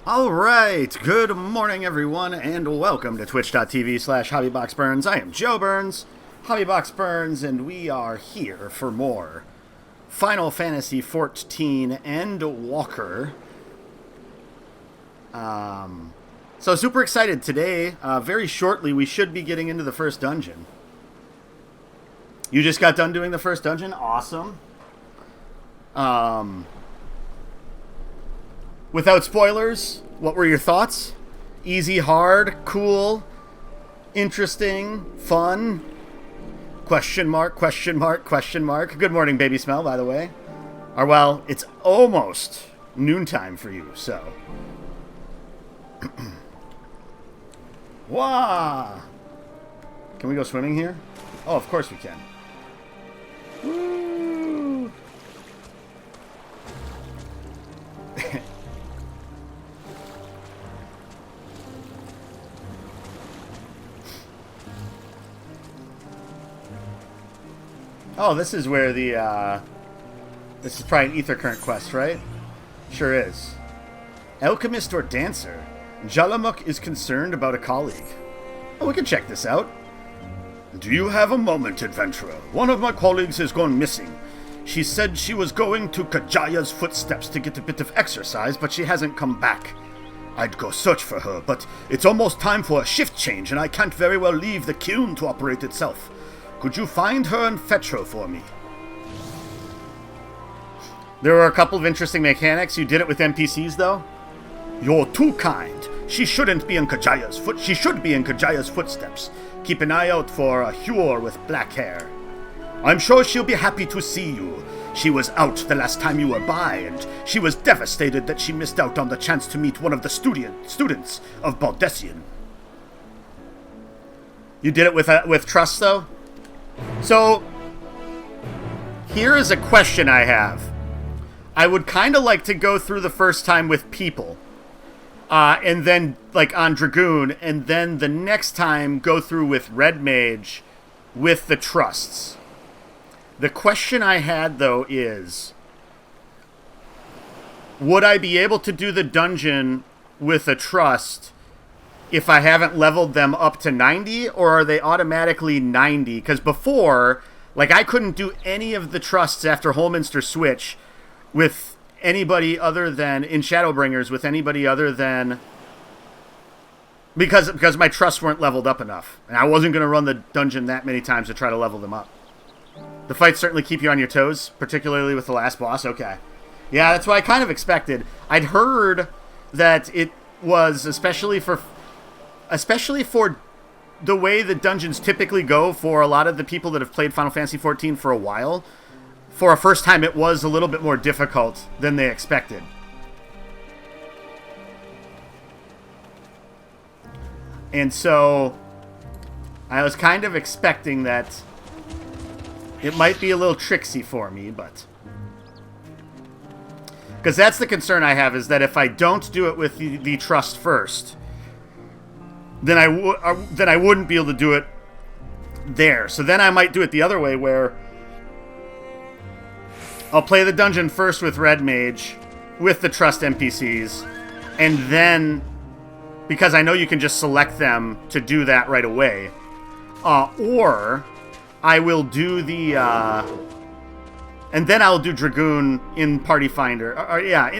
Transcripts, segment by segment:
Alright, good morning everyone, and welcome to twitch.tv/HobbyBoxBurns. I am Joe Burns, HobbyBoxBurns, and we are here for more Final Fantasy XIV Endwalker. So super excited today. Very shortly, we should be getting into the first dungeon. You just got done doing the first dungeon? Awesome. Without spoilers, what were your thoughts? Easy, hard, cool, interesting, fun? Question mark, question mark, question mark. Good morning, Baby Smell, by the way. Or, well, it's almost noontime for you, so. Wah! Can we go swimming here? Oh, of course we can. Woo! Oh, this is where the, this is probably an ether current quest, right? Sure is. Alchemist or dancer? Jalamuk is concerned about a colleague. Oh, we can check this out. Do you have a moment, adventurer? One of my colleagues has gone missing. She said she was going to Kajaya's footsteps to get a bit of exercise, but she hasn't come back. I'd go search for her, but it's almost time for a shift change, and I can't very well leave the kiln to operate itself. Could you find her and fetch her for me? There were a couple of interesting mechanics. You did it with NPCs, though. You're too kind. She shouldn't be in Kajaya's foot. She should be in Kajaya's footsteps. Keep an eye out for a Hure with black hair. I'm sure she'll be happy to see you. She was out the last time you were by, and she was devastated that she missed out on the chance to meet one of the students of Baldessian. You did it with trust, though? So, here is a question I have. I would kind of like to go through the first time with people, and then, like, on Dragoon, and then the next time go through with Red Mage with the trusts. The question I had, though, is, would I be able to do the dungeon with a trust if I haven't leveled them up to 90, or are they automatically 90? Because before, like, I couldn't do any of the trusts after Holminster Switch with anybody other than, in Shadowbringers, with anybody other than, because my trusts weren't leveled up enough. And I wasn't going to run the dungeon that many times to try to level them up. The fights certainly keep you on your toes, particularly with the last boss. Okay. Yeah, that's what I kind of expected. I'd heard that it was, especially for the way the dungeons typically go for a lot of the people that have played Final Fantasy XIV for a while, for a first time it was a little bit more difficult than they expected. And so I was kind of expecting that it might be a little tricksy for me, but... because that's the concern I have, is that if I don't do it with the trust first, then I wouldn't be able to do it there. So then I might do it the other way, where I'll play the dungeon first with Red Mage, with the trust NPCs, and then, because I know you can just select them to do that right away, or I will do the, and then I'll do Dragoon in Party Finder,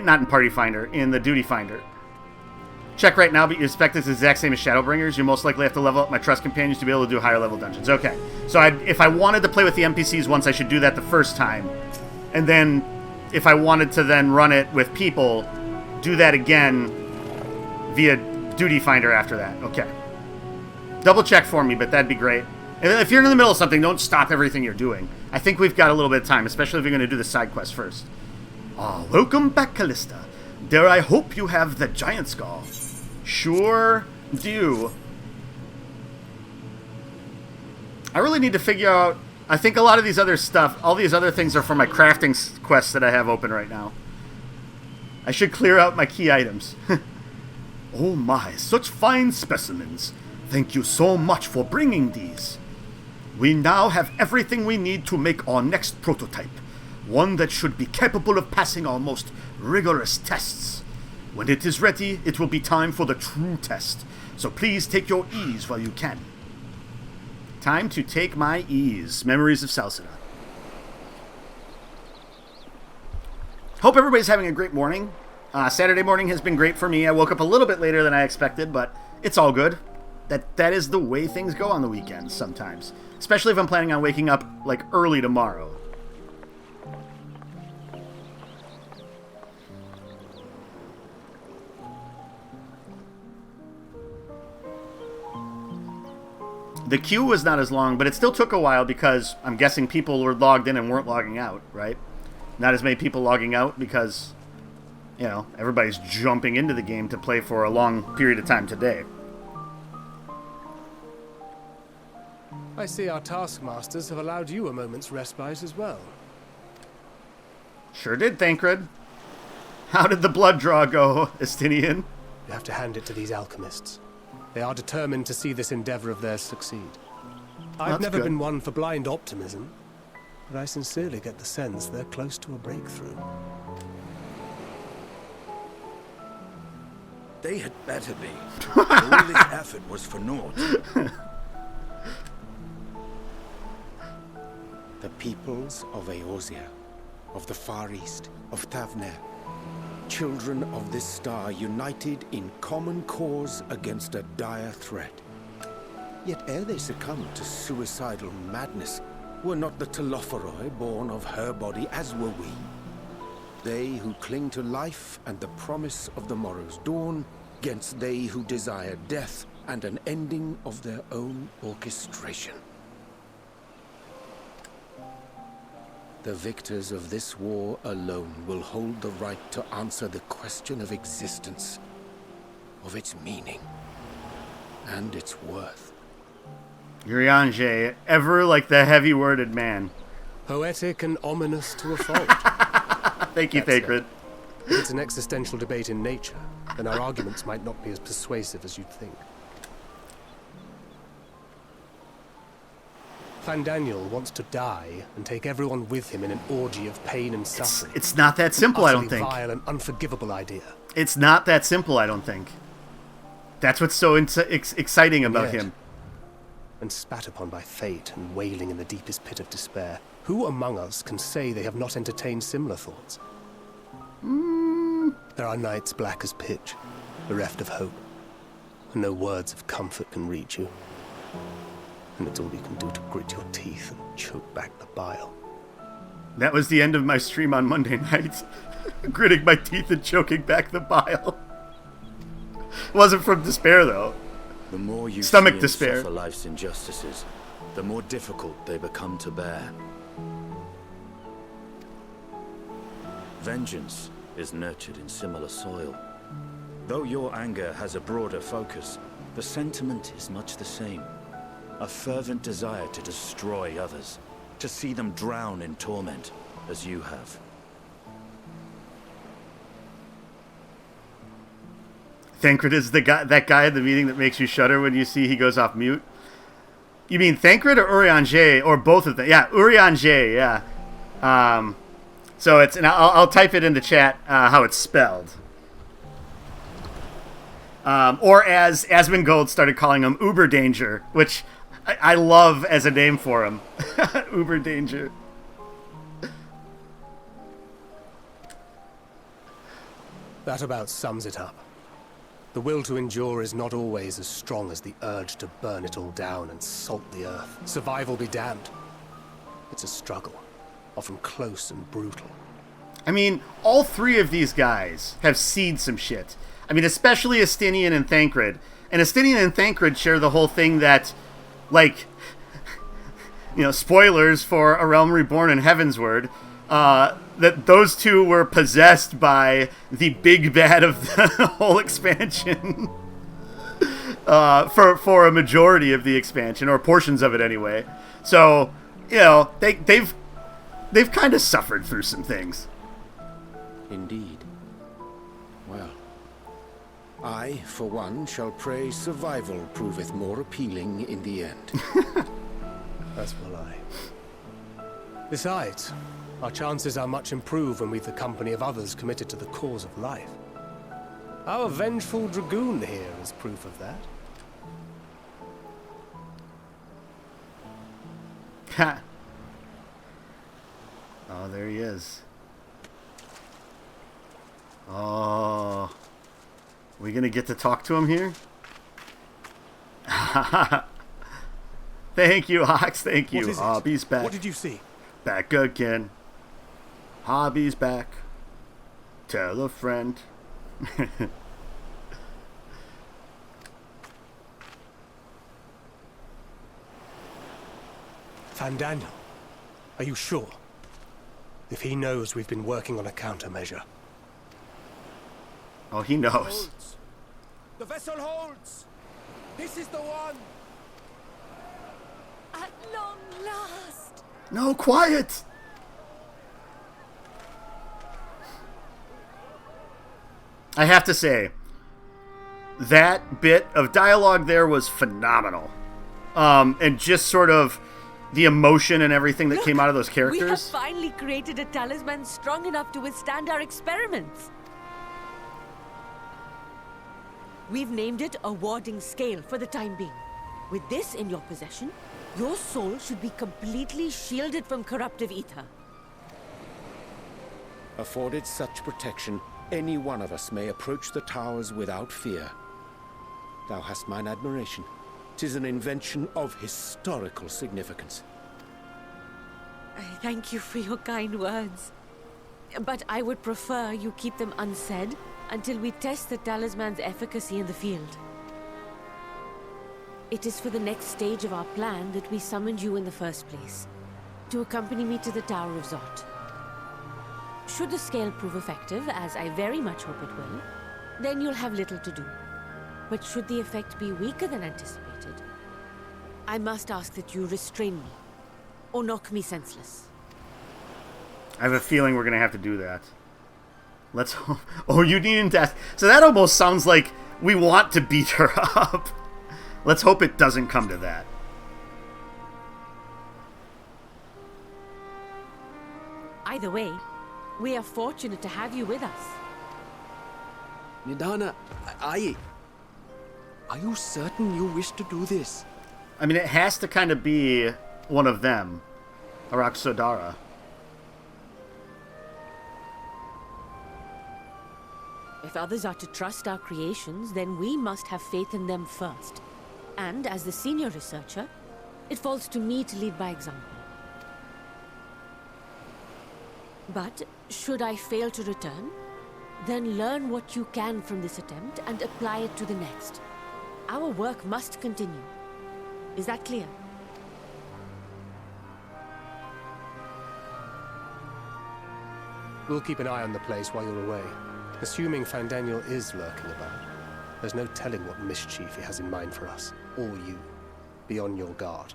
not in Party Finder, in the Duty Finder. Check right now, but you expect it's the exact same as Shadowbringers. You most likely have to level up my trust companions to be able to do higher level dungeons. Okay, so if I wanted to play with the NPCs once, I should do that the first time. And then, if I wanted to then run it with people, do that again via Duty Finder after that. Okay. Double check for me, but that'd be great. And if you're in the middle of something, don't stop everything you're doing. I think we've got a little bit of time, especially if you're going to do the side quest first. Welcome back, Callista. Dare I hope you have the giant skull? Sure do. I really need to figure out... I think a lot of these other stuff, all these other things are for my crafting quests that I have open right now. I should clear out my key items. Oh my, such fine specimens. Thank you so much for bringing these. We now have everything we need to make our next prototype. One that should be capable of passing our most rigorous tests. When it is ready, it will be time for the true test. So please take your ease while you can. Time to take my ease. Memories of Salsina. Hope everybody's having a great morning. Saturday morning has been great for me. I woke up a little bit later than I expected, but it's all good. That is the way things go on the weekends sometimes. Especially if I'm planning on waking up, like, early tomorrow. The queue was not as long, but it still took a while because I'm guessing people were logged in and weren't logging out, right? Not as many people logging out because, you know, everybody's jumping into the game to play for a long period of time today. I see our taskmasters have allowed you a moment's respite as well. Sure did, Thancred. How did the blood draw go, Estinian? You have to hand it to these alchemists. They are determined to see this endeavor of theirs succeed. I've never been one for blind optimism, but I sincerely get the sense they're close to a breakthrough. They had better be. All this effort was for naught. The peoples of Eorzea, of the Far East, of Thavner, children of this star united in common cause against a dire threat. Yet ere they succumbed to suicidal madness, were not the Telophoroi born of her body as were we? They who cling to life and the promise of the morrow's dawn, against they who desire death and an ending of their own orchestration. The victors of this war alone will hold the right to answer the question of existence, of its meaning, and its worth. Urianger, ever like the heavy-worded man. Poetic and ominous to a fault. Thank you, Thancred. If it's an existential debate in nature, then our arguments might not be as persuasive as you'd think. Daniel wants to die and take everyone with him in an orgy of pain and suffering. It's not that simple, I don't think. Vile and unforgivable idea. It's not that simple, I don't think. That's what's so exciting about him. And spat upon by fate and wailing in the deepest pit of despair, who among us can say they have not entertained similar thoughts? There are nights black as pitch, bereft of hope, and no words of comfort can reach you. And it's all you can do to grit your teeth and choke back the bile. That was the end of my stream on Monday night. Gritting my teeth and choking back the bile. It wasn't from despair, though. The more you stomach despair. Suffer life's injustices, the more difficult they become to bear. Vengeance is nurtured in similar soil. Though your anger has a broader focus, the sentiment is much the same. A fervent desire to destroy others, to see them drown in torment, as you have. Thancred is that guy at the meeting that makes you shudder when you see he goes off mute? You mean Thancred or Urianger, or both of them? Yeah, Urianger, yeah. So it's, and I'll type it in the chat how it's spelled. Or as Asmongold started calling him, Uber Danger, which I love as a name for him. Uber Danger. That about sums it up. The will to endure is not always as strong as the urge to burn it all down and salt the earth. Survival be damned. It's a struggle, often close and brutal. I mean, all three of these guys have seen some shit. I mean, especially Estinian and Thancred. And Estinian and Thancred share the whole thing that, like, you know, spoilers for A Realm Reborn and Heavensward, that those two were possessed by the big bad of the whole expansion for a majority of the expansion, or portions of it anyway. So, you know, they've kind of suffered through some things. Indeed. Well, I, for one, shall pray survival proveth more appealing in the end. As will I. Besides, our chances are much improved when we've the company of others committed to the cause of life. Our vengeful dragoon here is proof of that. Ha! Oh, there he is. Oh. We gonna get to talk to him here? Thank you, Ox. Thank you. What is it? Hobby's back. What did you see? Back again. Hobby's back. Tell a friend. Fandaniel, are you sure? If he knows we've been working on a countermeasure. Oh, he knows. Holds. The vessel holds! This is the one! At long last! No, quiet! I have to say, that bit of dialogue there was phenomenal. And just sort of the emotion and everything that came out of those We have characters. finally created a talisman strong enough to withstand our experiments. We've named it a warding scale for the time being. With this in your possession, your soul should be completely shielded from corruptive ether. Afforded such protection, any one of us may approach the towers without fear. Thou hast mine admiration. 'Tis an invention of historical significance. I thank you for your kind words. But I would prefer you keep them unsaid until we test the talisman's efficacy in the field. It is for the next stage of our plan that we summoned you in the first place, to accompany me to the Tower of Zot. Should the scale prove effective, as I very much hope it will, then you'll have little to do. But should the effect be weaker than anticipated, I must ask that you restrain me, or knock me senseless. I have a feeling we're going to have to do that. Let's hope. Oh, you needn't ask. So that almost sounds like we want to beat her up. Let's hope it doesn't come to that. Either way, we are fortunate to have you with us. Nidana, are you certain you wish to do this? I mean, it has to kind of be one of them. Araxodara. If others are to trust our creations, then we must have faith in them first. And as the senior researcher, it falls to me to lead by example. But should I fail to return, then learn what you can from this attempt and apply it to the next. Our work must continue. Is that clear? We'll keep an eye on the place while you're away. Assuming Fandaniel is lurking about, there's no telling what mischief he has in mind for us, or you. Be on your guard.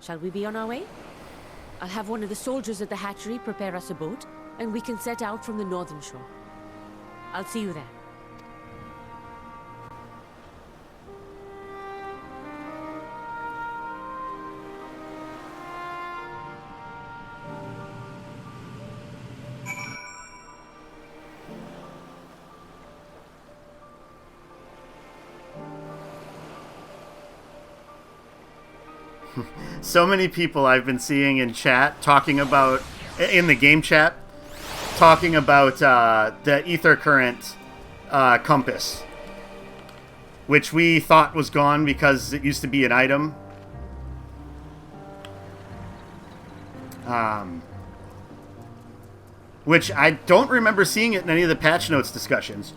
Shall we be on our way? I'll have one of the soldiers at the hatchery prepare us a boat, and we can set out from the northern shore. I'll see you there. So many people I've been seeing in chat talking about, in the game chat, talking about the ether current compass, which we thought was gone because it used to be an item. Which I don't remember seeing it in any of the patch notes discussions.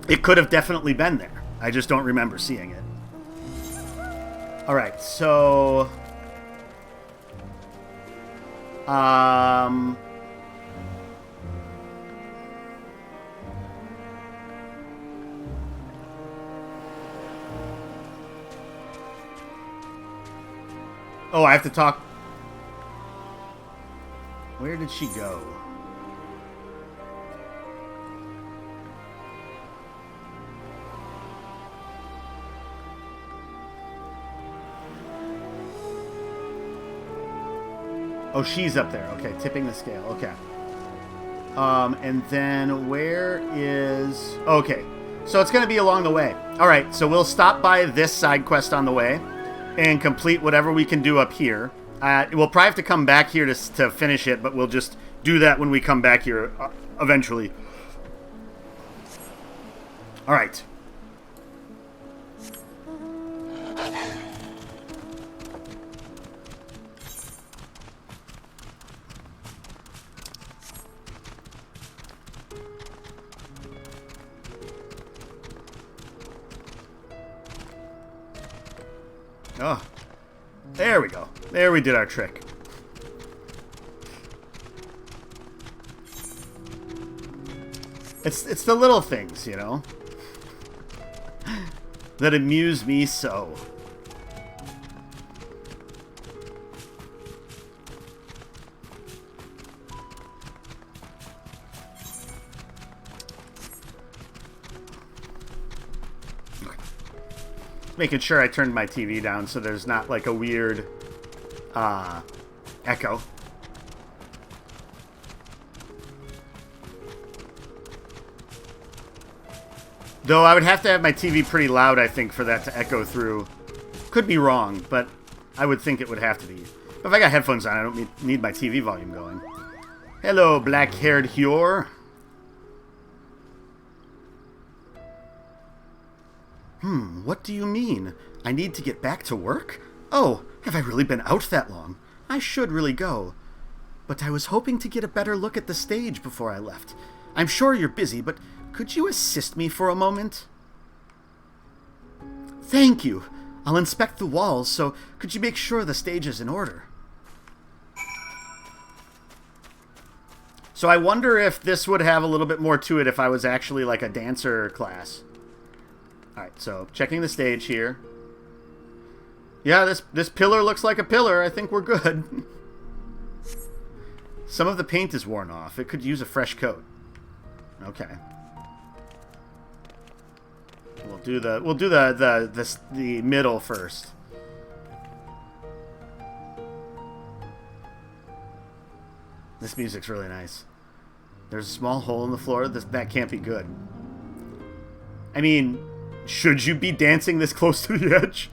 It could have definitely been there. I just don't remember seeing it. Alright, so... Oh, I have to talk... Where did she go? Oh, she's up there. Okay, tipping the scale. Okay. And then where is... Okay, so it's going to be along the way. All right, so we'll stop by this side quest on the way and complete whatever we can do up here. We'll probably have to come back here to finish it, but we'll just do that when we come back here eventually. All right. Oh, there we go. There we did our trick. It's the little things, you know, that amuse me so. Making sure I turned my TV down so there's not like a weird echo. Though I would have to have my TV pretty loud, I think, for that to echo through. Could be wrong, but I would think it would have to be. But if I got headphones on, I don't need my TV volume going. Hello, black-haired Hjor. What do you mean? I need to get back to work? Oh, have I really been out that long? I should really go. But I was hoping to get a better look at the stage before I left. I'm sure you're busy, but could you assist me for a moment? Thank you. I'll inspect the walls, so could you make sure the stage is in order? So I wonder if this would have a little bit more to it if I was actually like a dancer class. Alright, so checking the stage here. Yeah, this pillar looks like a pillar. I think we're good. Some of the paint is worn off. It could use a fresh coat. Okay. We'll do the middle first. This music's really nice. There's a small hole in the floor. That can't be good. I mean, should you be dancing this close to the edge?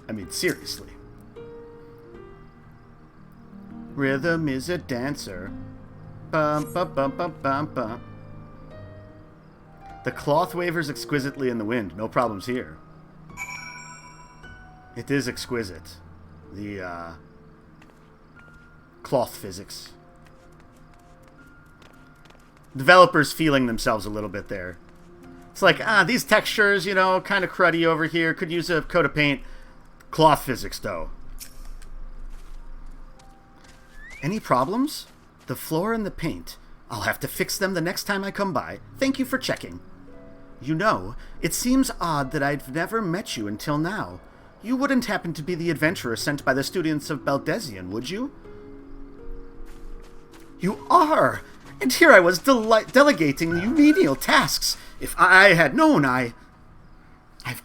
I mean, seriously. Rhythm is a dancer. Bum, bum, bum, bum, bum, bum. The cloth wavers exquisitely in the wind. No problems here. It is exquisite. The cloth physics. Developers feeling themselves a little bit there. It's like, these textures, you know, kind of cruddy over here. Could use a coat of paint. Cloth physics, though. Any problems? The floor and the paint. I'll have to fix them the next time I come by. Thank you for checking. You know, it seems odd that I've never met you until now. You wouldn't happen to be the adventurer sent by the students of Baldesion, would you? You are! And here I was delegating you menial tasks. If I had known, I've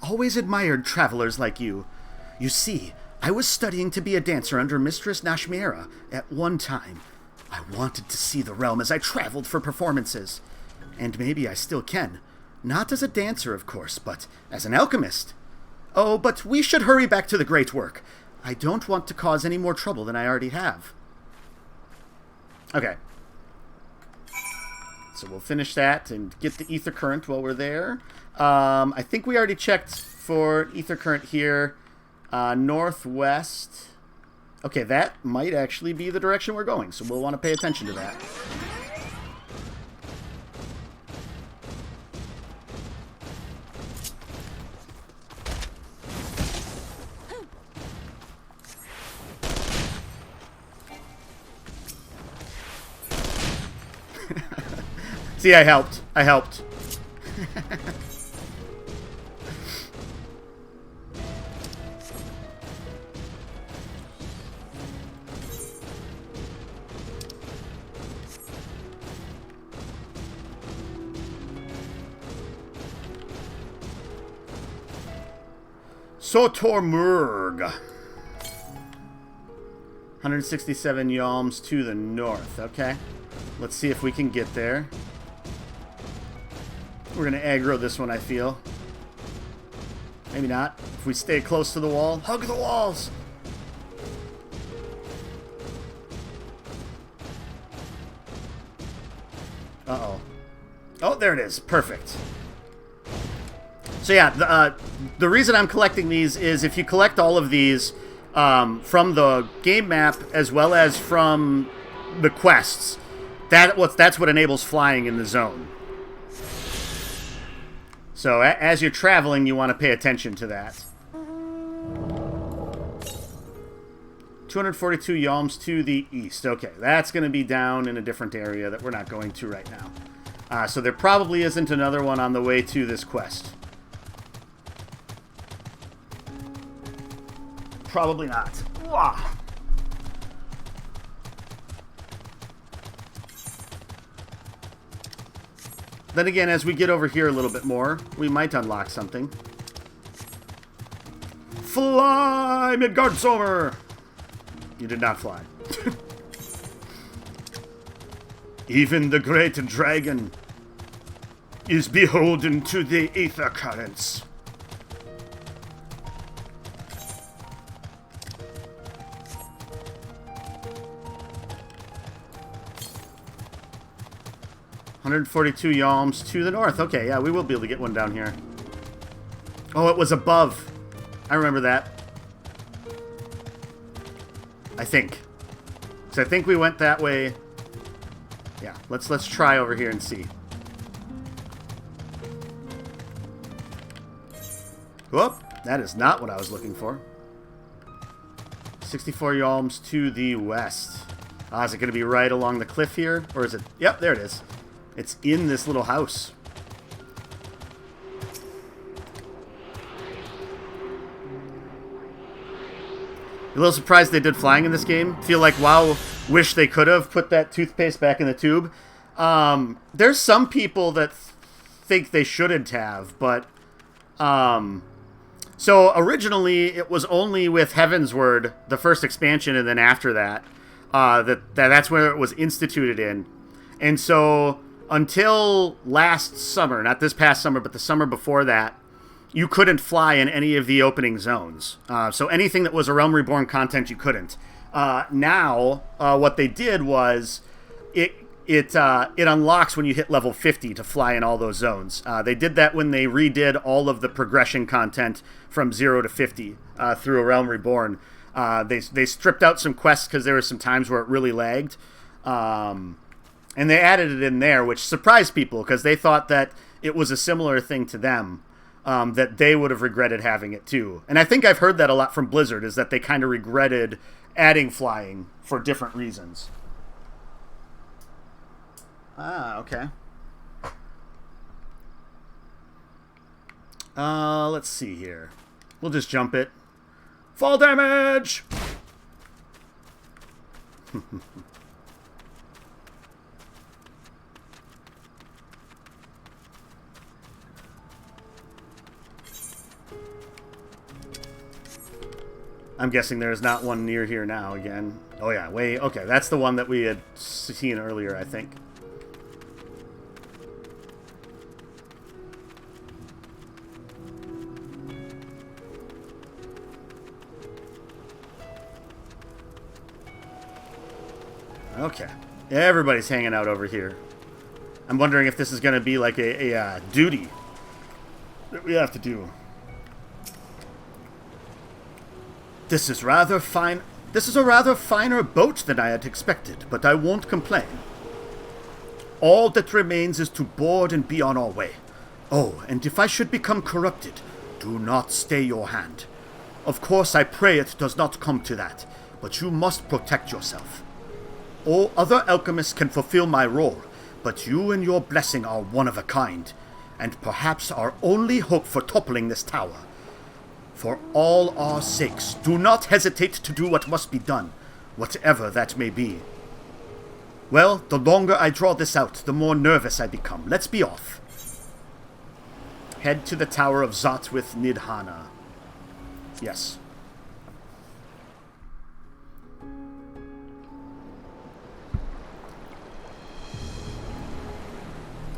always admired travelers like you. You see, I was studying to be a dancer under Mistress Nashmira at one time. I wanted to see the realm as I traveled for performances. And maybe I still can. Not as a dancer, of course, but as an alchemist. Oh, but we should hurry back to the great work. I don't want to cause any more trouble than I already have. Okay. So we'll finish that and get the ether current while we're there. I think we already checked for ether current here. Northwest. Okay, that might actually be the direction we're going, so we'll want to pay attention to that. See, I helped. I helped. Sotormurg. 167 yalms to the north. Okay. Let's see if we can get there. We're going to aggro this one, I feel. Maybe not. If we stay close to the wall. Hug the walls! Uh-oh. Oh, there it is. Perfect. So yeah, the reason I'm collecting these is if you collect all of these from the game map as well as from the quests, that's what enables flying in the zone. So as you're traveling, you want to pay attention to that. 242 yalms to the east. Okay, that's going to be down in a different area that we're not going to right now. So there probably isn't another one on the way to this quest. Probably not. Wah. Then again, as we get over here a little bit more, we might unlock something. Fly, Midgardsormr! You did not fly. Even the great dragon is beholden to the ether currents. $142 yalms to the north. Okay, yeah, we will be able to get one down here. Oh, it was above. I remember that. I think. So I think we went that way. Yeah, let's try over here and see. Whoop, that is not what I was looking for. 64 yalms to the west. Is it going to be right along the cliff here? Or is it... Yep, there it is. It's in this little house. A little surprised they did flying in this game. Feel like WoW wish they could have put that toothpaste back in the tube. There's some people that think they shouldn't have, but... So originally it was only with Heavensward, the first expansion, and then after that, that's where it was instituted in. And so until last summer, not this past summer, but the summer before that, you couldn't fly in any of the opening zones. So anything that was a Realm Reborn content, you couldn't. Now, what they did was it unlocks when you hit level 50 to fly in all those zones. They did that when they redid all of the progression content from 0 to 50 through a Realm Reborn. They stripped out some quests because there were some times where it really lagged. And they added it in there, which surprised people because they thought that it was a similar thing to them. That they would have regretted having it too. And I think I've heard that a lot from Blizzard, is that they kind of regretted adding flying for different reasons. Okay. Let's see here. We'll just jump it. Fall damage! I'm guessing there's not one near here now again. Oh yeah, okay, that's the one that we had seen earlier, I think. Okay, everybody's hanging out over here. I'm wondering if this is going to be like a duty that we have to do. This is a rather finer boat than I had expected, but I won't complain. All that remains is to board and be on our way. Oh, and if I should become corrupted, do not stay your hand. Of course, I pray it does not come to that, but you must protect yourself. All other alchemists can fulfill my role, but you and your blessing are one of a kind, and perhaps our only hope for toppling this tower. For all our sakes, do not hesitate to do what must be done, whatever that may be. Well, the longer I draw this out, the more nervous I become. Let's be off. Head to the Tower of Zot with Nidhana. Yes.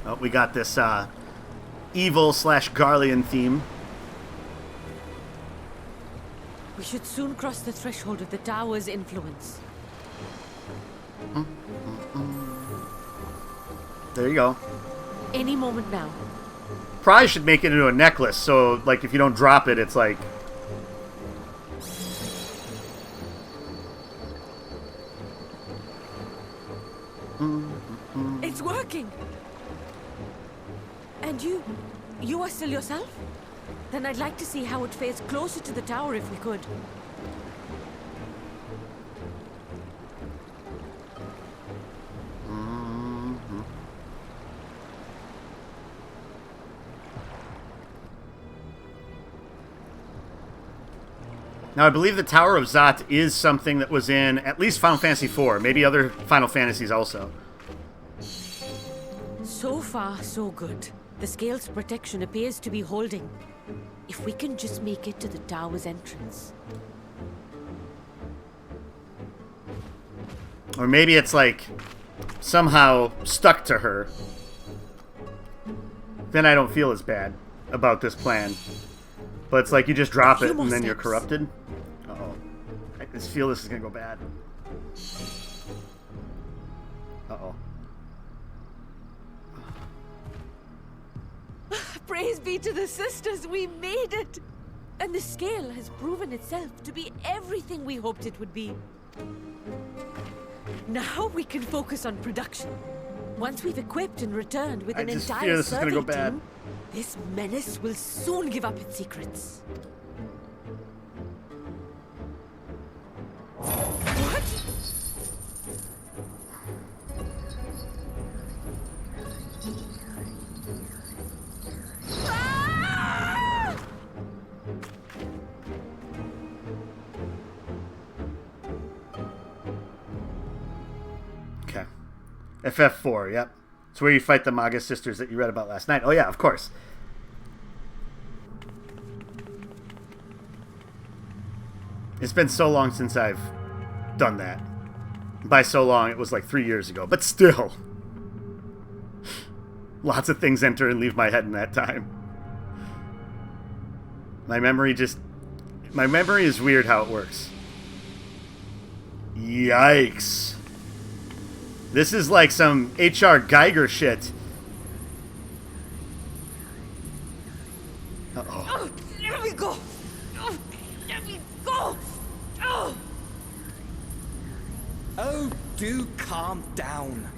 Oh, we got this evil / Garlean theme. We should soon cross the threshold of the tower's influence. There you go. Any moment now. Probably should make it into a necklace, so like if you don't drop it, it's like. It's working! And you are still yourself? Then I'd like to see how it fares closer to the tower if we could. Now, I believe the Tower of Zot is something that was in at least Final Fantasy IV, maybe other Final Fantasies also. So far, so good. The Scale's protection appears to be holding. If we can just make it to the tower's entrance. Or maybe it's like somehow stuck to her. Then I don't feel as bad about this plan. But it's like you just drop it and then you're corrupted. Uh-oh. I just feel this is going to go bad. Uh-oh. Praise be to the sisters, we made it! And the Scale has proven itself to be everything we hoped it would be. Now we can focus on production. Once we've equipped and returned with an entire survey team, this menace will soon give up its secrets. What? Ah! Okay. FF4, yep. It's where you fight the Maga sisters that you read about last night. Oh yeah, of course. It's been so long since I've done that. By so long, it was like 3 years ago. But still. Lots of things enter and leave my head in that time. My memory is weird how it works. Yikes. This is like some H.R. Geiger shit. Uh-oh. Oh, there we go! Oh, there we go! Oh! Oh, do calm down.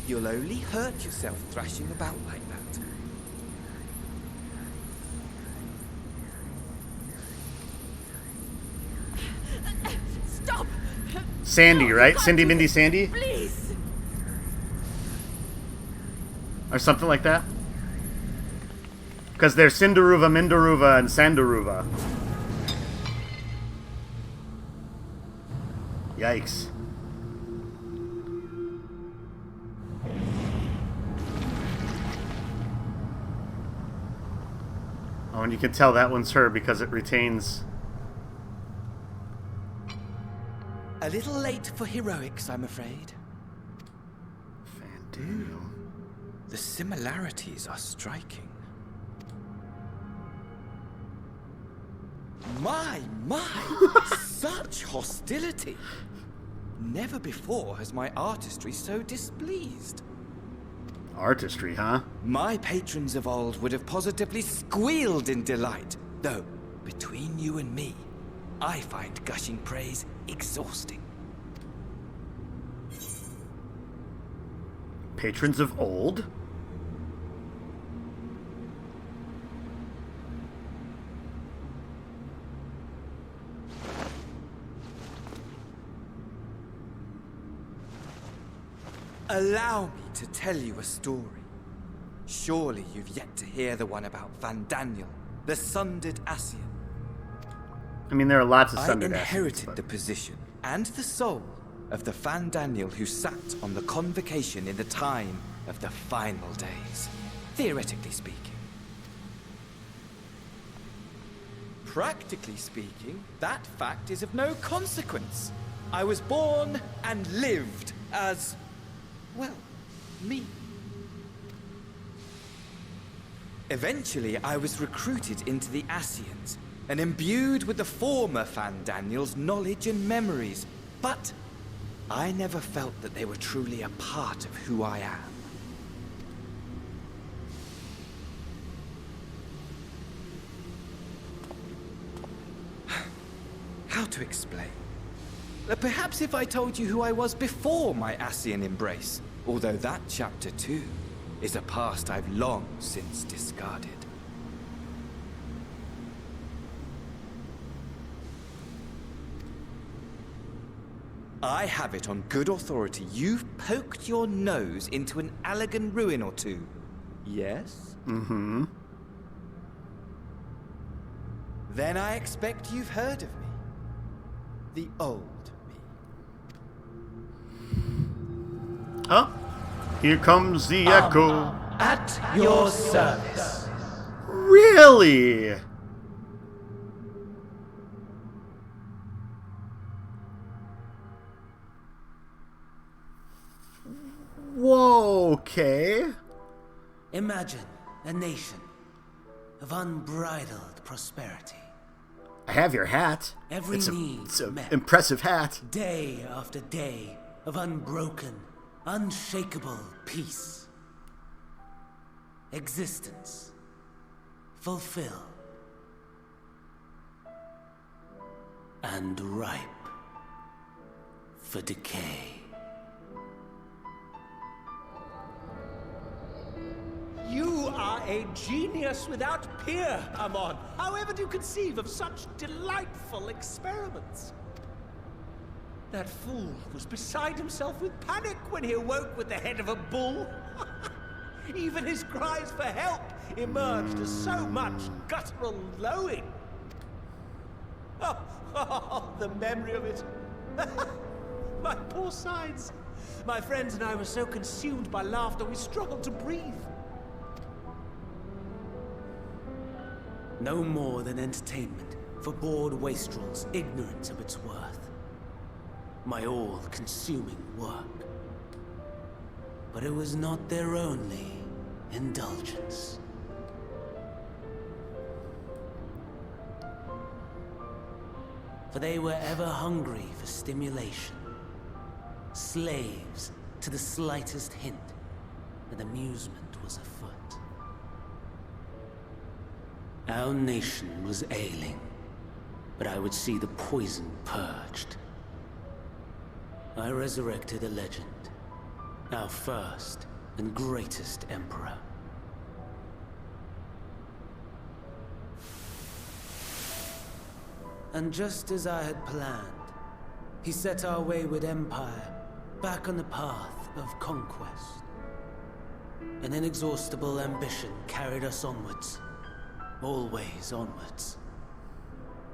You'll only hurt yourself thrashing about like that. Stop! Sandy, No, right? you Cindy, can't do Mindy, this. Sandy? Please! Or something like that? Because there's Cinderuva, Minderuva, and Sandaruva. Yikes. Oh, and you can tell that one's her because it retains... A little late for heroics, I'm afraid. Fandango. The similarities are striking. My! Such hostility! Never before has my artistry so displeased. Artistry, huh? My patrons of old would have positively squealed in delight, though, between you and me, I find gushing praise exhausting. Patrons of old? Allow me to tell you a story. Surely you've yet to hear the one about Van Daniel, the sundered Ascian. I mean, there are lots of I Sundered inherited Ascians, the position and the soul of the Van Daniel who sat on the convocation in the time of the final days, theoretically speaking. Practically speaking, that fact is of no consequence. I was born and lived as, well, me. Eventually, I was recruited into the Ascians, and imbued with the former Fandaniel's knowledge and memories. But I never felt that they were truly a part of who I am. How to explain? Perhaps if I told you who I was before my Ascian embrace, although that chapter too is a past I've long since discarded. I have it on good authority you've poked your nose into an Allegan ruin or two. Yes? Mm-hmm. Then I expect you've heard of me. The old me. Oh, here comes the echo. At your service. Really? Whoa, okay. Imagine a nation of unbridled prosperity. I have your hat. Every It's need an met. impressive hat. Day after day of unbroken, unshakable peace. Existence. Fulfill. And ripe for decay. You are a genius without peer, Amon. However do you conceive of such delightful experiments? That fool was beside himself with panic when he awoke with the head of a bull. Even his cries for help emerged as so much guttural lowing. Oh, the memory of it. My poor sides. My friends and I were so consumed by laughter we struggled to breathe. No more than entertainment for bored wastrels ignorant of its worth. My all-consuming work. But it was not their only indulgence. For they were ever hungry for stimulation. Slaves to the slightest hint that amusement was afoot. Our nation was ailing, but I would see the poison purged. I resurrected a legend, our first and greatest emperor. And just as I had planned, he set our wayward empire back on the path of conquest. An inexhaustible ambition carried us onwards. Always onwards.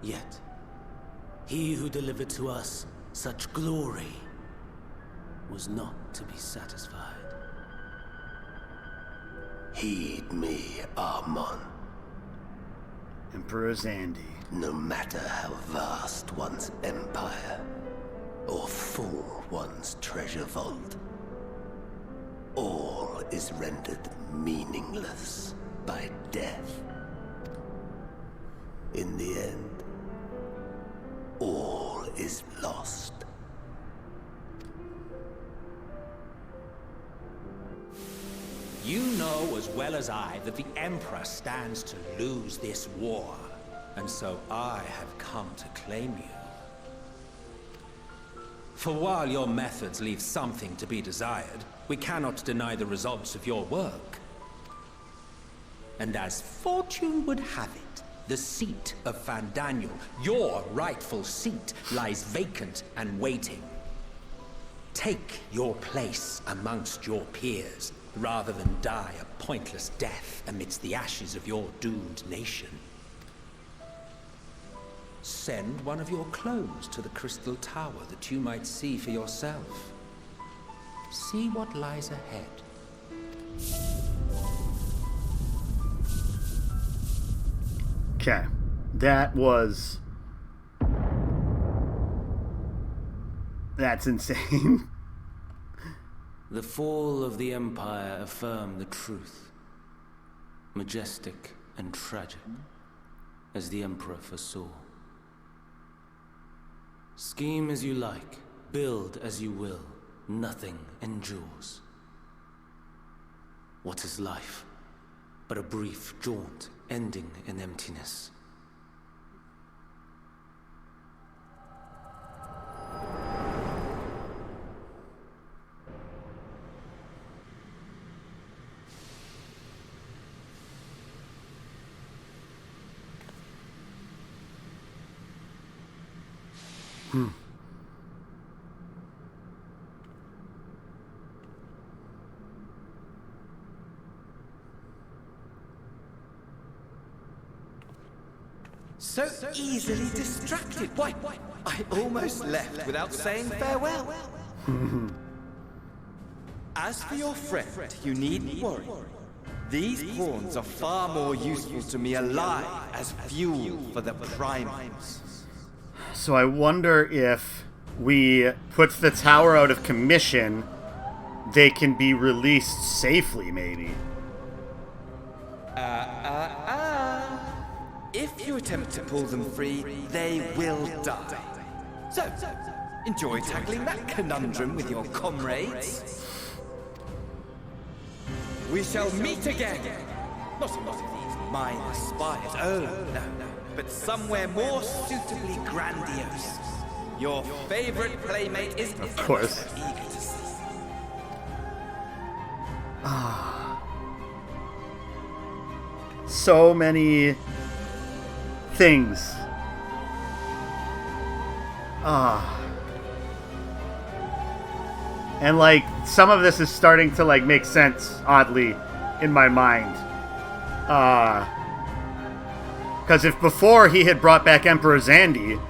Yet, he who delivered to us such glory was not to be satisfied. Heed me, Amon. Emperor Zandi. No matter how vast one's empire, or full one's treasure vault, all is rendered meaningless by death. In the end, all is lost. You know as well as I that the Emperor stands to lose this war, and so I have come to claim you. For while your methods leave something to be desired, we cannot deny the results of your work. And as fortune would have it, the seat of Fandaniel, your rightful seat, lies vacant and waiting. Take your place amongst your peers, rather than die a pointless death amidst the ashes of your doomed nation. Send one of your clones to the Crystal Tower that you might see for yourself. See what lies ahead. Okay. That's insane. The fall of the Empire affirmed the truth. majestic and tragic, as the Emperor foresaw. Scheme as you like, build as you will, nothing endures. What is life but a brief jaunt ending in emptiness? So easily distracted. Why, I almost left without saying farewell. As for your friend, you needn't worry. These pawns are far more useful to me alive as fuel for the primals. So I wonder if we put the tower out of commission, they can be released safely, maybe. If you attempt to pull them free, they will die. So, enjoy tackling that conundrum with your comrades. We shall meet again. Not in these minor spires, oh no, but somewhere more suitably grandiose. Your favorite playmate is of course eager to see. So many things. And like some of this is starting to like make sense oddly in my mind. Because if before he had brought back Emperor Zandi,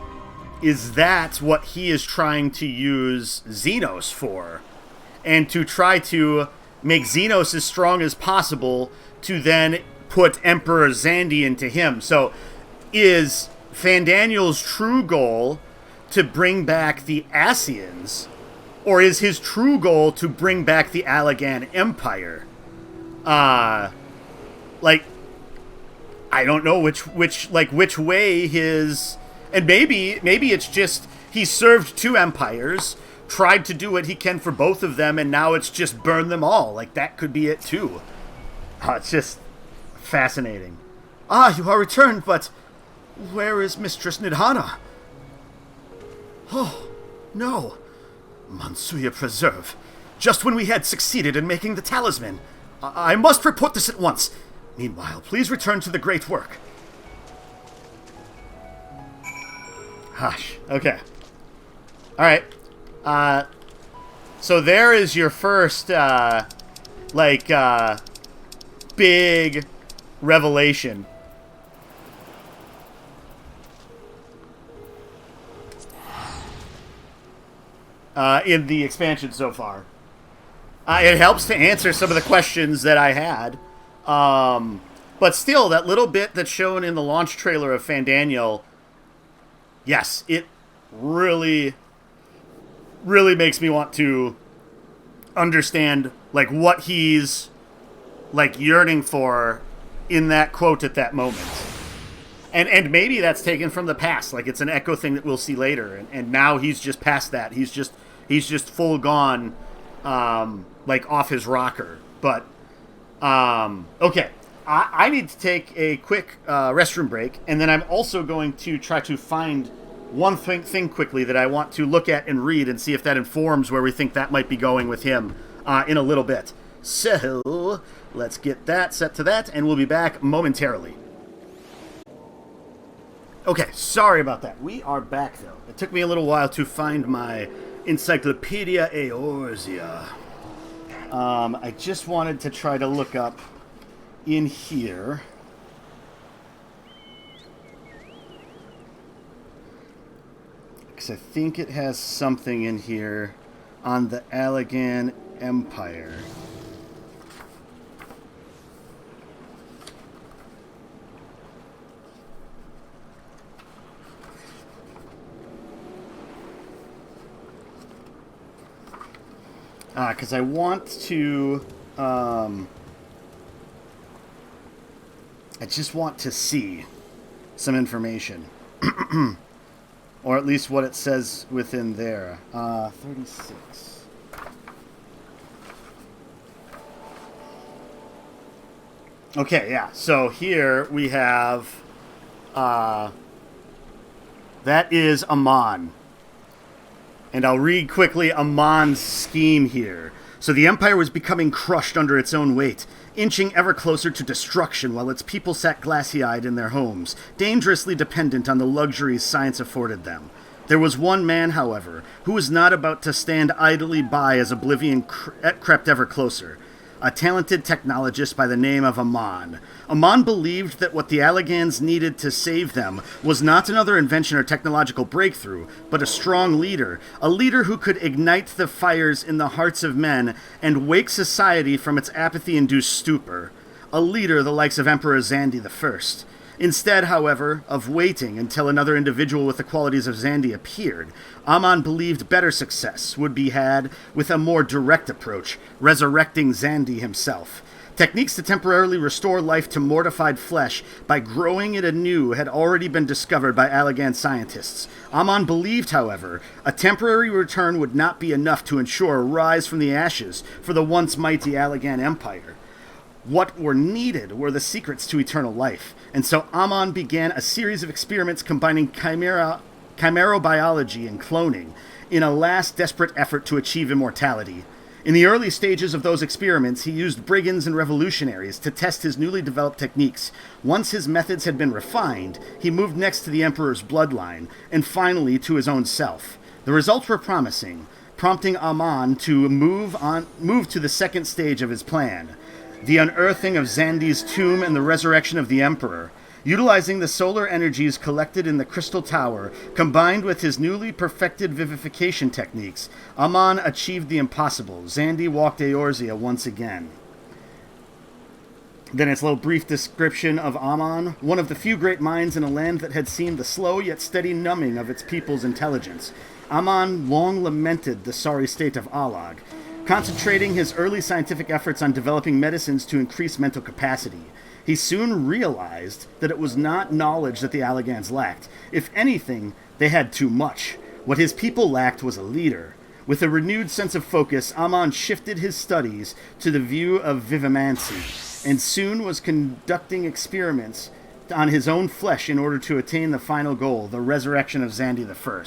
is that what he is trying to use Xenos for? And to try to make Xenos as strong as possible to then put Emperor Zandi into him. So is Fandaniel's true goal to bring back the Asians, or is his true goal to bring back the Allagan Empire? Like, I don't know which way his, and maybe it's just he served two empires, tried to do what he can for both of them, and now it's just burn them all. Like, that could be it too. It's just fascinating. You are returned, but where is Mistress Nidhana? Oh, no. Mansuya preserve. Just when we had succeeded in making the talisman. I must report this at once. Meanwhile, please return to the great work. Hush. Okay. Alright. So there is your first, big revelation. In the expansion so far. It helps to answer some of the questions that I had. But still, that little bit that's shown in the launch trailer of Fandaniel, yes, it really, really makes me want to understand, like, what he's, like, yearning for in that quote at that moment. And maybe that's taken from the past. Like, it's an echo thing that we'll see later. And now he's just past that. He's just full gone, like, off his rocker. But, okay. I need to take a quick restroom break. And then I'm also going to try to find one thing quickly that I want to look at and read and see if that informs where we think that might be going with him in a little bit. So, let's get that set to that, and we'll be back momentarily. Okay, sorry about that. We are back, though. It took me a little while to find my Encyclopedia Eorzea. I just wanted to try to look up in here. Because I think it has something in here on the Allagan Empire. Because I want to, I just want to see some information. Or at least what it says within there. 36. Okay, yeah. So here we have... that is Amon. And I'll read quickly Amon's scheme here. So the Empire was becoming crushed under its own weight, inching ever closer to destruction while its people sat glassy-eyed in their homes, dangerously dependent on the luxuries science afforded them. There was one man, however, who was not about to stand idly by as oblivion crept ever closer. A talented technologist by the name of Amon. Amon believed that what the Allagans needed to save them was not another invention or technological breakthrough, but a strong leader. A leader who could ignite the fires in the hearts of men and wake society from its apathy-induced stupor. A leader the likes of Emperor Zandi I. Instead, however, of waiting until another individual with the qualities of Zandi appeared, Amon believed better success would be had with a more direct approach, resurrecting Zandi himself. Techniques to temporarily restore life to mortified flesh by growing it anew had already been discovered by Allagan scientists. Amon believed, however, a temporary return would not be enough to ensure a rise from the ashes for the once mighty Allagan Empire. What were needed were the secrets to eternal life, and so Amon began a series of experiments combining chimerobiology and cloning in a last desperate effort to achieve immortality. In the early stages of those experiments, he used brigands and revolutionaries to test his newly developed techniques. Once his methods had been refined, he moved next to the Emperor's bloodline, and finally to his own self. The results were promising, prompting Amon to move to the second stage of his plan. The unearthing of Zandi's tomb and the resurrection of the Emperor. Utilizing the solar energies collected in the Crystal Tower, combined with his newly perfected vivification techniques, Amon achieved the impossible. Zandi walked Eorzea once again. Then it's a little brief description of Amon, one of the few great minds in a land that had seen the slow yet steady numbing of its people's intelligence. Amon long lamented the sorry state of Alag, concentrating his early scientific efforts on developing medicines to increase mental capacity. He soon realized that it was not knowledge that the Allagans lacked. If anything, they had too much. What his people lacked was a leader. With a renewed sense of focus, Amon shifted his studies to the view of vivimancy, and soon was conducting experiments on his own flesh in order to attain the final goal, the resurrection of Zandi I.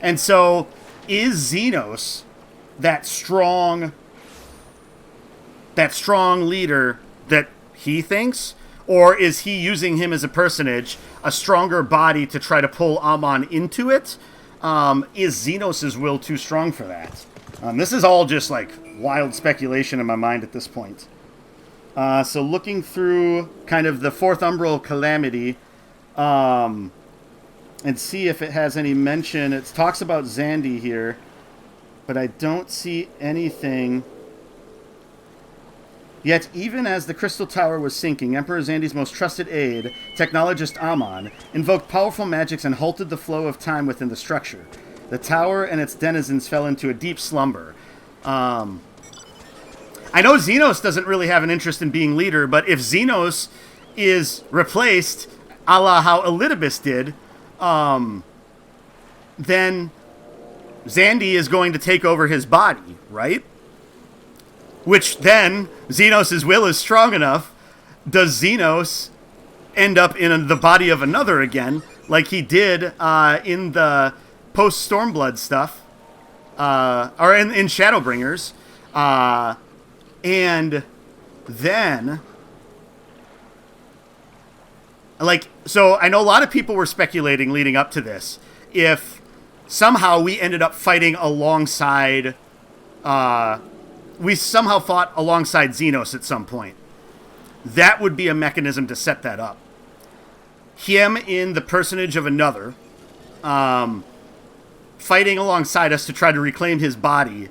And so, is Xenos that strong leader that he thinks? Or is he using him as a personage, a stronger body to try to pull Amon into it? Is Xenos' will too strong for that? This is all just like wild speculation in my mind at this point. So looking through kind of the Fourth Umbral Calamity, and see if it has any mention. It talks about Zandi here, but I don't see anything. Yet, even as the Crystal Tower was sinking, Emperor Zandi's most trusted aide, technologist Amon, invoked powerful magics and halted the flow of time within the structure. The tower and its denizens fell into a deep slumber. I know Xenos doesn't really have an interest in being leader, but if Xenos is replaced, a la how Elidibus did, then Zandi is going to take over his body, right? Which then, Xenos' will is strong enough. Does Xenos end up in the body of another again, like he did in the post-Stormblood stuff, or in Shadowbringers? And then, like, so I know a lot of people were speculating leading up to this, if somehow we ended up fighting alongside, we somehow fought alongside Xenos at some point. That would be a mechanism to set that up. Him in the personage of another, fighting alongside us to try to reclaim his body.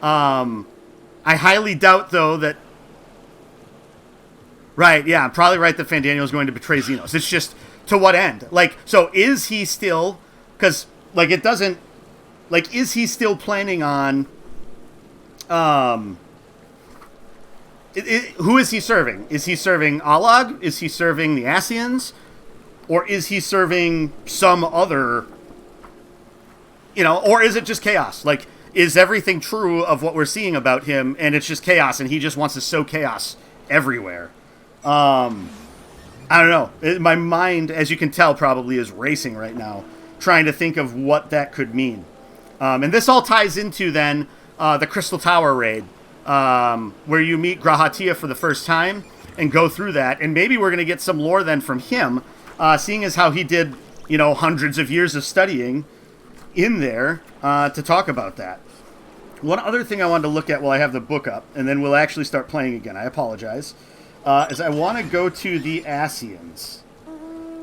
I highly doubt, though, that... Right, yeah, I'm probably right that Fandaniel is going to betray Xenos. It's just, to what end? Like, so is he still... Because, like, it doesn't... Like, is he still planning on... who is he serving? Is he serving Alag? Is he serving the Ascians? Or is he serving some other, or is it just chaos? Like, is everything true of what we're seeing about him, and it's just chaos, and he just wants to sow chaos everywhere? I don't know. My mind, as you can tell, probably is racing right now, trying to think of what that could mean. And this all ties into, then, the Crystal Tower raid, where you meet Grahatia for the first time, and go through that, and maybe we're going to get some lore, then, from him, seeing as how he did, hundreds of years of studying in there to talk about that. One other thing I wanted to look at while I have the book up, and then we'll actually start playing again, I apologize, is I want to go to the Ascians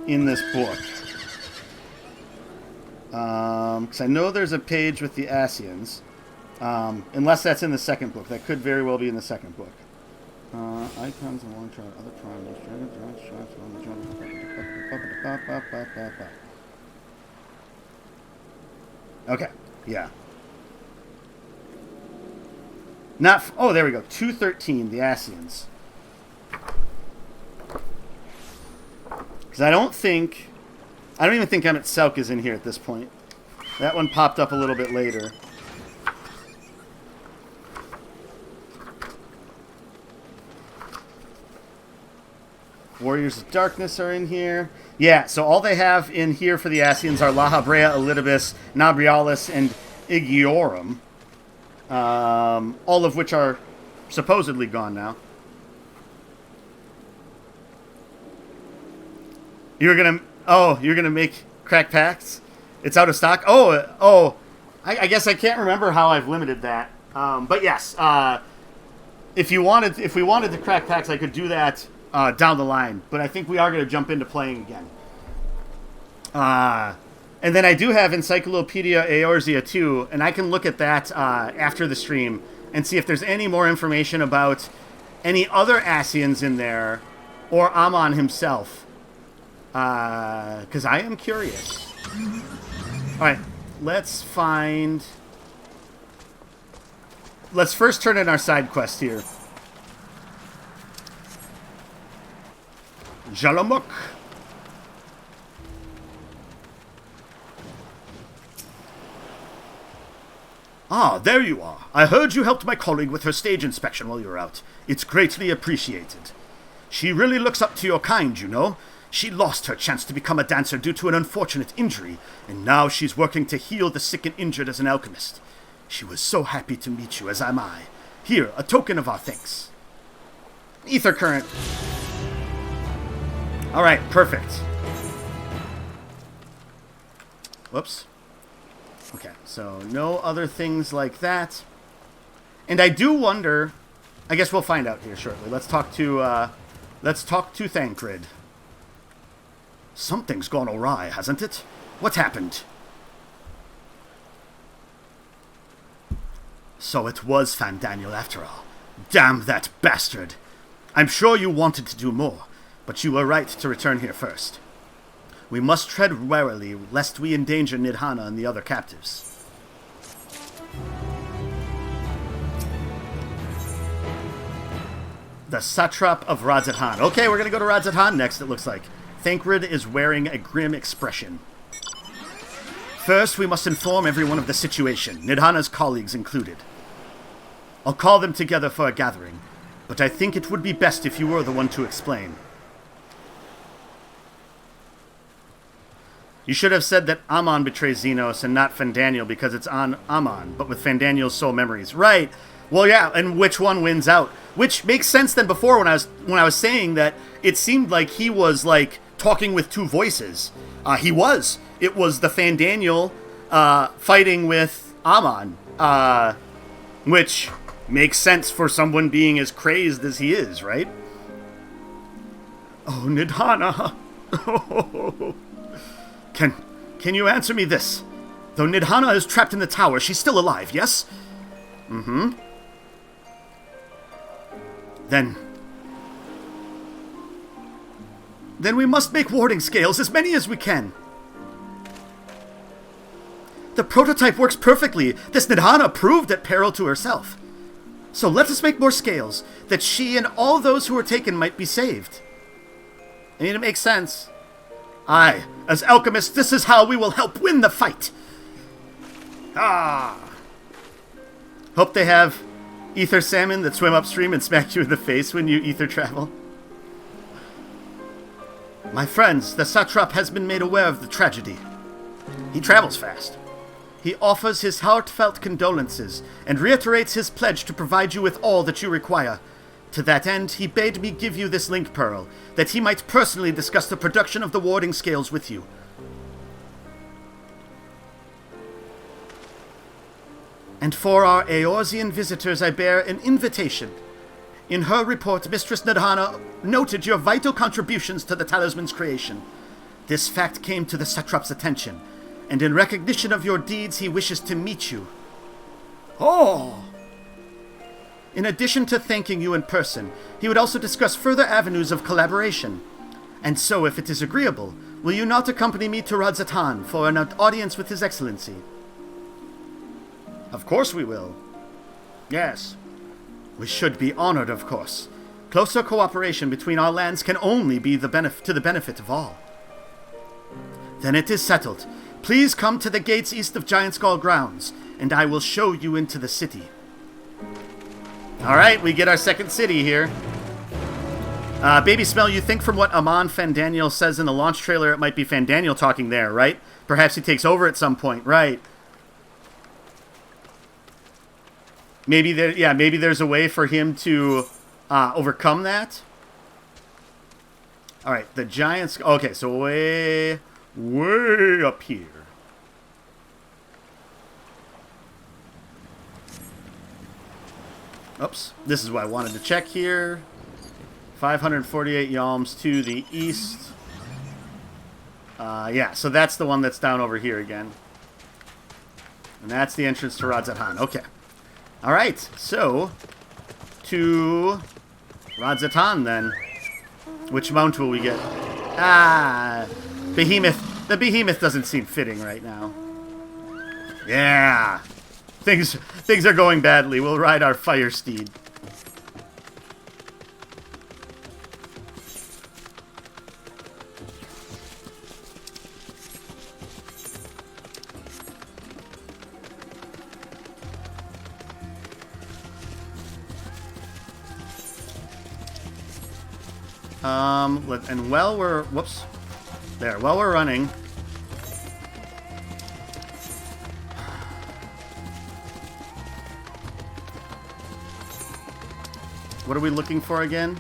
in this book. Because I know there's a page with the Ascians, unless that's in the second book. That could very well be in the second book. Icons and long chart, other primals, okay, yeah. Oh, there we go. 213, the Ascians. Because I don't even think Emmett Selk is in here at this point. That one popped up a little bit later. Warriors of Darkness are in here. Yeah, so all they have in here for the Ascians are La Habrea, Elidibus, Nabrialis, and Igiorum. All of which are supposedly gone now. You're gonna make crack packs? It's out of stock? I guess I can't remember how I've limited that. But yes, if we wanted to crack packs, I could do that down the line, but I think we are going to jump into playing again. And then I do have Encyclopedia Eorzea 2, and I can look at that after the stream and see if there's any more information about any other Ascians in there, or Amon himself, because I am curious. Alright, let's first turn in our side quest here. Jalamuk. Ah, there you are. I heard you helped my colleague with her stage inspection while you were out. It's greatly appreciated. She really looks up to your kind, you know. She lost her chance to become a dancer due to an unfortunate injury, and now she's working to heal the sick and injured as an alchemist. She was so happy to meet you, as am I. Here, a token of our thanks. Ether current. Alright, perfect. Whoops. Okay, so no other things like that. And I do wonder, I guess we'll find out here shortly. Let's talk to Thancred. Something's gone awry, hasn't it? What happened? So it was Fandaniel after all. Damn that bastard. I'm sure you wanted to do more, but you were right to return here first. We must tread warily, lest we endanger Nidhana and the other captives. The Satrap of Radzatan. Okay, we're going to go to Radzatan next, it looks like. Thancred is wearing a grim expression. First, we must inform everyone of the situation, Nidhana's colleagues included. I'll call them together for a gathering, but I think it would be best if you were the one to explain. You should have said that Amon betrays Xenos and not Fandaniel because it's on Amon, but with Fandaniel's soul memories. Right. Well, yeah, and which one wins out? Which makes sense than before when I was saying that it seemed like he was like talking with two voices. He was. It was the Fandaniel fighting with Amon, which makes sense for someone being as crazed as he is, right? Oh, Nidhana. Can you answer me this? Though Nidhana is trapped in the tower, she's still alive, yes? Mm-hmm. Then we must make warding scales, as many as we can. The prototype works perfectly. This Nidhana proved at peril to herself. So let us make more scales, that she and all those who were taken might be saved. I mean, it makes sense. Aye, as alchemists, this is how we will help win the fight. Ah. Hope they have ether salmon that swim upstream and smack you in the face when you ether travel. My friends, the satrap has been made aware of the tragedy. He travels fast. He offers his heartfelt condolences and reiterates his pledge to provide you with all that you require. To that end, he bade me give you this link pearl, that he might personally discuss the production of the warding scales with you. And for our Eorzean visitors, I bear an invitation. In her report, Mistress Nadhana noted your vital contributions to the talisman's creation. This fact came to the satrap's attention, and in recognition of your deeds, he wishes to meet you. Oh! In addition to thanking you in person, he would also discuss further avenues of collaboration. And so, if it is agreeable, will you not accompany me to Radzatan for an audience with His Excellency? Of course we will. Yes. We should be honored, of course. Closer cooperation between our lands can only be to the benefit of all. Then it is settled. Please come to the gates east of Giant Skull grounds, and I will show you into the city. Alright, we get our second city here. Baby Smell, you think from what Amon Fandaniel says in the launch trailer, it might be Fandaniel talking there, right? Perhaps he takes over at some point, right? Maybe there's a way for him to overcome that. Alright, the giants. Okay, so way up here. Oops, this is what I wanted to check here. 548 yalms to the east. Yeah, so that's the one that's down over here again. And that's the entrance to Radzatan. Okay. Alright, so to Radzatan then. Which mount will we get? Behemoth. The Behemoth doesn't seem fitting right now. Yeah. Things are going badly. We'll ride our fire steed. And while we're running, what are we looking for again?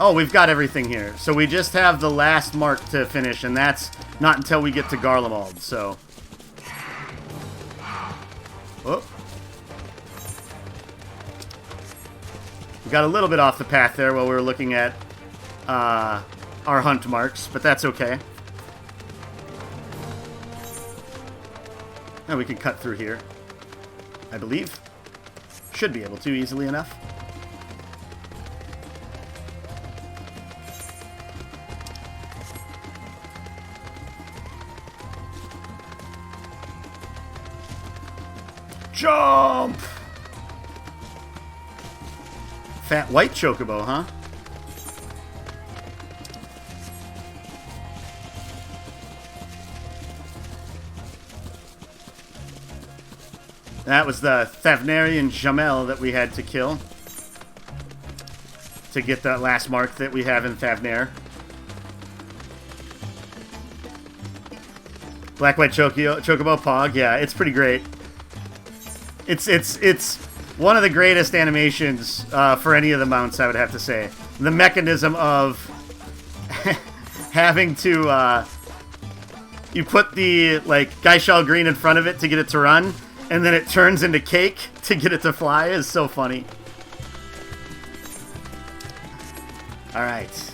Oh, we've got everything here. So we just have the last mark to finish, and that's not until we get to Garlemald, so. Oh. We got a little bit off the path there while we were looking at our hunt marks, but that's okay. Now we can cut through here, I believe. Should be able to easily enough. Jump! Fat white chocobo, huh? That was the Thavnarian Jamel that we had to kill to get that last mark that we have in Thavnar. Black White Chocobo Pog, yeah, it's pretty great. It's one of the greatest animations for any of the mounts, I would have to say. The mechanism of having to you put the Geishal Green in front of it to get it to run, and then it turns into cake to get it to fly is so funny. Alright.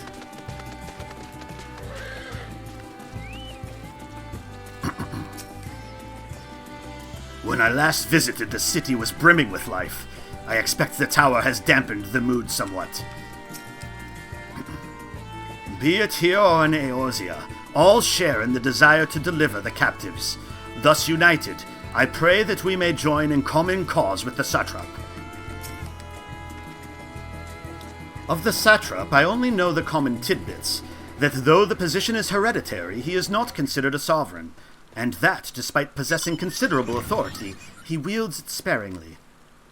When I last visited, the city was brimming with life. I expect the tower has dampened the mood somewhat. Be it here or in Eorzea, all share in the desire to deliver the captives. Thus united, I pray that we may join in common cause with the satrap. Of the satrap, I only know the common tidbits, that though the position is hereditary, he is not considered a sovereign, and that, despite possessing considerable authority, he wields it sparingly.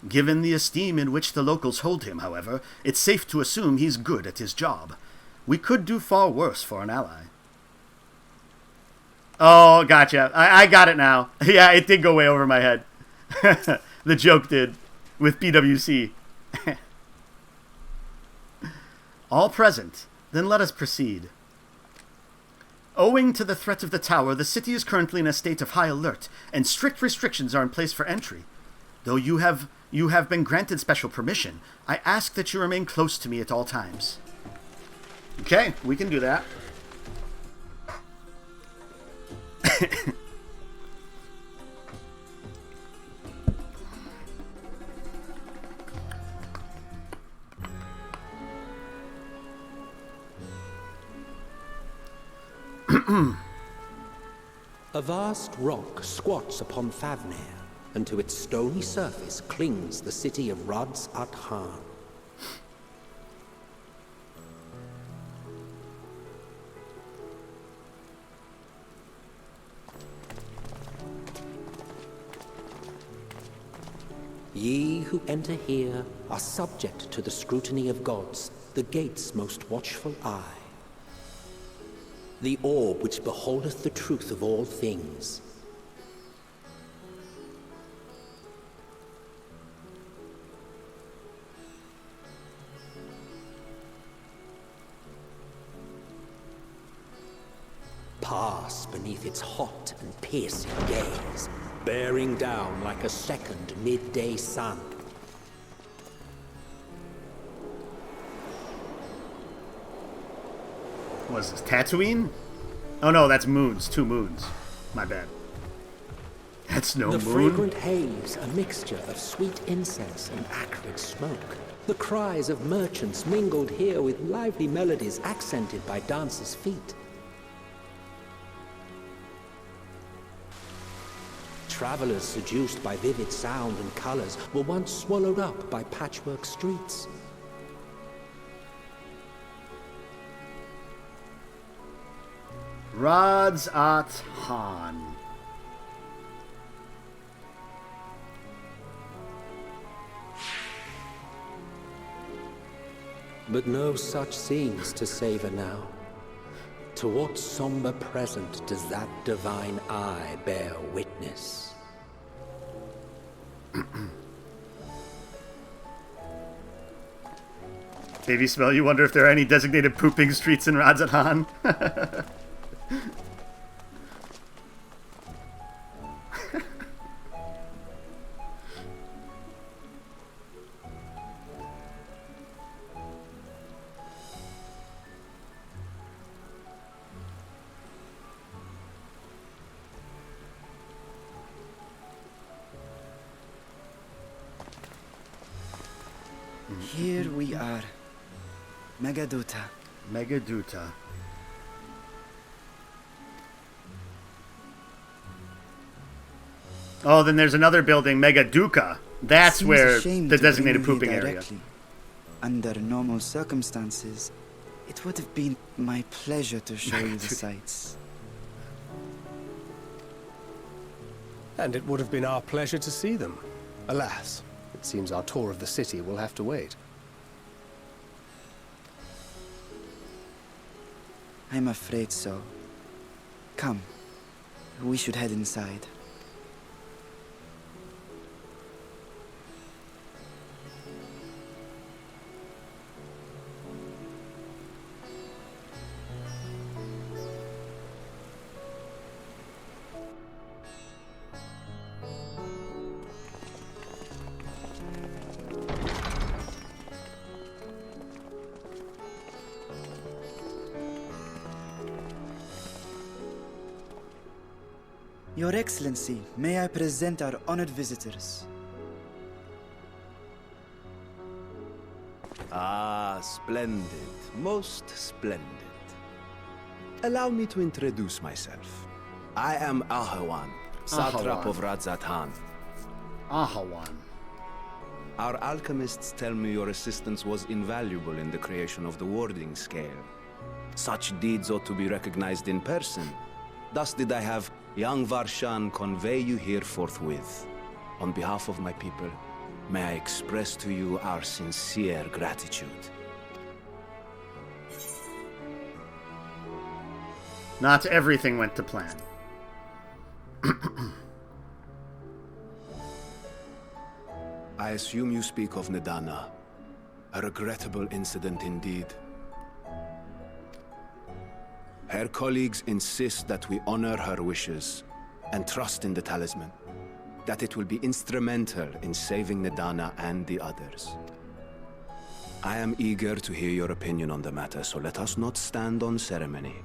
Given the esteem in which the locals hold him, however, it's safe to assume he's good at his job. We could do far worse for an ally. Oh, gotcha. I got it now. Yeah, it did go way over my head. The joke did, with BWC. All present. Then let us proceed. Owing to the threat of the tower, the city is currently in a state of high alert, and strict restrictions are in place for entry. Though you have been granted special permission, I ask that you remain close to me at all times. Okay, we can do that. A vast rock squats upon Thavner, and to its stony surface clings the city of Radz-at-Han. Ye who enter here are subject to the scrutiny of gods, the gate's most watchful eye. The orb which beholdeth the truth of all things. Pass beneath its hot and piercing gaze, bearing down like a second midday sun. What is this, Tatooine? Oh no, that's moons. 2 moons. My bad. That's no moon. The fragrant haze, a mixture of sweet incense and acrid smoke. The cries of merchants mingled here with lively melodies accented by dancers' feet. Travelers seduced by vivid sound and colors were once swallowed up by patchwork streets. Radz-at-Han. But no such scenes to savor now. To what somber present does that divine eye bear witness? Baby smell, you wonder if there are any designated pooping streets in Radz-at-Han? Here we are. Megaduta. Megaduta. Oh, then there's another building, Megaduka. That's where the designated pooping area. Under normal circumstances, it would have been my pleasure to show you the sights. And it would have been our pleasure to see them. Alas, it seems our tour of the city will have to wait. I'm afraid so. Come, we should head inside. Your Excellency, may I present our honored visitors? Ah, splendid. Most splendid. Allow me to introduce myself. I am Ahawan, Satrap of Radz-at-Han. Ahawan. Our alchemists tell me your assistance was invaluable in the creation of the warding scale. Such deeds ought to be recognized in person. Thus did I have young Varshan convey you here forthwith. On behalf of my people, may I express to you our sincere gratitude. Not everything went to plan. I assume you speak of Nidana. A regrettable incident indeed. Her colleagues insist that we honor her wishes and trust in the talisman, that it will be instrumental in saving Nidana and the others. I am eager to hear your opinion on the matter, so let us not stand on ceremony.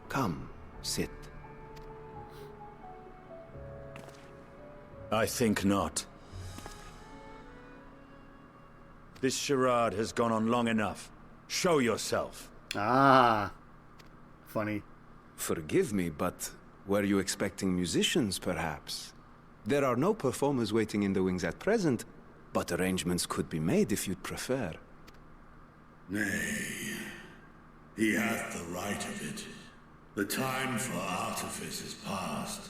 Come, sit. I think not. This charade has gone on long enough. Show yourself. Ah. Funny. Forgive me, but were you expecting musicians, perhaps? There are no performers waiting in the wings at present, but arrangements could be made if you'd prefer. Nay, he hath the right of it. The time for artifice is past.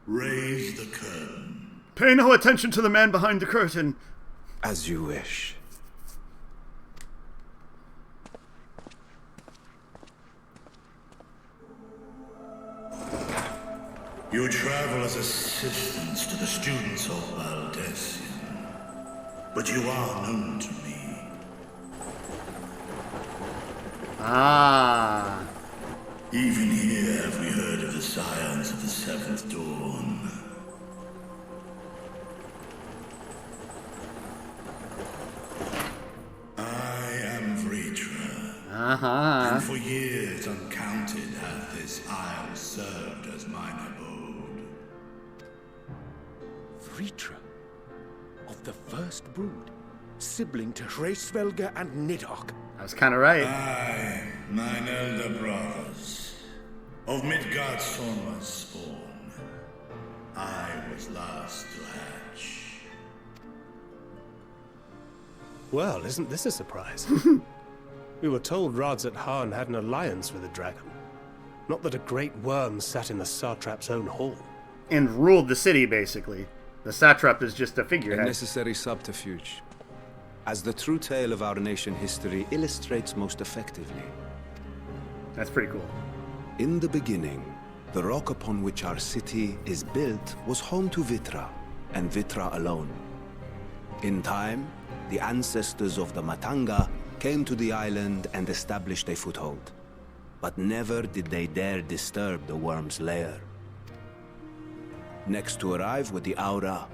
Raise the curtain. Pay no attention to the man behind the curtain. As you wish. You travel as assistants to the students of Valdesian, but you are known to me. Ah. Even here have we heard of the scions of the Seventh Dawn. I am Vritra. And for years uncounted hath this isle served as mine abode. Vritra, of the First Brood, sibling to Hraesvelga and Nidhogg. I was kind of right. Aye, mine elder brothers, of Midgard's Sorma's spawn, I was last to hatch. Well, isn't this a surprise? We were told Radzat Khan had an alliance with a dragon. Not that a great worm sat in the satrap's own hall. And ruled the city, basically. The satrap is just a A figurehead. necessary subterfuge, as the true tale of our nation history illustrates most effectively. That's pretty cool. In the beginning, the rock upon which our city is built was home to Vitra, and Vitra alone. In time, the ancestors of the Matanga came to the island and established a foothold. But never did they dare disturb the worm's lair. Next to arrive were the Aura.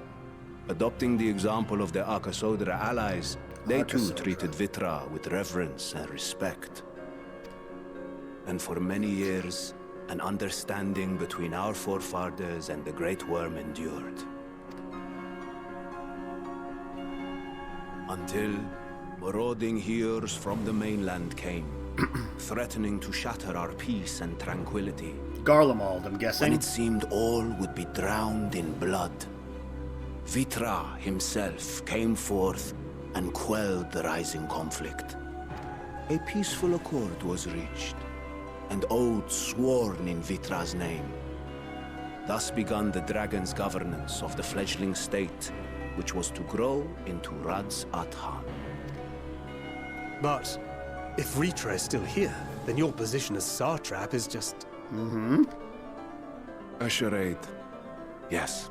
Adopting the example of their Akasodra allies, they too treated Vitra with reverence and respect. And for many years, an understanding between our forefathers and the Great Worm endured. Until marauding heroes from the mainland came, threatening to shatter our peace and tranquility. Garlemald, I'm guessing. When it seemed all would be drowned in blood, Vitra himself came forth and quelled the rising conflict. A peaceful accord was reached, and oaths sworn in Vitra's name. Thus began the dragon's governance of the fledgling state, which was to grow into Radzat Khan. But if Vritra is still here, then your position as satrap is just... A charade, yes.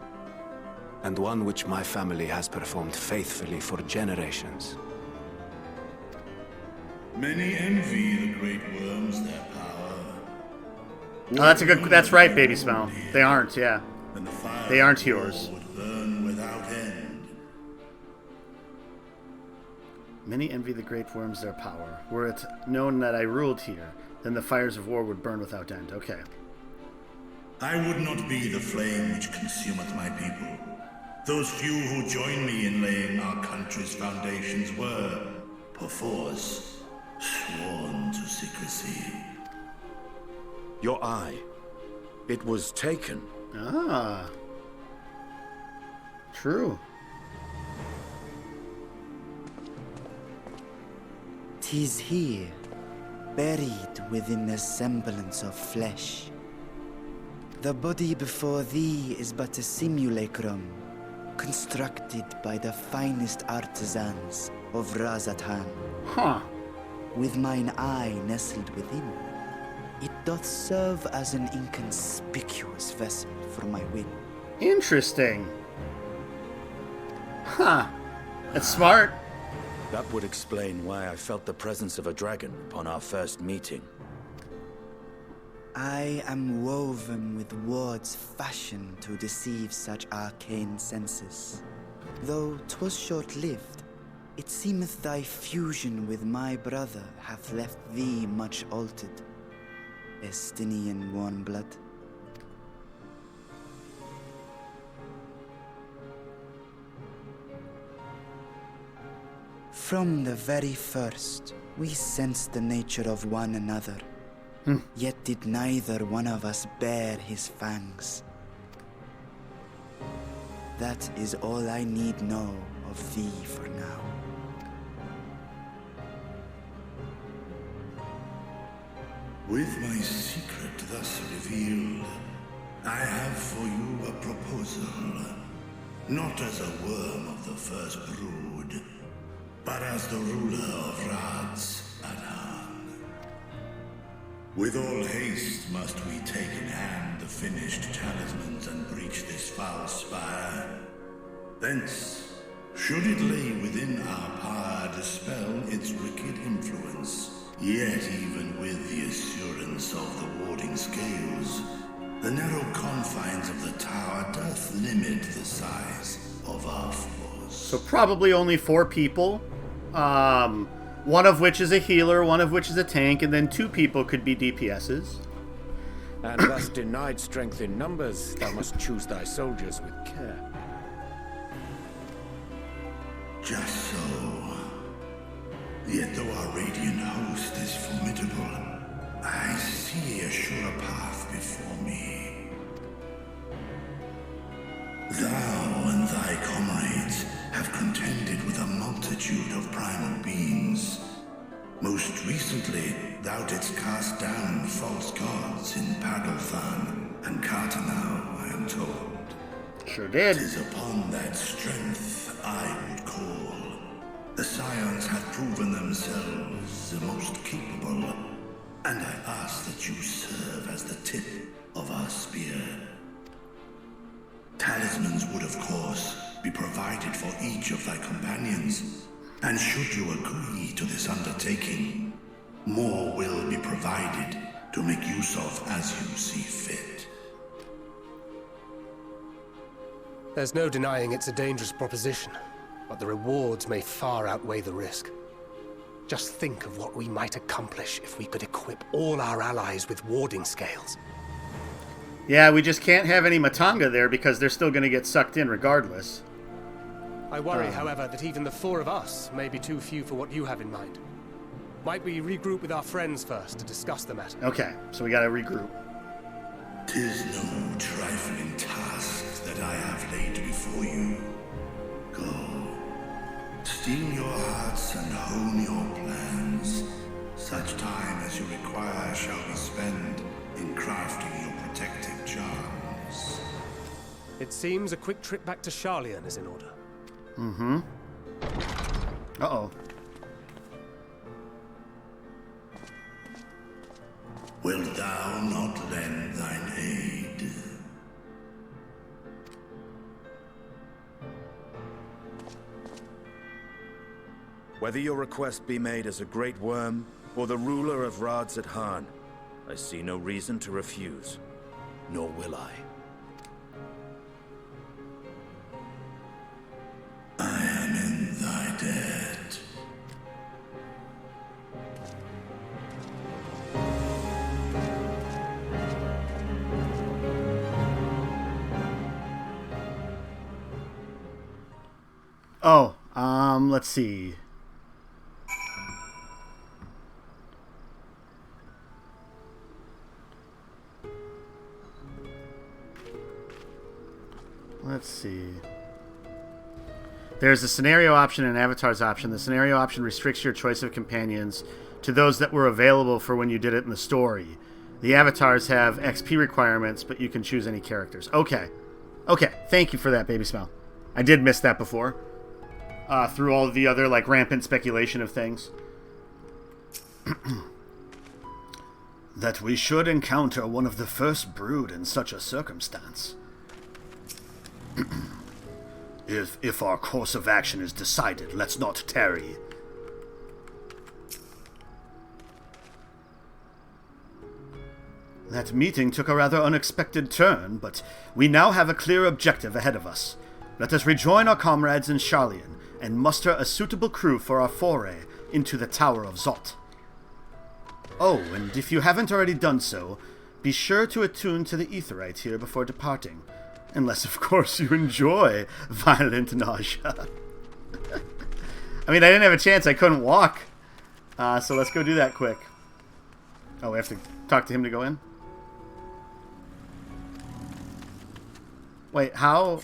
And one which my family has performed faithfully for generations. Many envy the great worms their power. Oh, that's right, Baby Smell. They aren't, yeah. And the fire They aren't of war yours. would burn without end. Many envy the great worms their power. Were it known that I ruled here, then the fires of war would burn without end. Okay. I would not be the flame which consumeth my people. Those few who join me in laying our country's foundations were, perforce, sworn to secrecy. Your eye. It was taken. Ah. True. 'Tis here, buried within the semblance of flesh. The body before thee is but a simulacrum, constructed by the finest artisans of Razatan. Huh. With mine eye nestled within, it doth serve as an inconspicuous vessel for my will. Interesting. Huh. That's smart. That would explain why I felt the presence of a dragon upon our first meeting. I am woven with words fashioned to deceive such arcane senses. Though 'twas short-lived, it seemeth thy fusion with my brother hath left thee much altered. Estinian warm blood. From the very first, we sensed the nature of one another. Yet did neither one of us bear his fangs. That is all I need know of thee for now. With my secret thus revealed, I have for you a proposal. Not as a worm of the first brood, but as the ruler of Razatan. With all haste must we take in hand the finished talismans and breach this foul spire. Thence, should it lay within our power, dispel its wicked influence. Yet even with the assurance of the warding scales, the narrow confines of the tower doth limit the size of our force. So probably only 4 people. One of which is a healer, one of which is a tank, and then 2 people could be DPSs. And thus denied strength in numbers, thou must choose thy soldiers with care. Just so. Yet though our radiant host is formidable, I see a surer path before me. Thou and thy comrades have contended with a multitude of primal beings. Most recently, thou didst cast down false gods in Paddlethan and Cartanau, I am told. Sure did. 'Tis upon that strength I would call. The Scions have proven themselves the most capable, and I ask that you serve as the tip of our spear. Talismans would, of course, be provided for each of thy companions, and should you agree to this undertaking, more will be provided to make use of as you see fit. There's no denying it's a dangerous proposition, but the rewards may far outweigh the risk. Just think of what we might accomplish if we could equip all our allies with warding scales. Yeah, we just can't have any Matanga there because they're still going to get sucked in regardless. I worry, however, that even the 4 of us may be too few for what you have in mind. Might we regroup with our friends first to discuss the matter? Okay, so we got to regroup. 'Tis no trifling task that I have laid before you. Go. Steel your hearts and hone your plans. Such time as you require shall be spent in crafting your protective charms. It seems a quick trip back to Charlian is in order. Mm-hmm. Uh-oh. Wilt thou not lend thine aid? Whether your request be made as a great worm or the ruler of Razatan, I see no reason to refuse, nor will I. I am in thy debt. Oh, let's see. Let's see. There's a scenario option and avatars option. The scenario option restricts your choice of companions to those that were available for when you did it in the story. The avatars have XP requirements, but you can choose any characters. Okay. Okay, thank you for that, Baby Smell. I did miss that before. Through all of the other, like, rampant speculation of things. That we should encounter one of the first brood in such a circumstance. If our course of action is decided, let's not tarry. That meeting took a rather unexpected turn, but we now have a clear objective ahead of us. Let us rejoin our comrades in Sharlayan and muster a suitable crew for our foray into the Tower of Zot. Oh, and if you haven't already done so, be sure to attune to the aetheryte here before departing. Unless, of course, you enjoy violent nausea. I mean, I didn't have a chance. I couldn't walk. So let's go do that quick. Oh, we have to talk to him to go in? Wait, how...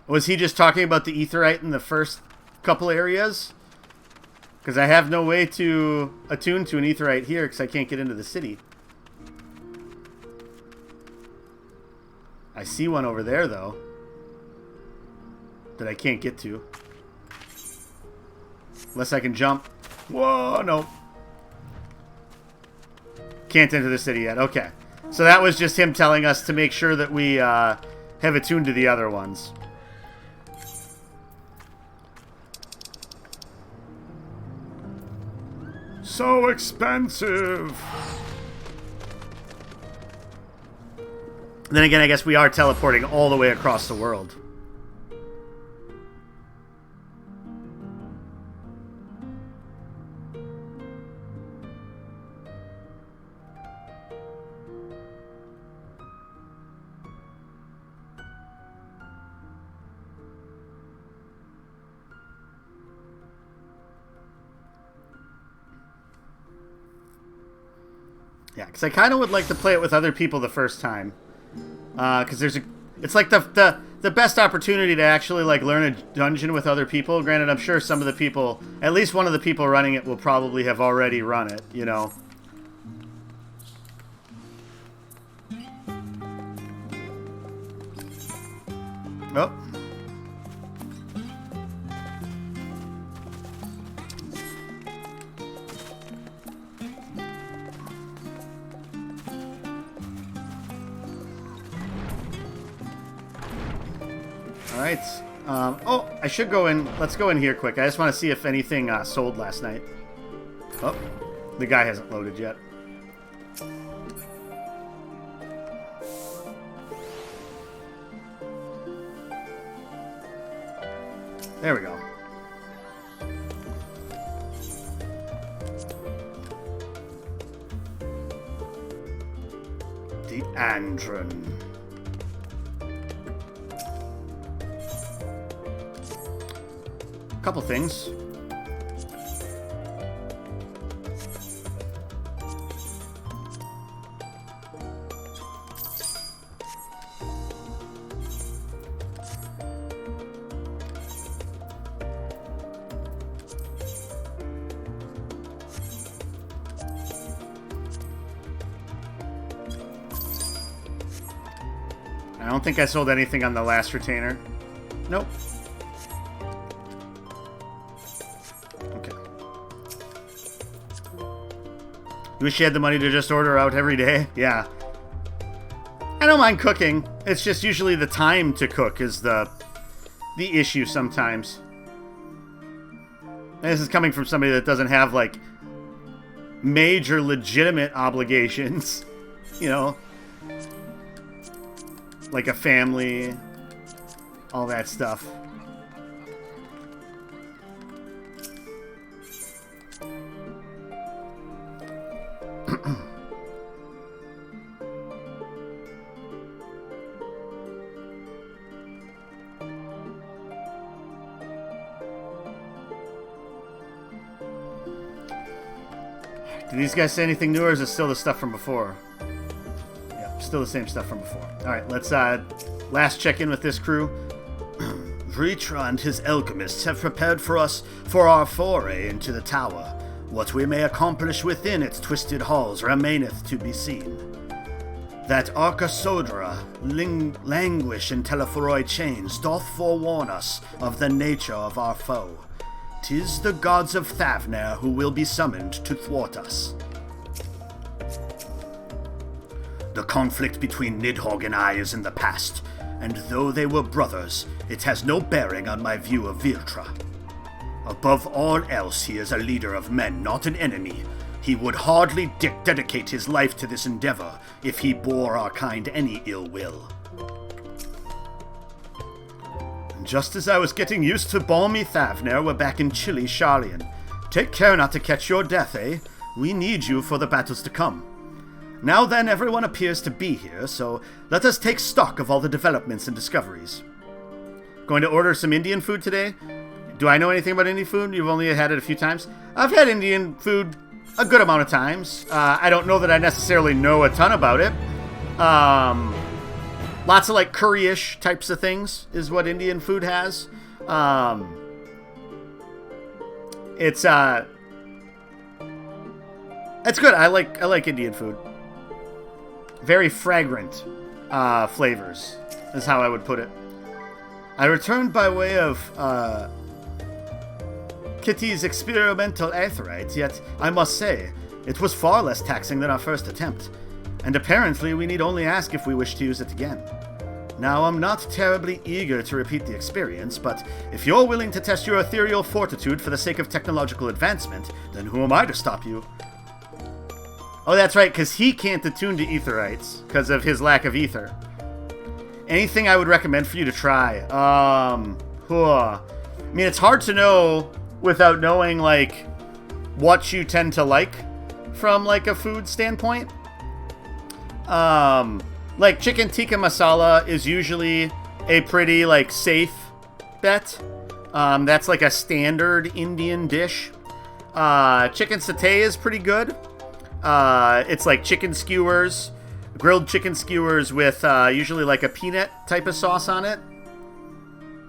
Was he just talking about the aetheryte in the first couple areas? Because I have no way to attune to an aetheryte here because I can't get into the city. I see one over there, though, that I can't get to. Unless I can jump. Whoa, no. Can't enter the city yet. Okay. So that was just him telling us to make sure that we have attuned to the other ones. So expensive. Then again, I guess we are teleporting all the way across the world. Yeah, because I kind of would like to play it with other people the first time. Because there's a... It's like the best opportunity to actually, like, learn a dungeon with other people. Granted, I'm sure some of the people... At least one of the people running it will probably have already run it, you know. Oh. Alright. Oh, I should go in. Let's go in here quick. I just want to see if anything sold last night. Oh, the guy hasn't loaded yet. There we go. The Andron. Couple things. I don't think I sold anything on the last retainer. Nope. You wish you had the money to just order out every day? Yeah. I don't mind cooking. It's just usually the time to cook is the issue sometimes. And this is coming from somebody that doesn't have, like, major legitimate obligations. You know? Like a family. All that stuff. Did these guys say anything new, or is it still the stuff from before? Yeah. still the same stuff from before. Alright, let's last check in with this crew. Vritra and his alchemists have prepared for us for our foray into the tower. What we may accomplish within its twisted halls remaineth to be seen. That Arcasodra languish in Telephoroi chains doth forewarn us of the nature of our foe. 'Tis the gods of Thavner who will be summoned to thwart us. The conflict between Nidhogg and I is in the past, and though they were brothers, it has no bearing on my view of Vritra. Above all else, he is a leader of men, not an enemy. He would hardly dedicate his life to this endeavor if he bore our kind any ill will. And just as I was getting used to balmy Thavner, we're back in chilly Sharlayan. Take care not to catch your death, eh? We need you for the battles to come. Now then, everyone appears to be here, so let us take stock of all the developments and discoveries. Going to order some Indian food today? Do I know anything about Indian food? You've only had it a few times. I've had Indian food a good amount of times. I don't know that I necessarily know a ton about it. Lots of like curry-ish types of things is what Indian food has. It's good. I like Indian food. Very fragrant flavors is how I would put it. I returned by way of Kitty's experimental aetheryte, yet I must say, it was far less taxing than our first attempt, and apparently we need only ask if we wish to use it again. Now, I'm not terribly eager to repeat the experience, but if you're willing to test your ethereal fortitude for the sake of technological advancement, then who am I to stop you? Oh, that's right, because he can't attune to aetherites because of his lack of ether. Anything I would recommend for you to try? I mean, it's hard to know without knowing, like, what you tend to like from, like, a food standpoint. Like, chicken tikka masala is usually a pretty, like, safe bet. That's, like, a standard Indian dish. Chicken satay is pretty good. It's, like, chicken skewers, grilled chicken skewers with, usually, like, a peanut type of sauce on it.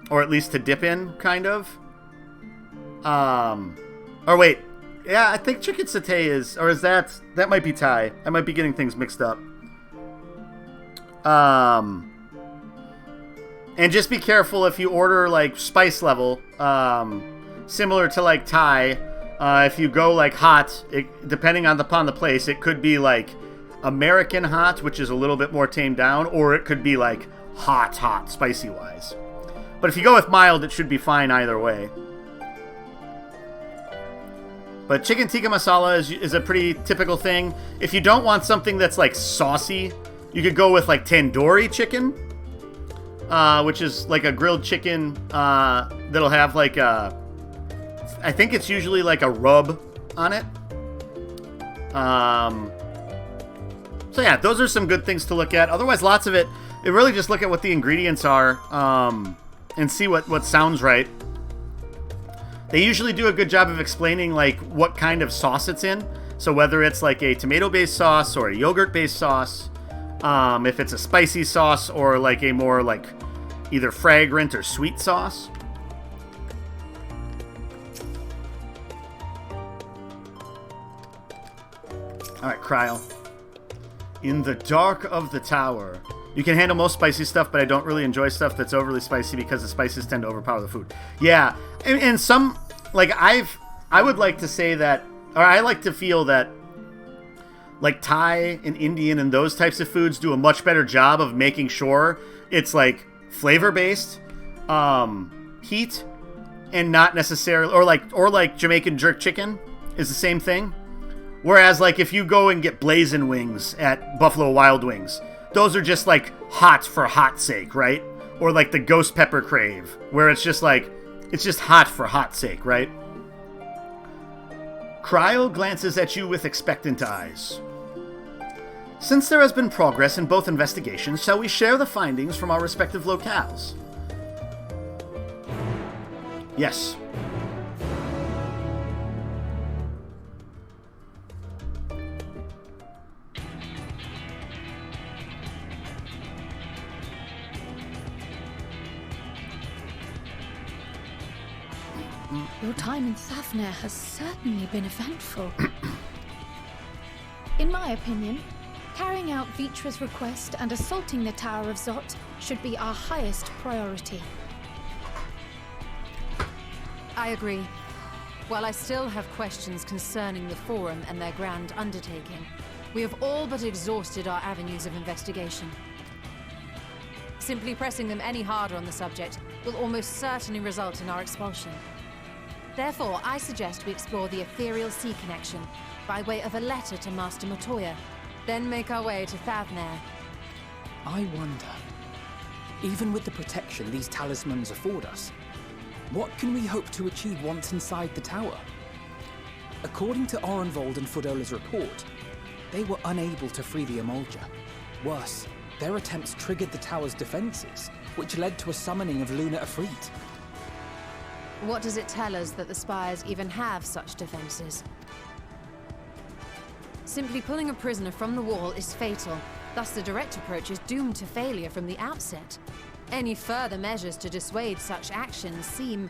Or at least to dip in, kind of. Or wait, yeah, I think chicken satay is, or is that might be Thai. I might be getting things mixed up. And just be careful if you order, like, spice level, similar to, like, Thai, if you go, like, hot, depending upon the place, it could be, like, American hot, which is a little bit more tamed down, or it could be, like, hot, spicy-wise. But if you go with mild, it should be fine either way. But chicken tikka masala is a pretty typical thing. If you don't want something that's, like, saucy, you could go with, like, tandoori chicken, which is, like, a grilled chicken that'll have, like, I think it's usually, like, a rub on it. So, yeah, those are some good things to look at. Otherwise, lots of it, really just look at what the ingredients are and see what sounds right. They usually do a good job of explaining, like, what kind of sauce it's in. So whether it's, like, a tomato-based sauce or a yogurt-based sauce, if it's a spicy sauce or, like, a more, like, either fragrant or sweet sauce. Alright, Cryle. In the dark of the tower. You can handle most spicy stuff, but I don't really enjoy stuff that's overly spicy because the spices tend to overpower the food. Yeah, and some, like, I would like to say that, or I like to feel that, like, Thai and Indian and those types of foods do a much better job of making sure it's, like, flavor-based, heat, and not necessarily, or like Jamaican jerk chicken is the same thing. Whereas, like, if you go and get blazing wings at Buffalo Wild Wings, those are just, like, hot for hot's sake, right? Or, like, the ghost pepper crave, where it's just, like, it's just hot for hot's sake, right? Cryle glances at you with expectant eyes. Since there has been progress in both investigations, shall we share the findings from our respective locales? Yes. Your time in Thavner has certainly been eventful. In my opinion, carrying out Vitra's request and assaulting the Tower of Zot should be our highest priority. I agree. While I still have questions concerning the Forum and their grand undertaking, we have all but exhausted our avenues of investigation. Simply pressing them any harder on the subject will almost certainly result in our expulsion. Therefore, I suggest we explore the ethereal sea connection by way of a letter to Master Matoya, then make our way to Thavner. I wonder, even with the protection these talismans afford us, what can we hope to achieve once inside the tower? According to Orenvold and Fodola's report, they were unable to free the Emolja. Worse, their attempts triggered the tower's defenses, which led to a summoning of Luna Ifrit. What does it tell us that the Spires even have such defenses? Simply pulling a prisoner from the wall is fatal, thus the direct approach is doomed to failure from the outset. Any further measures to dissuade such actions seem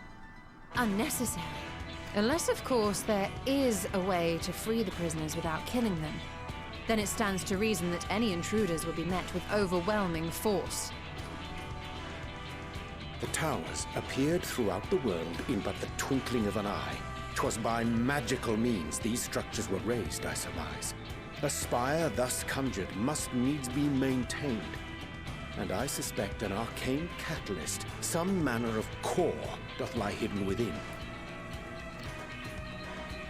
unnecessary. Unless, of course, there is a way to free the prisoners without killing them. Then it stands to reason that any intruders will be met with overwhelming force. The towers appeared throughout the world in but the twinkling of an eye. 'Twas by magical means these structures were raised, I surmise. A spire thus conjured must needs be maintained, and I suspect an arcane catalyst, some manner of core, doth lie hidden within.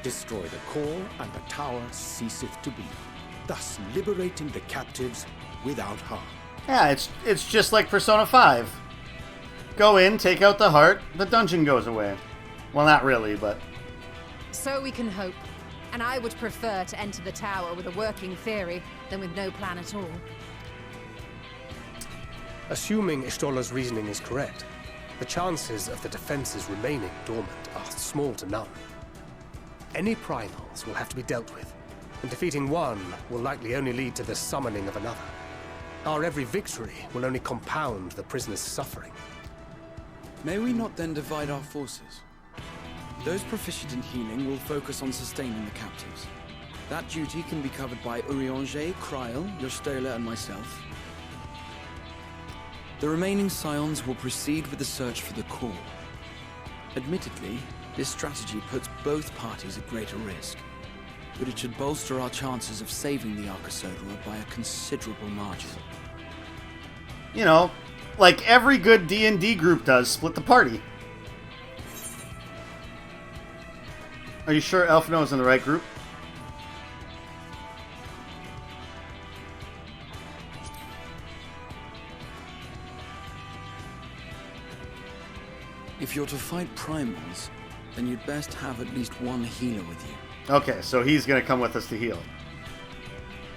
Destroy the core, and the tower ceaseth to be, thus liberating the captives without harm. Yeah, it's just like Persona 5. Go in, take out the heart, the dungeon goes away. Well, not really, but... So we can hope. And I would prefer to enter the tower with a working theory than with no plan at all. Assuming Ishtola's reasoning is correct, the chances of the defenses remaining dormant are small to none. Any primals will have to be dealt with, and defeating one will likely only lead to the summoning of another. Our every victory will only compound the prisoner's suffering. May we not then divide our forces? Those proficient in healing will focus on sustaining the captives. That duty can be covered by Urianger, Kryl, Yostola, and myself. The remaining scions will proceed with the search for the core. Admittedly, this strategy puts both parties at greater risk, but it should bolster our chances of saving the Arcosodra by a considerable margin. You know, like every good D&D group does, split the party. Are you sure Elfino is in the right group? If you're to fight primals, then you'd best have at least one healer with you. Okay, so he's going to come with us to heal.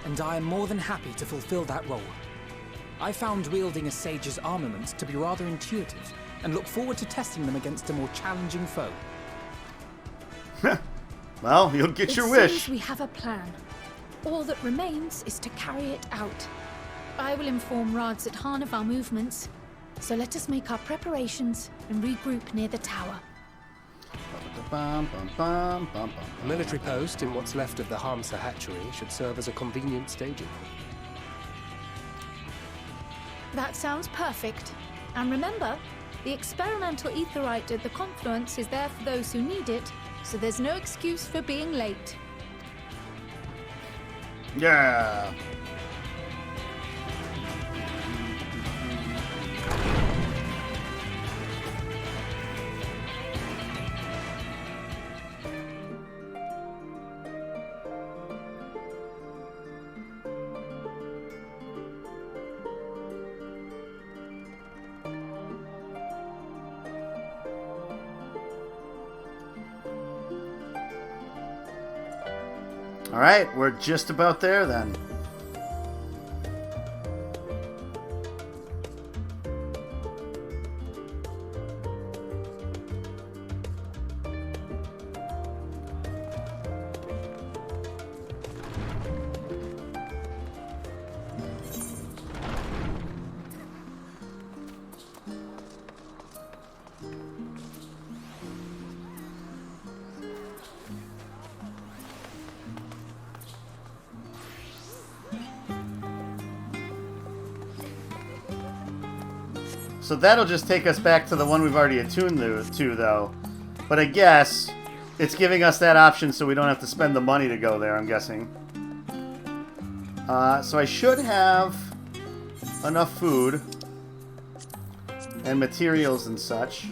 And I am more than happy to fulfill that role. I found wielding a sage's armaments to be rather intuitive, and look forward to testing them against a more challenging foe. Well, you'll get your wish. It seems we have a plan. All that remains is to carry it out. I will inform Radzit-Han of our movements, so let us make our preparations and regroup near the tower. A military post in what's left of the Hamsa hatchery should serve as a convenient staging. That sounds perfect. And remember, the experimental aetherite at the confluence is there for those who need it, so there's no excuse for being late. Yeah. All right, we're just about there then. So that'll just take us back to the one we've already attuned to, though. But I guess it's giving us that option so we don't have to spend the money to go there, I'm guessing. So I should have enough food and materials and such.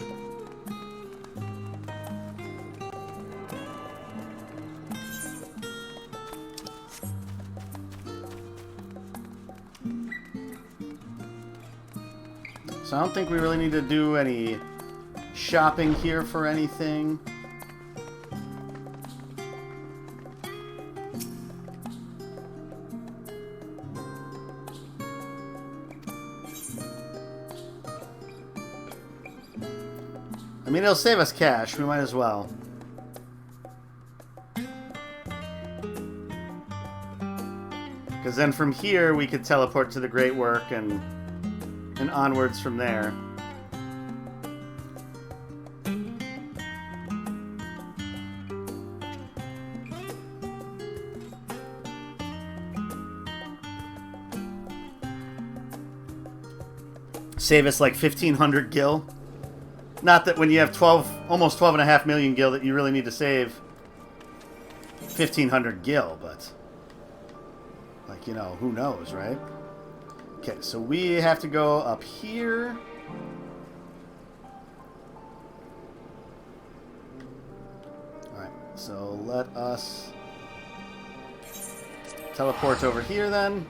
So I don't think we really need to do any shopping here for anything. I mean, it'll save us cash. We might as well. Because then from here, we could teleport to the Great Work and onwards from there. Save us like 1,500 gil. Not that when you have almost 12.5 million gil that you really need to save 1,500 gil, but like, you know, who knows, right? Okay, so we have to go up here. Alright, so let us teleport over here then.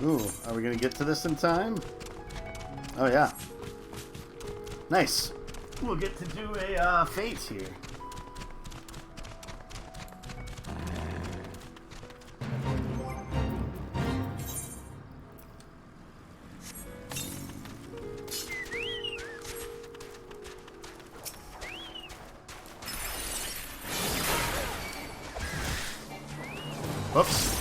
Ooh, are we going to get to this in time? Oh, yeah. Nice. We'll get to do a fate here. Whoops.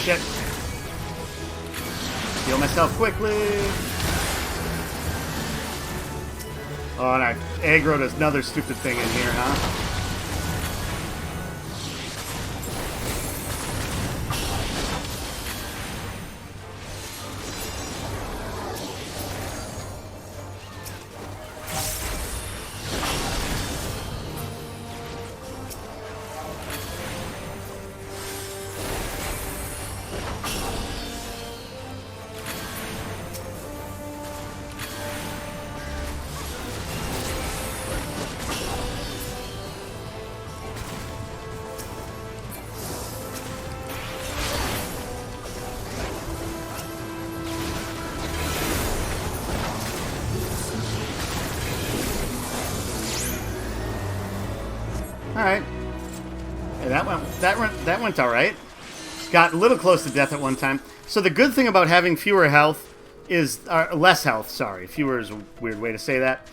Shit. Heal myself quickly. Oh, and I aggroed another stupid thing in here, huh? Alright. Hey, that went all right. Got a little close to death at one time. So the good thing about having fewer health is less health. Sorry, fewer is a weird way to say that.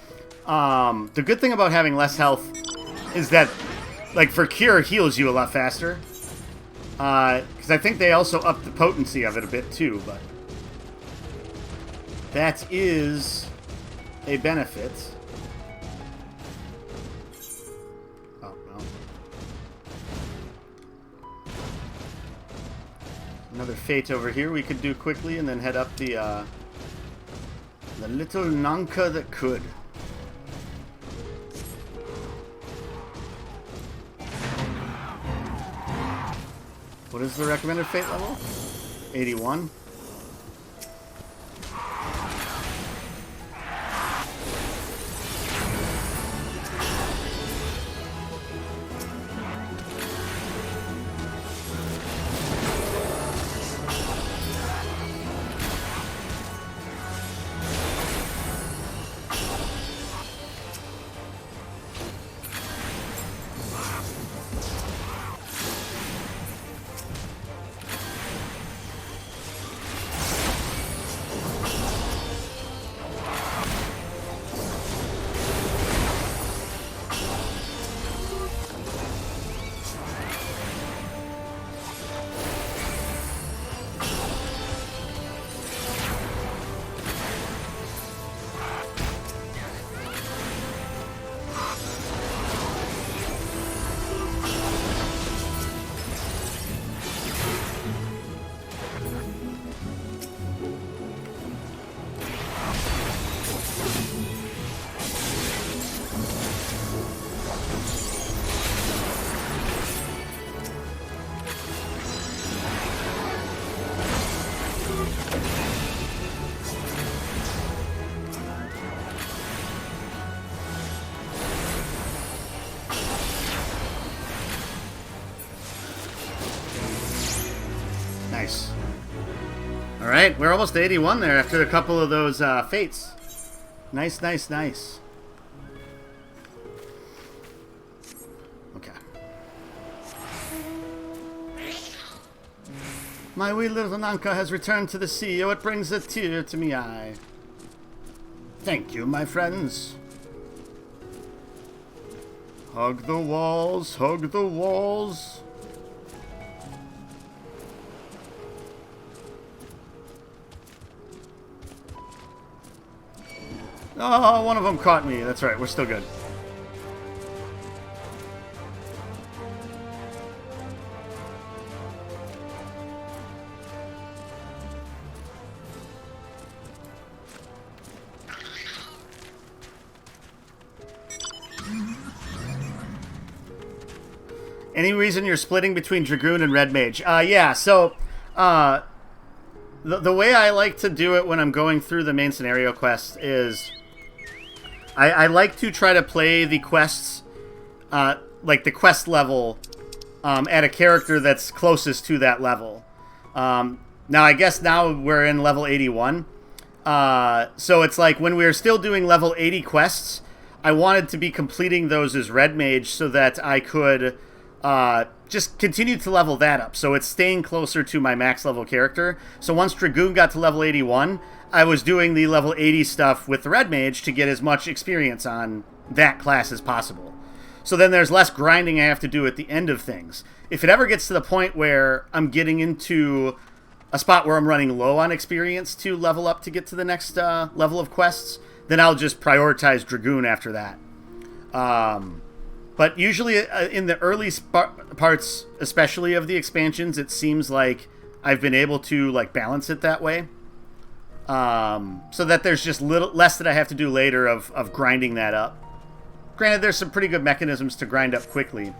The good thing about having less health is that, like, for cure, heals you a lot faster. Because I think they also up the potency of it a bit too, but that is a benefit. Oh, no. Another fate over here we could do quickly and then head up the little Nanka that could. What is the recommended fate level? 81. Nice. Alright, we're almost to 81 there after a couple of those fates. Nice, nice, nice. Okay. My wee little Nanka has returned to the sea. Oh, it brings a tear to me eye. Thank you, my friends. Hug the walls, hug the walls. Oh, one of them caught me. That's right, we're still good. Any reason you're splitting between Dragoon and Red Mage? Yeah, so the way I like to do it when I'm going through the main scenario quest is I like to try to play the quests, like the quest level, at a character that's closest to that level. Now, I guess now we're in level 81. So it's like when we were still doing level 80 quests, I wanted to be completing those as Red Mage so that I could just continue to level that up. So it's staying closer to my max level character. So once Dragoon got to level 81, I was doing the level 80 stuff with the Red Mage to get as much experience on that class as possible. So then there's less grinding I have to do at the end of things. If it ever gets to the point where I'm getting into a spot where I'm running low on experience to level up to get to the next level of quests, then I'll just prioritize Dragoon after that. But usually in the early parts, especially of the expansions, it seems like I've been able to like balance it that way. So that there's just less that I have to do later of grinding that up. Granted, there's some pretty good mechanisms to grind up quickly.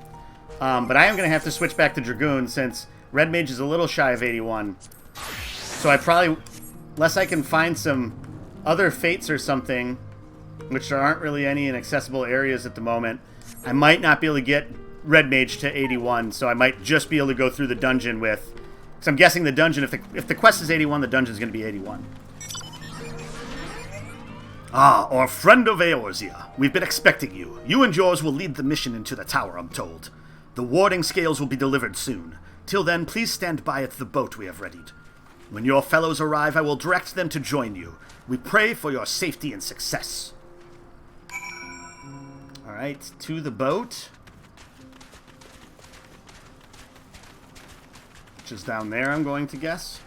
But I am going to have to switch back to Dragoon since Red Mage is a little shy of 81. So I probably, unless I can find some other fates or something, which there aren't really any in accessible areas at the moment, I might not be able to get Red Mage to 81, so I might just be able to go through the dungeon with... Because I'm guessing the dungeon, if the quest is 81, the dungeon's going to be 81. Ah, our friend of Eorzea. We've been expecting you. You and yours will lead the mission into the tower, I'm told. The warding scales will be delivered soon. Till then, please stand by at the boat we have readied. When your fellows arrive, I will direct them to join you. We pray for your safety and success. Alright, to the boat. Which is down there, I'm going to guess.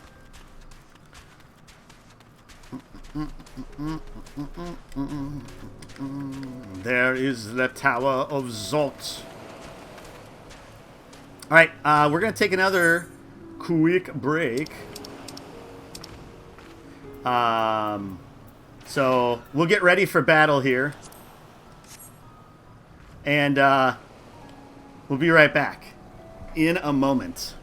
There is the Tower of Zot. Alright, we're going to take another quick break. So, we'll get ready for battle here. And, we'll be right back in a moment.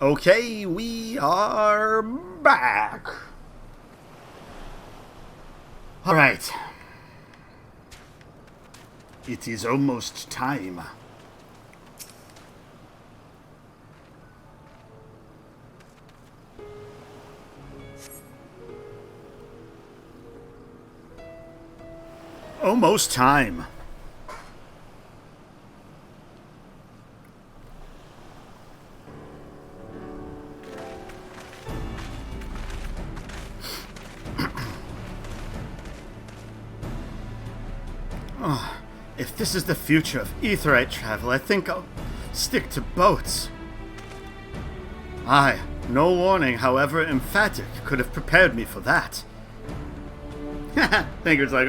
Okay, we are back. All right. It is almost time. Almost time. Oh, if this is the future of Aetheryte travel, I think I'll stick to boats. Aye, no warning, however emphatic, could have prepared me for that. Thinker's like,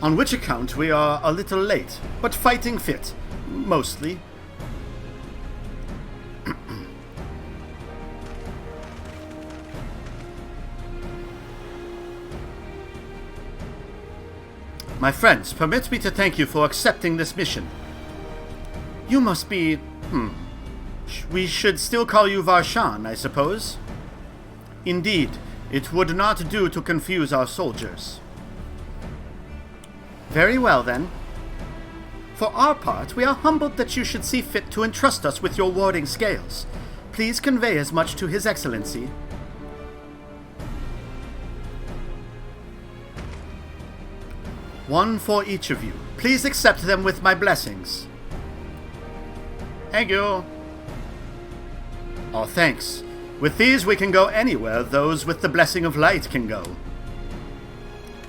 On which account we are a little late, but fighting fit, mostly. My friends, permit me to thank you for accepting this mission. You must be... we should still call you Varshan, I suppose? Indeed, it would not do to confuse our soldiers. Very well, then. For our part, we are humbled that you should see fit to entrust us with your warding scales. Please convey as much to His Excellency. One for each of you. Please accept them with my blessings. Thank you. Oh, thanks. With these, we can go anywhere those with the blessing of light can go.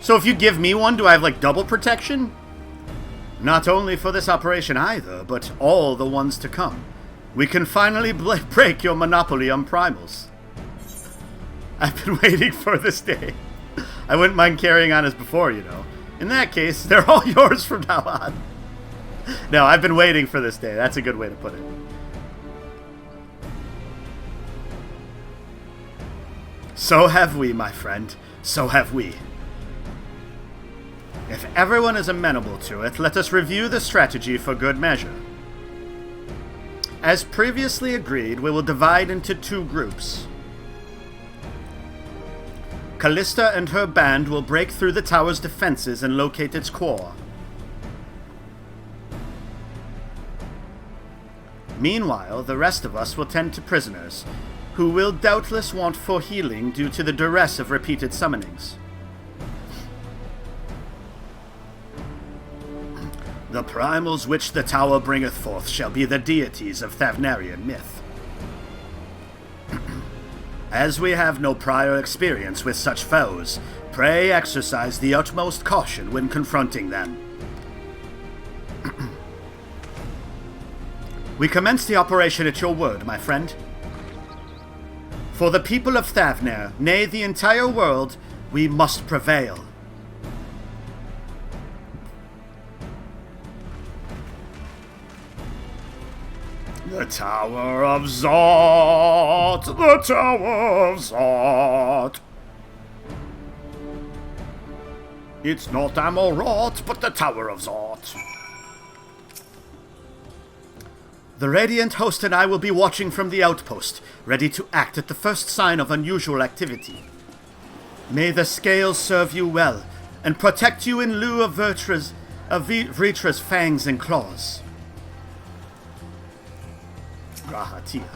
So if you give me one, do I have, like, double protection? Not only for this operation either, but all the ones to come. We can finally break your monopoly on primals. I've been waiting for this day. I wouldn't mind carrying on as before, you know. In that case, they're all yours from now on. No, I've been waiting for this day. That's a good way to put it. So have we, my friend. So have we. If everyone is amenable to it, let us review the strategy for good measure. As previously agreed, we will divide into two groups. Callista and her band will break through the tower's defenses and locate its core. Meanwhile, the rest of us will tend to prisoners, who will doubtless want for healing due to the duress of repeated summonings. The primals which the tower bringeth forth shall be the deities of Thavnarian myth. As we have no prior experience with such foes, pray exercise the utmost caution when confronting them. We commence the operation at your word, my friend. For the people of Thavner, nay, the entire world, we must prevail. The Tower of Zot! The Tower of Zot! It's not Amorot, but the Tower of Zot. The Radiant Host and I will be watching from the outpost, ready to act at the first sign of unusual activity. May the scales serve you well, and protect you in lieu of Vritra's fangs and claws. Grahatia.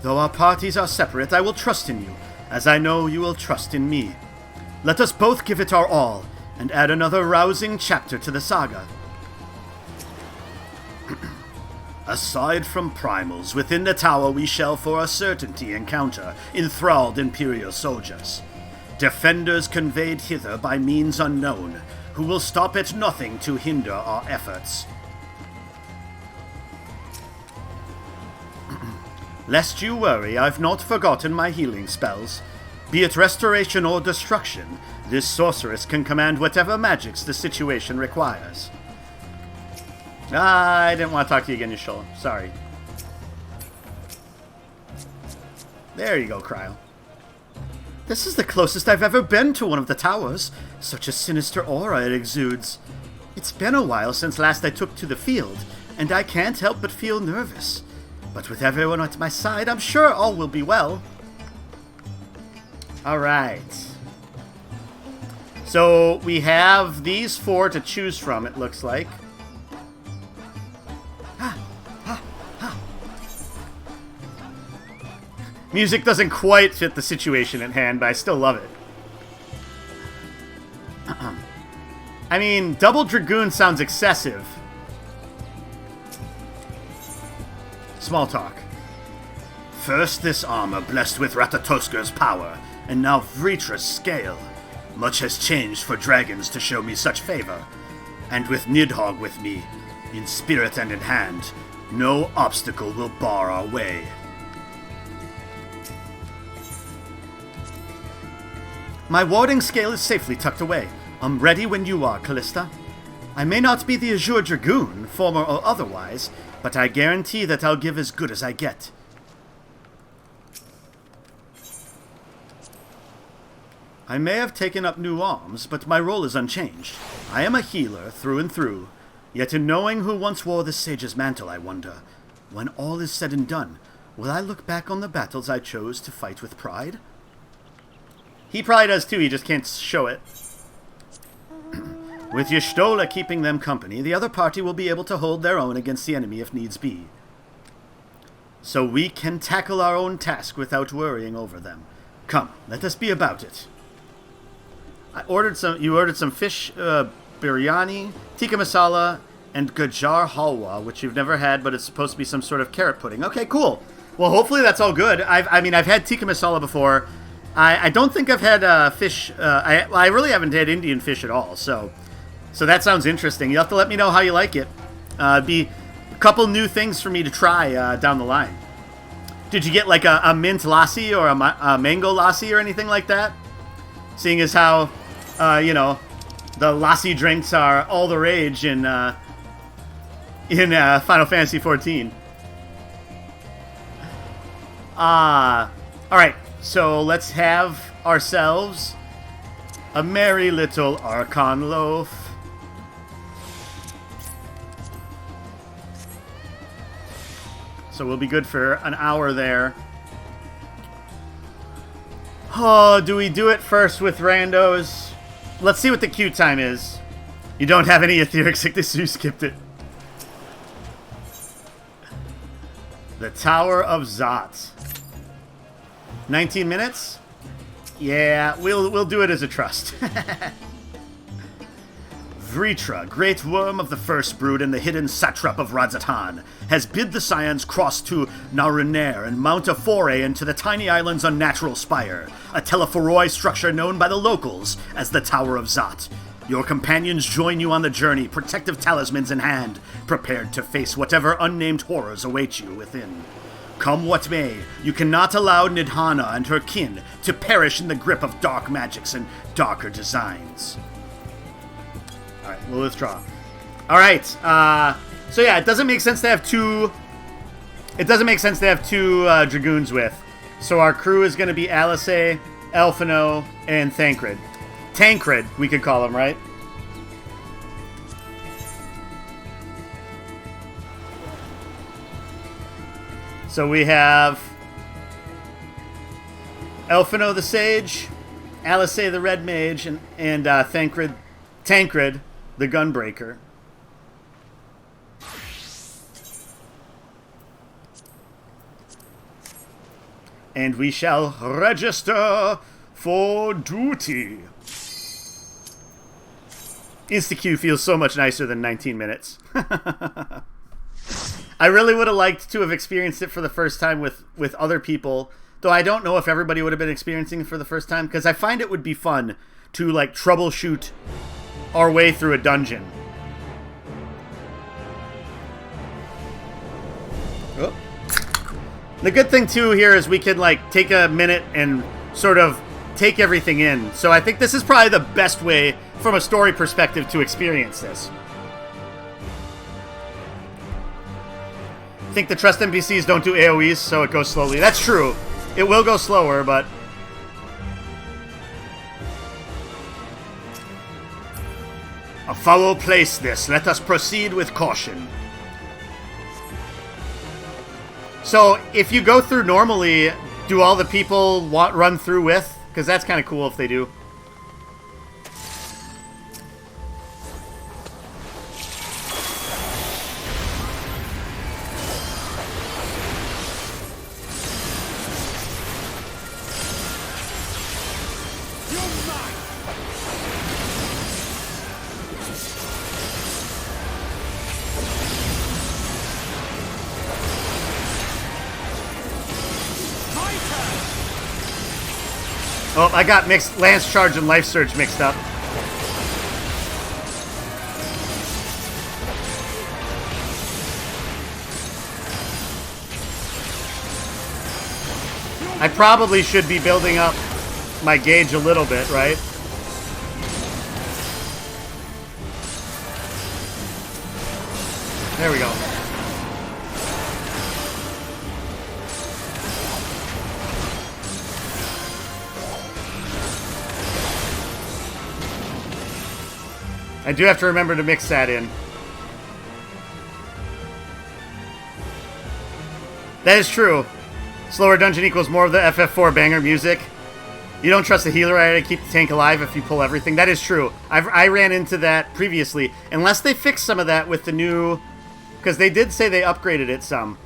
Though our parties are separate, I will trust in you, as I know you will trust in me. Let us both give it our all, and add another rousing chapter to the saga. Aside from primals, within the tower we shall for a certainty encounter enthralled Imperial soldiers. Defenders conveyed hither by means unknown, who will stop at nothing to hinder our efforts. Lest you worry, I've not forgotten my healing spells. Be it restoration or destruction, this sorceress can command whatever magics the situation requires. I didn't want to talk to you again, Yashola. Sorry. There you go, Cryo. This is the closest I've ever been to one of the towers. Such a sinister aura it exudes. It's been a while since last I took to the field, and I can't help but feel nervous. But with everyone at my side, I'm sure all will be well. Alright. So, we have these 4 to choose from, it looks like. Music doesn't quite fit the situation at hand, but I still love it. I mean, Double Dragoon sounds excessive. Small talk. First this armor blessed with Ratatosker's power, and now Vritra's scale. Much has changed for dragons to show me such favor. And with Nidhogg with me, in spirit and in hand, no obstacle will bar our way. My warding scale is safely tucked away. I'm ready when you are, Callista. I may not be the Azure Dragoon, former or otherwise, but I guarantee that I'll give as good as I get. I may have taken up new arms, but my role is unchanged. I am a healer through and through. Yet in knowing who once wore the sage's mantle, I wonder, when all is said and done, will I look back on the battles I chose to fight with pride? He probably does too, he just can't show it. With Y'shtola keeping them company, the other party will be able to hold their own against the enemy if needs be. So we can tackle our own task without worrying over them. Come, let us be about it. You ordered some fish biryani, tikka masala, and gajar halwa, which you've never had, but it's supposed to be some sort of carrot pudding. Okay, cool. Well, hopefully that's all good. I've had tikka masala before. I don't think I've had fish. I really haven't had Indian fish at all, so that sounds interesting. You'll have to let me know how you like it. Be a couple new things for me to try down the line. Did you get like a mint lassi or a mango lassi or anything like that? Seeing as how, the lassi drinks are all the rage in Final Fantasy XIV. Alright, so let's have ourselves a merry little Archon loaf. So we'll be good for an hour there. Oh, do we do it first with randos? Let's see what the queue time is. You don't have any etheric sickness, you skipped it. The Tower of Zot. 19 minutes? Yeah, we'll do it as a trust. Vritra, great worm of the first brood and the hidden satrap of Radzatan, has bid the Scions cross to Narunair and mount a foray into the tiny island's unnatural spire, a telephoroi structure known by the locals as the Tower of Zot. Your companions join you on the journey, protective talismans in hand, prepared to face whatever unnamed horrors await you within. Come what may, you cannot allow Nidhana and her kin to perish in the grip of dark magics and darker designs. Alright, we'll withdraw. Alright, so yeah, it doesn't make sense to have two... Dragoons with. So our crew is going to be Alice, Elfino, and Thancred. Tancred, we could call him, right? So we have Elfino the Sage, Alice the Red Mage, and Tancred the Gunbreaker. And we shall register for duty. Insta-Q feels so much nicer than 19 minutes. I really would have liked to have experienced it for the first time with other people, though I don't know if everybody would have been experiencing it for the first time, because I find it would be fun to, like, troubleshoot our way through a dungeon. Oh. The good thing, too, here is we can, like, take a minute and sort of take everything in. So I think this is probably the best way, from a story perspective, to experience this. I think the Trust NPCs don't do AoEs, so it goes slowly. That's true. It will go slower, but... A foul place this. Let us proceed with caution. So, if you go through normally, do all the people run through with? Because that's kind of cool if they do. Oh, I got Lance Charge and Life Surge mixed up. I probably should be building up my gauge a little bit, right? There we go. I do have to remember to mix that in. That is true. Slower dungeon equals more of the FF4 banger music. You don't trust the healer area to keep the tank alive if you pull everything. That is true. I ran into that previously. Unless they fixed some of that with the new... Because they did say they upgraded it some.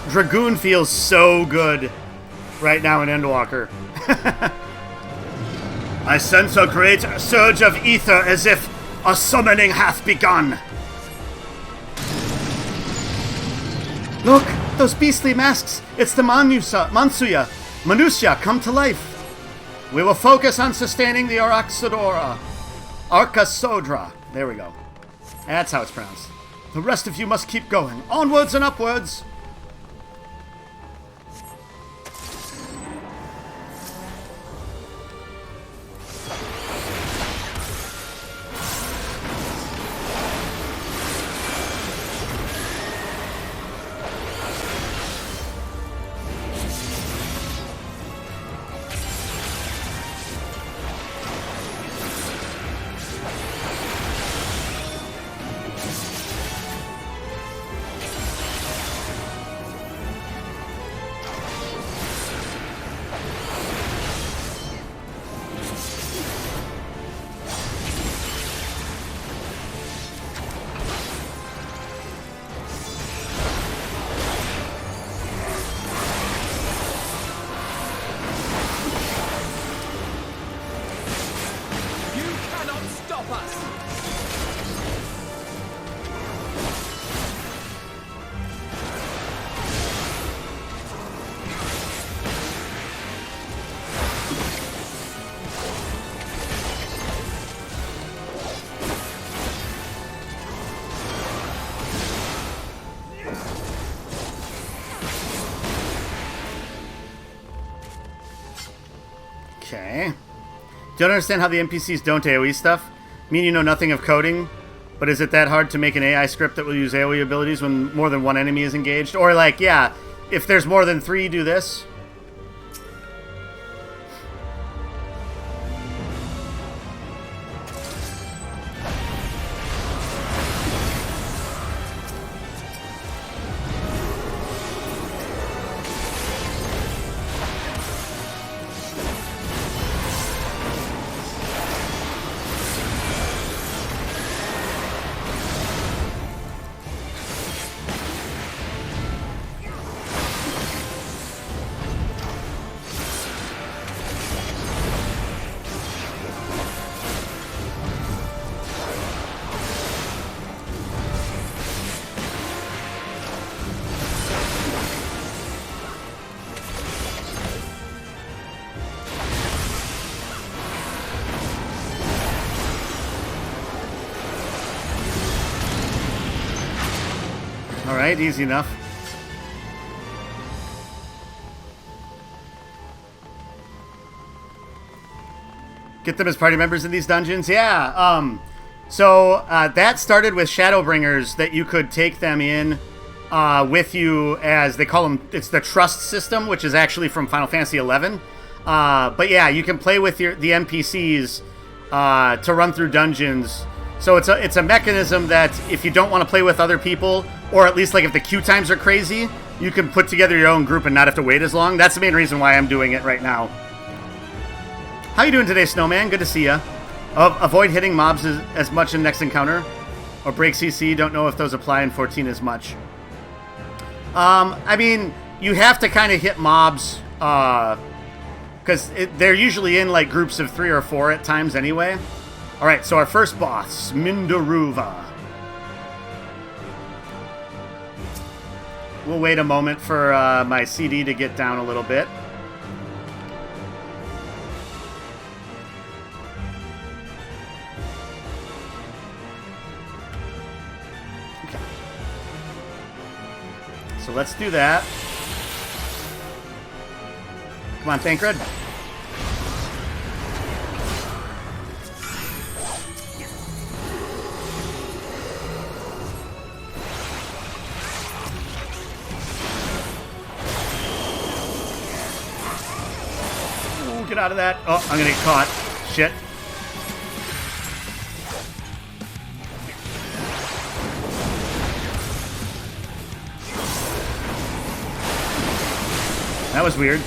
Dragoon feels so good right now in Endwalker. I sense a great surge of ether as if a summoning hath begun. Look, those beastly masks. It's the Manusya come to life. We will focus on sustaining the Arkasodra. There we go. That's how it's pronounced. The rest of you must keep going. Onwards and upwards. Okay. Don't understand how the NPCs don't AoE stuff. Mean you know nothing of coding, but is it that hard to make an AI script that will use AoE abilities when more than one enemy is engaged? Or like, yeah, if there's more than 3, do this. Alright, easy enough. Get them as party members in these dungeons? Yeah, so that started with Shadowbringers, that you could take them in with you as, they call them, it's the trust system, which is actually from Final Fantasy XI. But yeah, you can play with the NPCs to run through dungeons. So it's a mechanism that if you don't want to play with other people, or at least like if the queue times are crazy, you can put together your own group and not have to wait as long. That's the main reason why I'm doing it right now. How you doing today, Snowman? Good to see ya. Avoid hitting mobs as much in next encounter, or break CC. Don't know if those apply in 14 as much. I mean, you have to kind of hit mobs because they're usually in like groups of 3 or 4 at times anyway. All right, so our first boss, Mindaruva. We'll wait a moment for my CD to get down a little bit. Okay. So let's do that. Come on, Thancred. Get out of that. Oh, I'm gonna get caught. Shit. That was weird.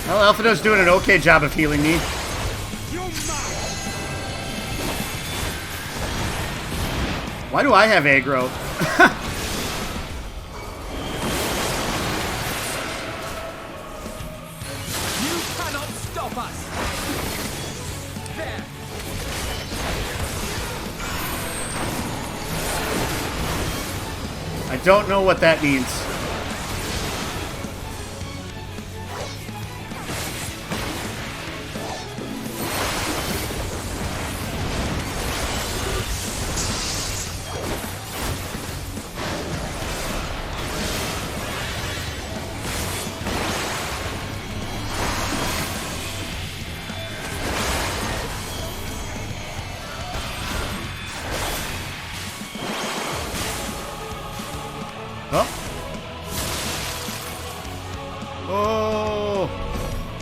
Well, Elfido's doing an okay job of healing me. Why do I have aggro? I don't know what that means.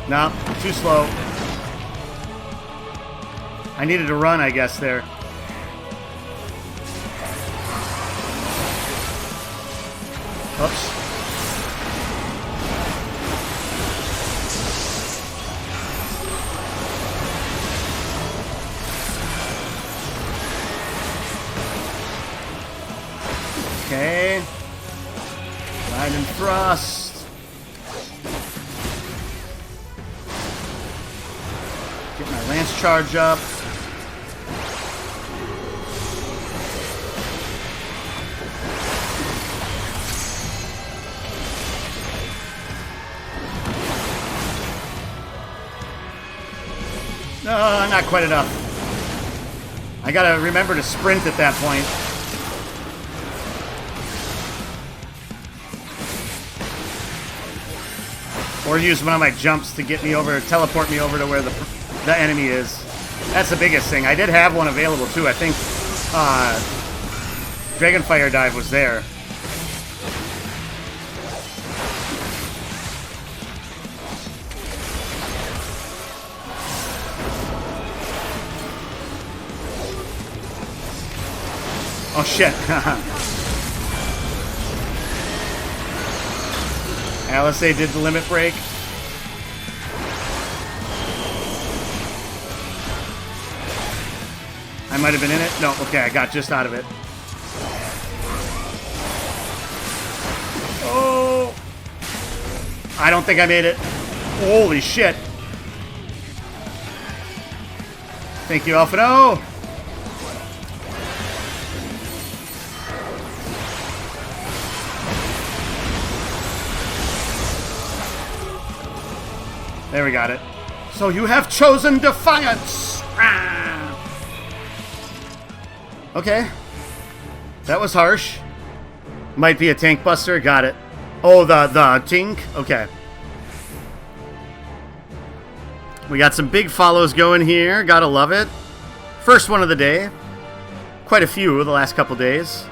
No, too slow. I needed to run, I guess, there. Oops. Okay. Line and thrust. Get my lance charge up. No, not quite enough. I gotta remember to sprint at that point. Or use one of my jumps to get me over, teleport me over to where the enemy is. That's the biggest thing. I did have one available too. I think Dragonfire Dive was there. Oh shit. Alice did the limit break. I might have been in it. No, okay, I got just out of it. Oh! I don't think I made it. Holy shit. Thank you, Alphino. There, we got it. So you have chosen defiance! Ah. Okay. That was harsh. Might be a tank buster. Got it. Oh, the tink? Okay. We got some big follows going here. Gotta love it. First one of the day. Quite a few the last couple days.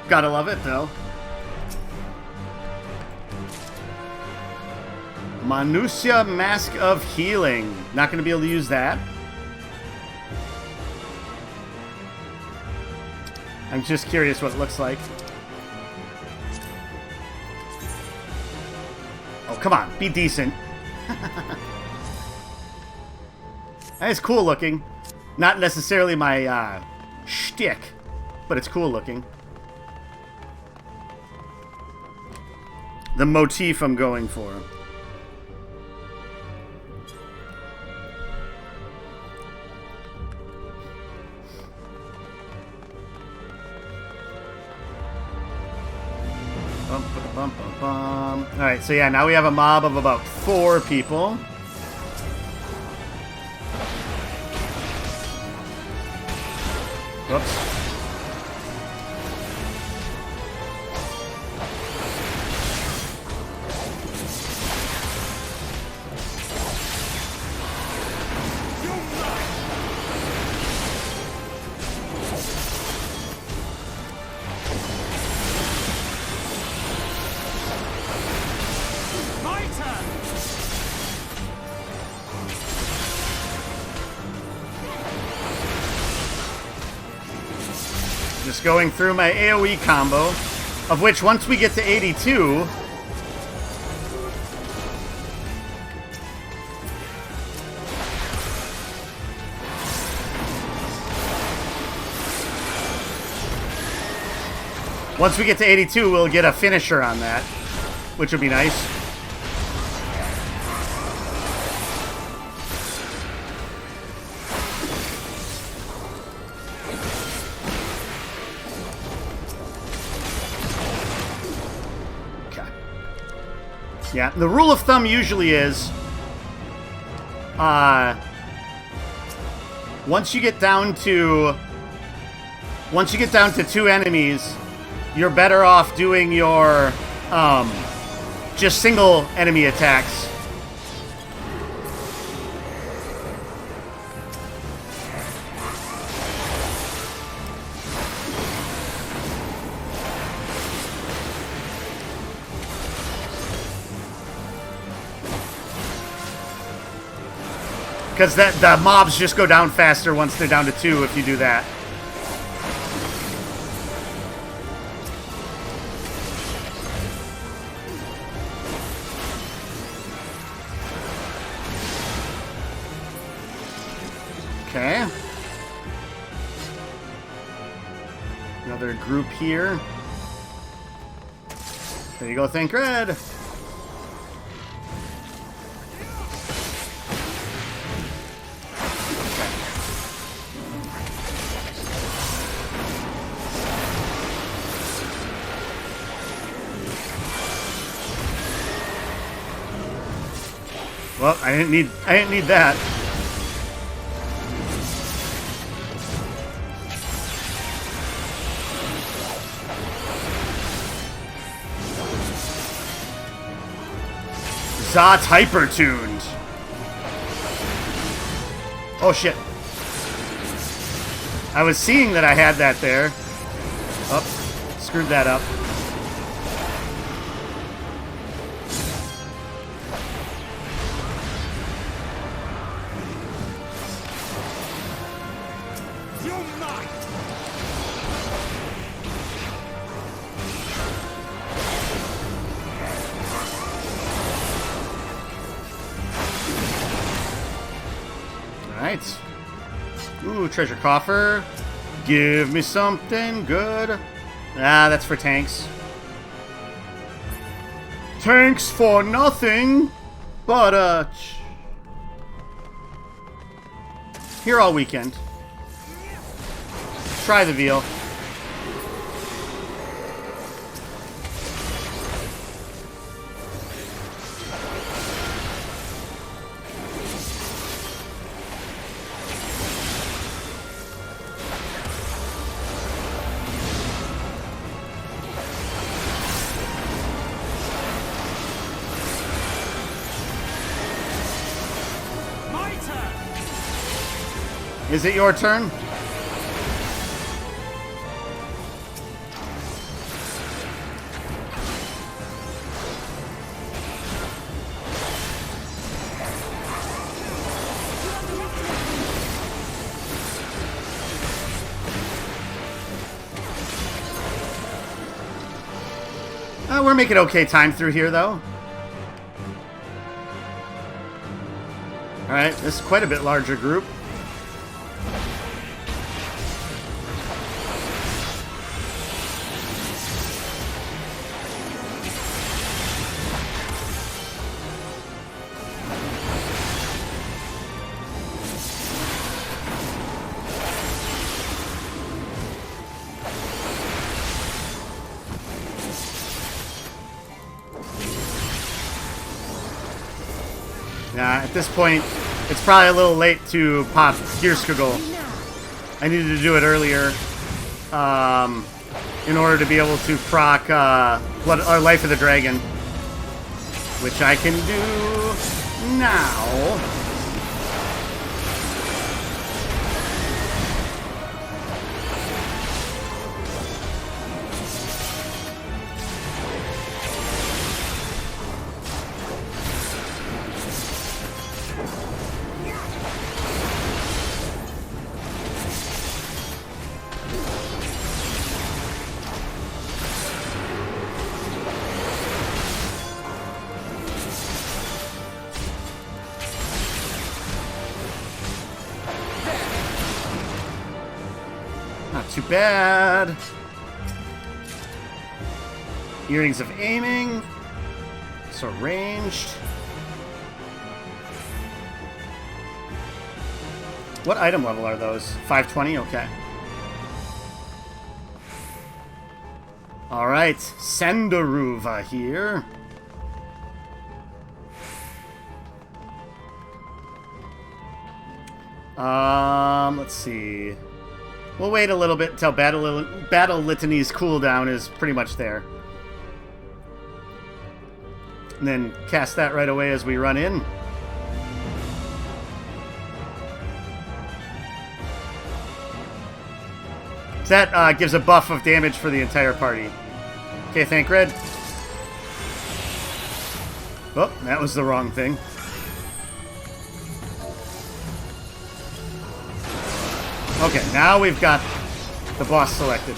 Gotta love it, though. Manusia Mask of Healing. Not going to be able to use that. I'm just curious what it looks like. Oh, come on. Be decent. It's cool looking. Not necessarily my shtick, but it's cool looking. The motif I'm going for. Alright, so yeah, now we have a mob of about 4 people. Whoops. Just going through my AoE combo, of which once we get to 82, we'll get a finisher on that, which would be nice. Yeah, the rule of thumb usually is, once you get down to 2 enemies, you're better off doing your, just single enemy attacks. Because the mobs just go down faster once they're down to 2 if you do that. Okay. Another group here. There you go, Think Red. Well, I didn't need that. Zot's hyper-tuned. Oh, shit. I was seeing that I had that there. Oh, screwed that up. Alright. Ooh, treasure coffer. Give me something good. Ah, that's for tanks. Tanks for nothing but here all weekend. Try the veal. Is it your turn? We're making okay time through here, though. Alright, this is quite a bit larger group. At this point, it's probably a little late to pop Gearskugel. I needed to do it earlier in order to be able to proc Life of the Dragon, which I can do now. Not too bad. Earrings of aiming. So ranged. What item level are those? 520? Okay. Alright, Sendaruva here. Let's see. We'll wait a little bit until Battle Litany's cooldown is pretty much there. And then cast that right away as we run in. That gives a buff of damage for the entire party. Okay, thank Red. Oh, that was the wrong thing. Okay, now we've got the boss selected.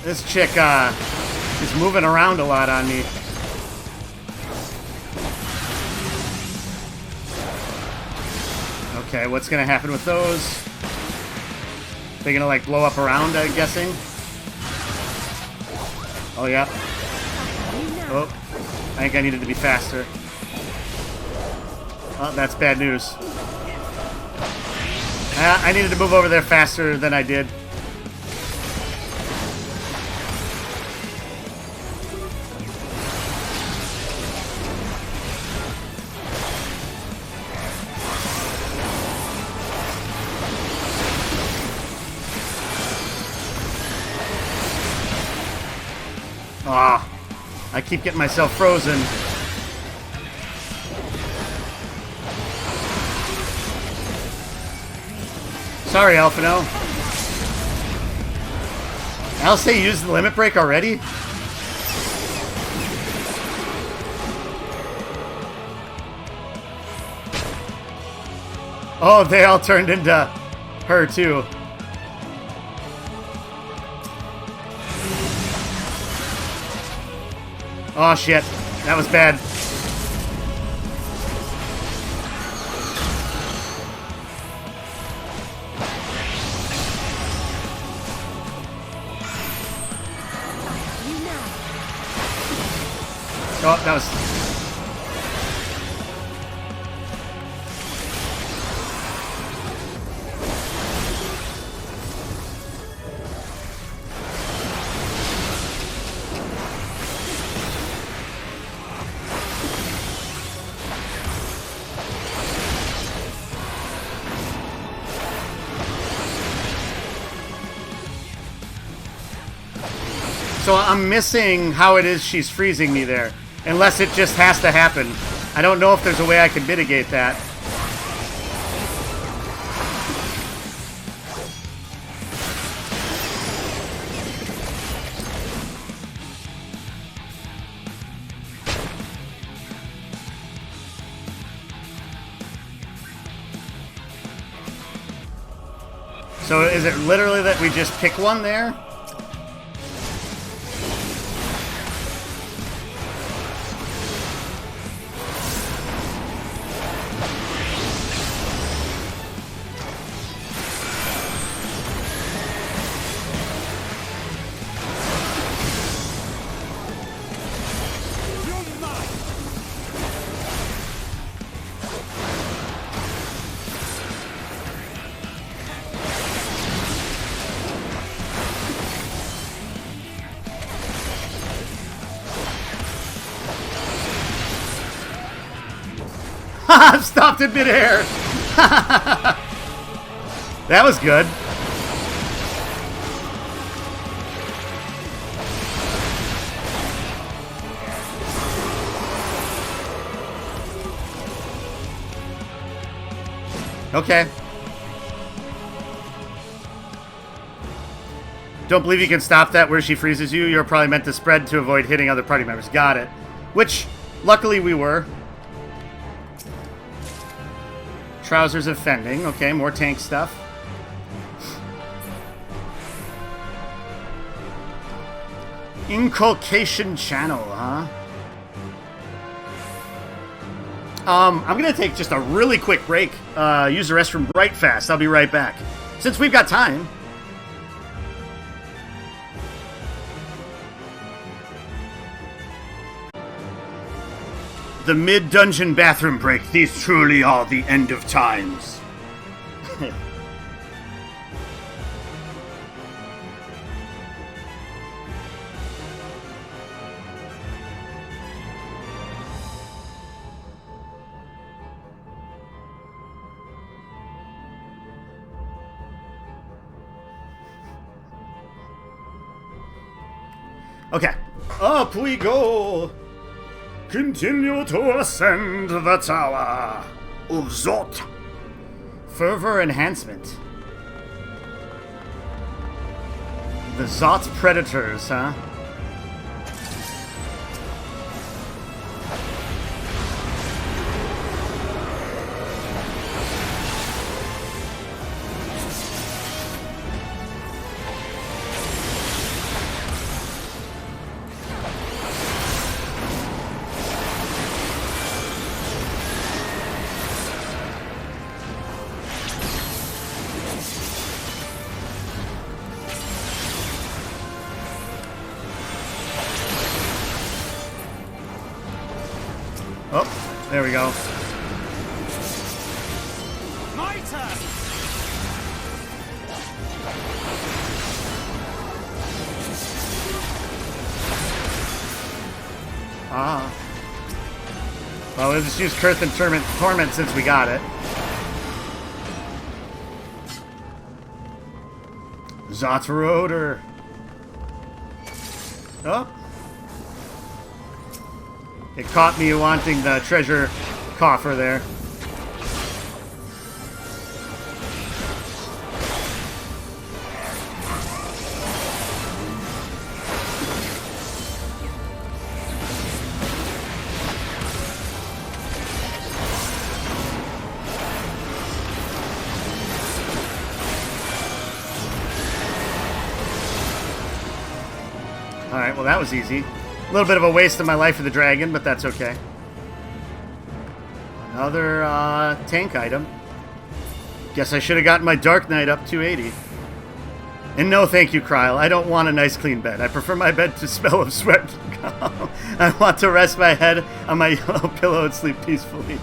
This chick is moving around a lot on me. Okay, what's gonna happen with those? They're gonna like blow up around, I'm guessing. Oh yeah. Oh, I think I needed to be faster. Oh, that's bad news. I needed to move over there faster than I did. Ah, I keep getting myself frozen. Sorry, Alphino. I'll say use the limit break already? Oh, they all turned into her, too. Oh, shit. That was bad. Oh, that was... So I'm missing how it is she's freezing me there. Unless it just has to happen. I don't know if there's a way I can mitigate that. So is it literally that we just pick one there? I'm stopped in midair. That was good. Okay. Don't believe you can stop that where she freezes you. You're probably meant to spread to avoid hitting other party members. Got it. Which, luckily, we were. Trousers of Fending. Okay, more tank stuff. Inculcation Channel, huh? I'm gonna take just a really quick break. Use the restroom right fast. I'll be right back. Since we've got time. The mid-dungeon bathroom break. These truly are the end of times. Okay, up we go. Continue to ascend the tower of Zot. Fervor enhancement. The Zot predators, huh? Oh, there we go. My turn. Ah. Well, we'll just use Curse and Torment since we got it. Zot Rotor. Oh. It caught me wanting the treasure coffer there. Alright, well that was easy. A little bit of a waste of my life of the dragon, but that's okay. Another tank item. Guess I should have gotten my Dark Knight up 280. And no thank you, Kryle. I don't want a nice clean bed. I prefer my bed to smell of sweat. I want to rest my head on my yellow pillow and sleep peacefully.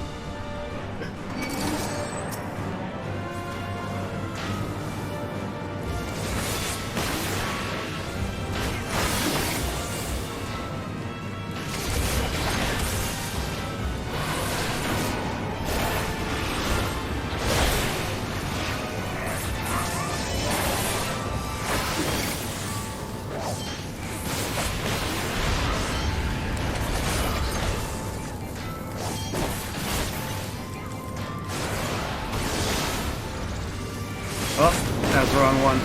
Oh, that was the wrong one.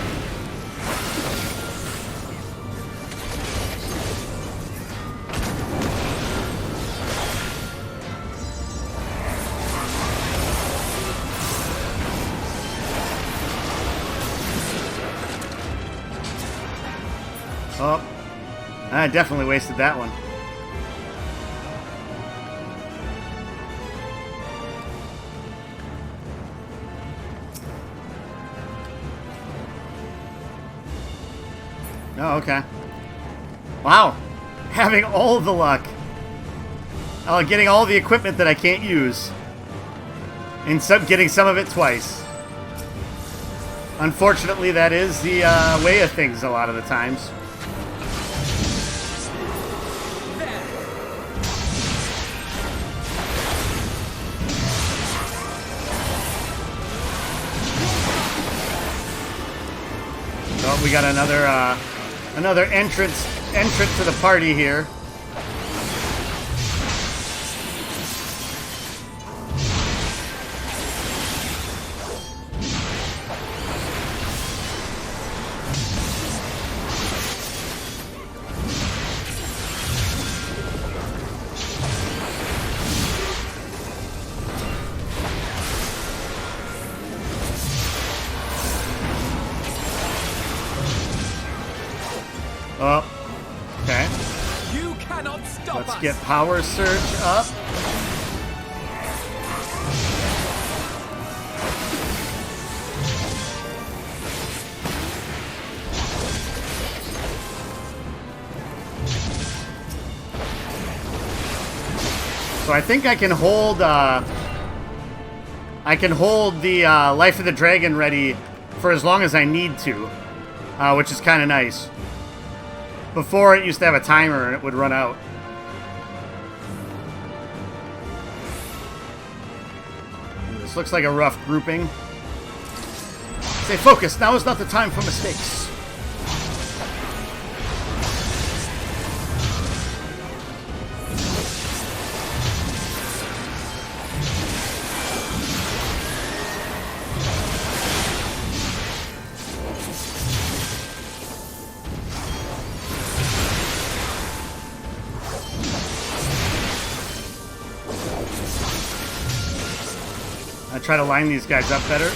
Oh, I definitely wasted that one. Oh, okay. Wow. Having all the luck. Getting all the equipment that I can't use. And getting some of it twice. Unfortunately, that is the way of things a lot of the times. Oh, we got another entrant to the party here. Oh, okay. You cannot stop Let's us. get power surge up. So I think I can hold the Life of the Dragon ready for as long as I need to, which is kind of nice. Before, it used to have a timer and it would run out. This looks like a rough grouping. Stay focused. Now is not the time for mistakes. I try to line these guys up better.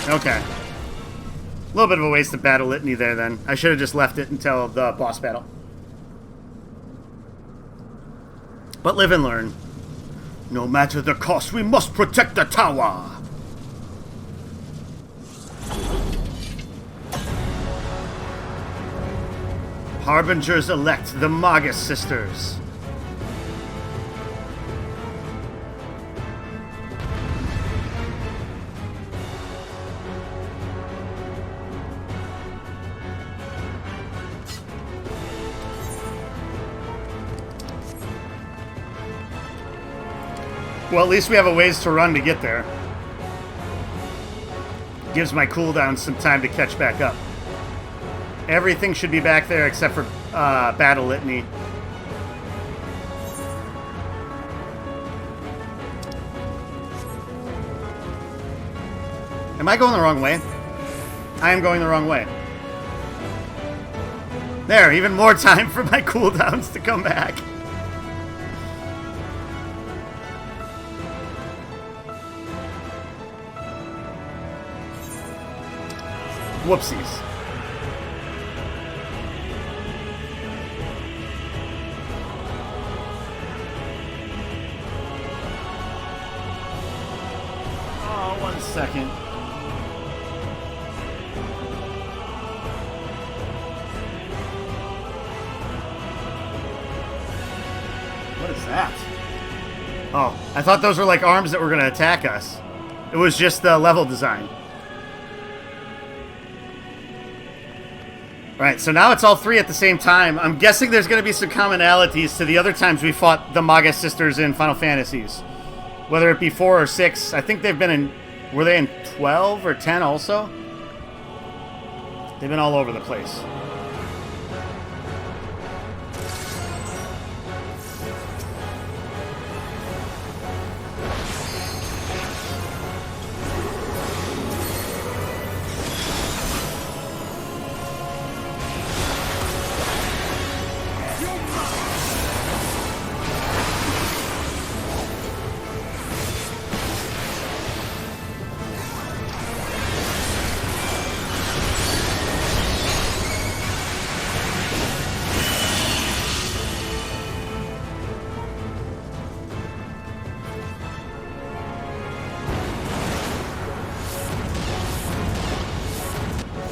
Okay. A little bit of a waste of battle litany there then. I should have just left it until the boss battle. But live and learn. No matter the cost, we must protect the tower! Harbingers elect, the Magus sisters. Well, at least we have a ways to run to get there. Gives my cooldown some time to catch back up. Everything should be back there except for Battle Litany. Am I going the wrong way? I am going the wrong way. There, even more time for my cooldowns to come back. Whoopsies. Oh, 1 second. What is that? Oh, I thought those were like arms that were going to attack us. It was just the level design. Right, so now it's all three at the same time. I'm guessing there's going to be some commonalities to the other times we fought the Magus sisters in Final Fantasies. Whether it be 4 or 6. I think they've been in... Were they in 12 or 10 also? They've been all over the place.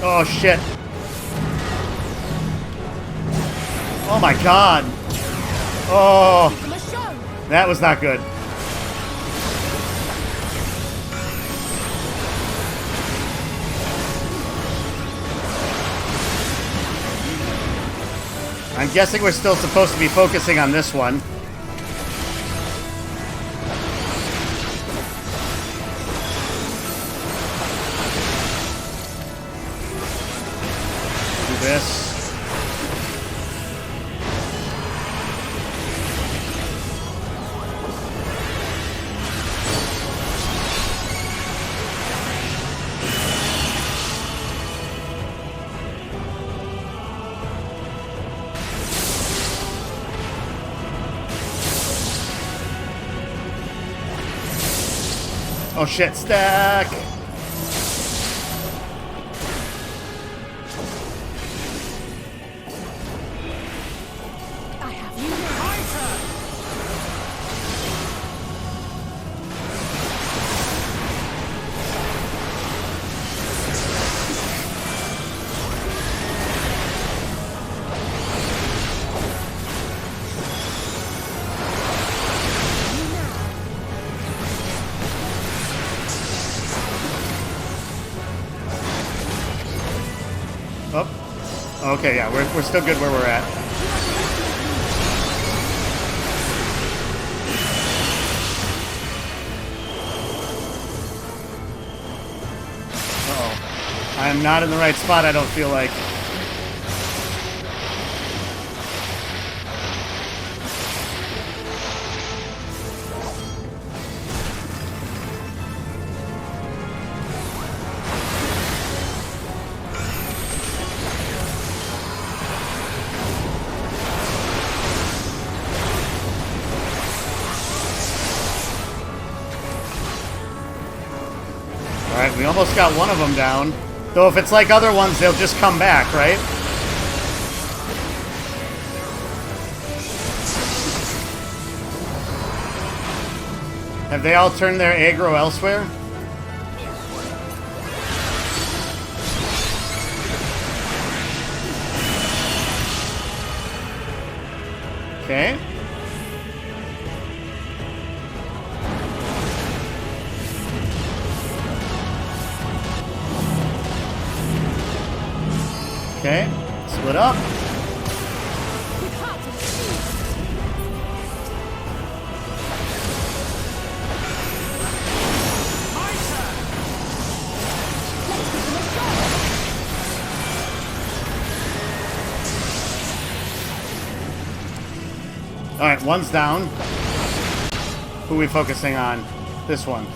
Oh, shit. Oh, my God. Oh. That was not good. I'm guessing we're still supposed to be focusing on this one. This. Oh shit, stack! Oh. Okay, yeah, we're still good where we're at. Uh-oh. I am not in the right spot, I don't feel like. Alright, we almost got one of them down. Though if it's like other ones, they'll just come back, right? Have they all turned their aggro elsewhere? Okay. Okay, split up. Alright, one's down. Who are we focusing on? This one.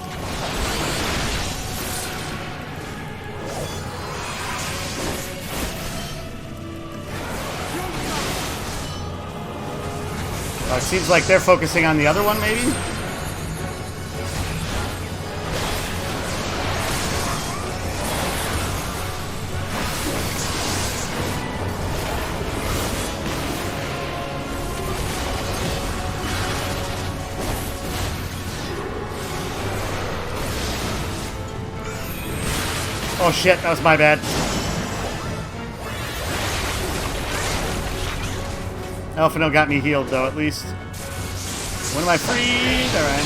It seems like they're focusing on the other one, maybe? Oh shit, that was my bad. Elfino got me healed, though, at least. When am I free? There I am.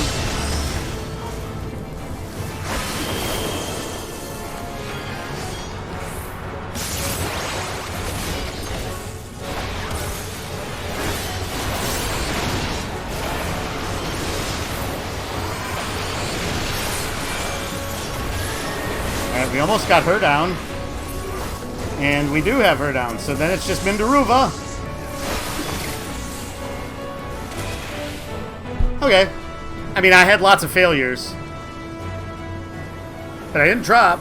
Alright, we almost got her down. And we do have her down, so then it's just Mindaruva. Okay. I mean, I had lots of failures. But I didn't drop.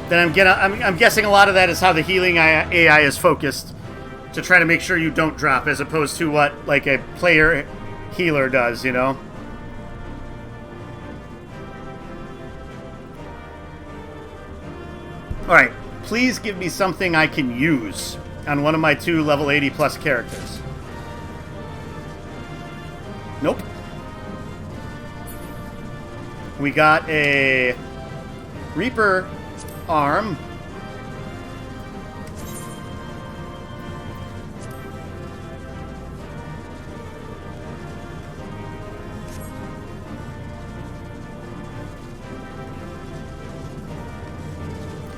Then I'm guessing a lot of that is how the healing AI is focused. To try to make sure you don't drop, as opposed to what, like, a player healer does, you know? Alright, please give me something I can use on one of my 2 level 80 plus characters. Nope. We got a Reaper arm.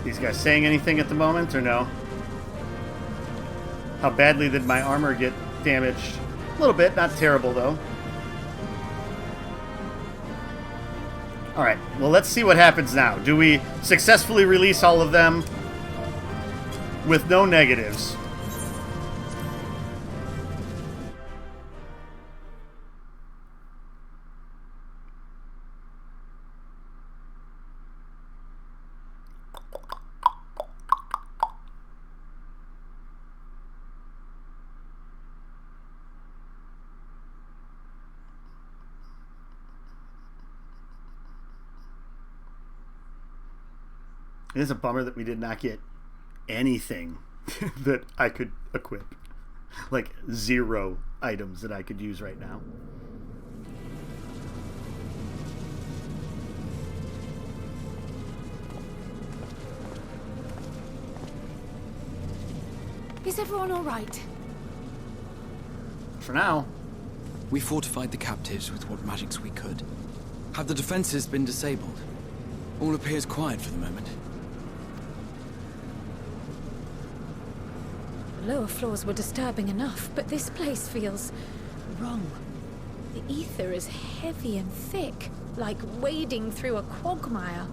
These guys saying anything at the moment, or no? How badly did my armor get damaged? A little bit, not terrible though. Alright, well let's see what happens now. Do we successfully release all of them with no negatives? It is a bummer that we did not get anything that I could equip. Like 0 items that I could use right now. Is everyone all right? For now. We fortified the captives with what magics we could. Have the defenses been disabled? All appears quiet for the moment. The lower floors were disturbing enough, but this place feels wrong. The ether is heavy and thick, like wading through a quagmire.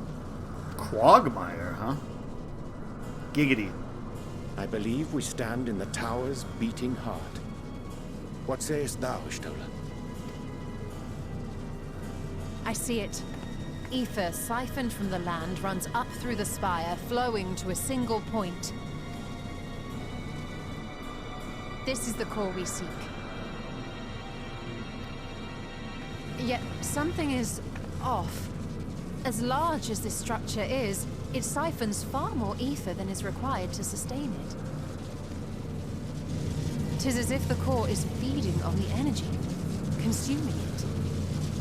Quagmire, huh? Giggity. I believe we stand in the tower's beating heart. What sayest thou, Ishtola? I see it. Ether siphoned from the land runs up through the spire, flowing to a single point. This is the core we seek. Yet something is off. As large as this structure is, It siphons far more ether than is required to sustain it. 'Tis as if the core is feeding on the energy, consuming it.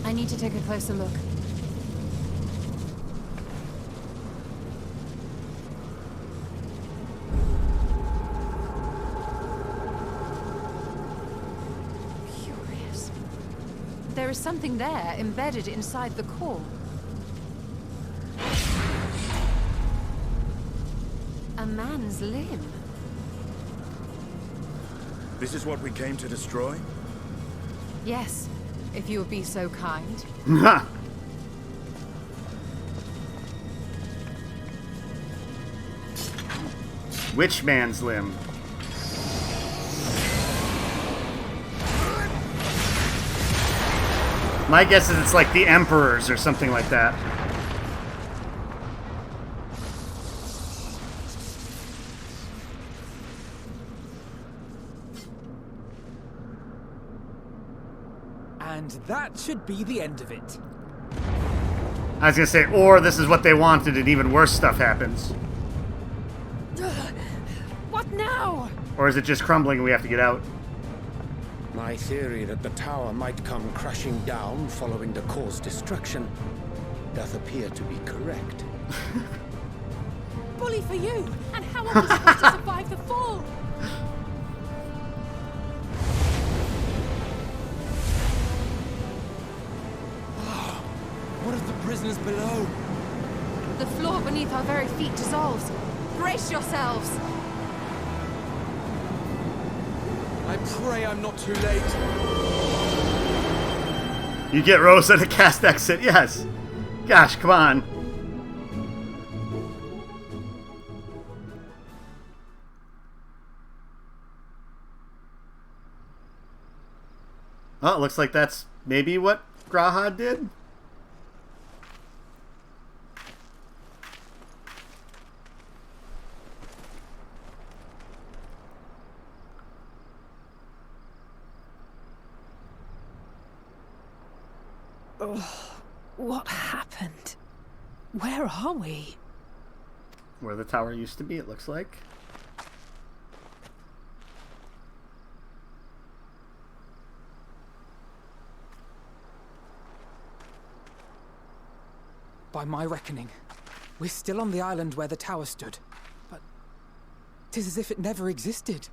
I need to take a closer look. Curious. There is something there embedded inside the core. A man's limb. This is what we came to destroy? Yes, if you would be so kind. Which man's limb? My guess is it's like the Emperor's or something like that. And that should be the end of it. I was gonna say, or this is what they wanted and even worse stuff happens. What now? Or is it just crumbling and we have to get out? My theory that the tower might come crashing down following the core's destruction doth appear to be correct. Bully for you! And how are we supposed to survive the fall? What of the prisoners below? The floor beneath our very feet dissolves. Brace yourselves! I pray I'm not too late. You get Rosa to cast exit, yes. Gosh, come on. Oh, it looks like that's maybe what Graha did. What happened? Where are we? Where the tower used to be, it looks like. By my reckoning, we're still on the island where the tower stood. But 'tis as if it never existed.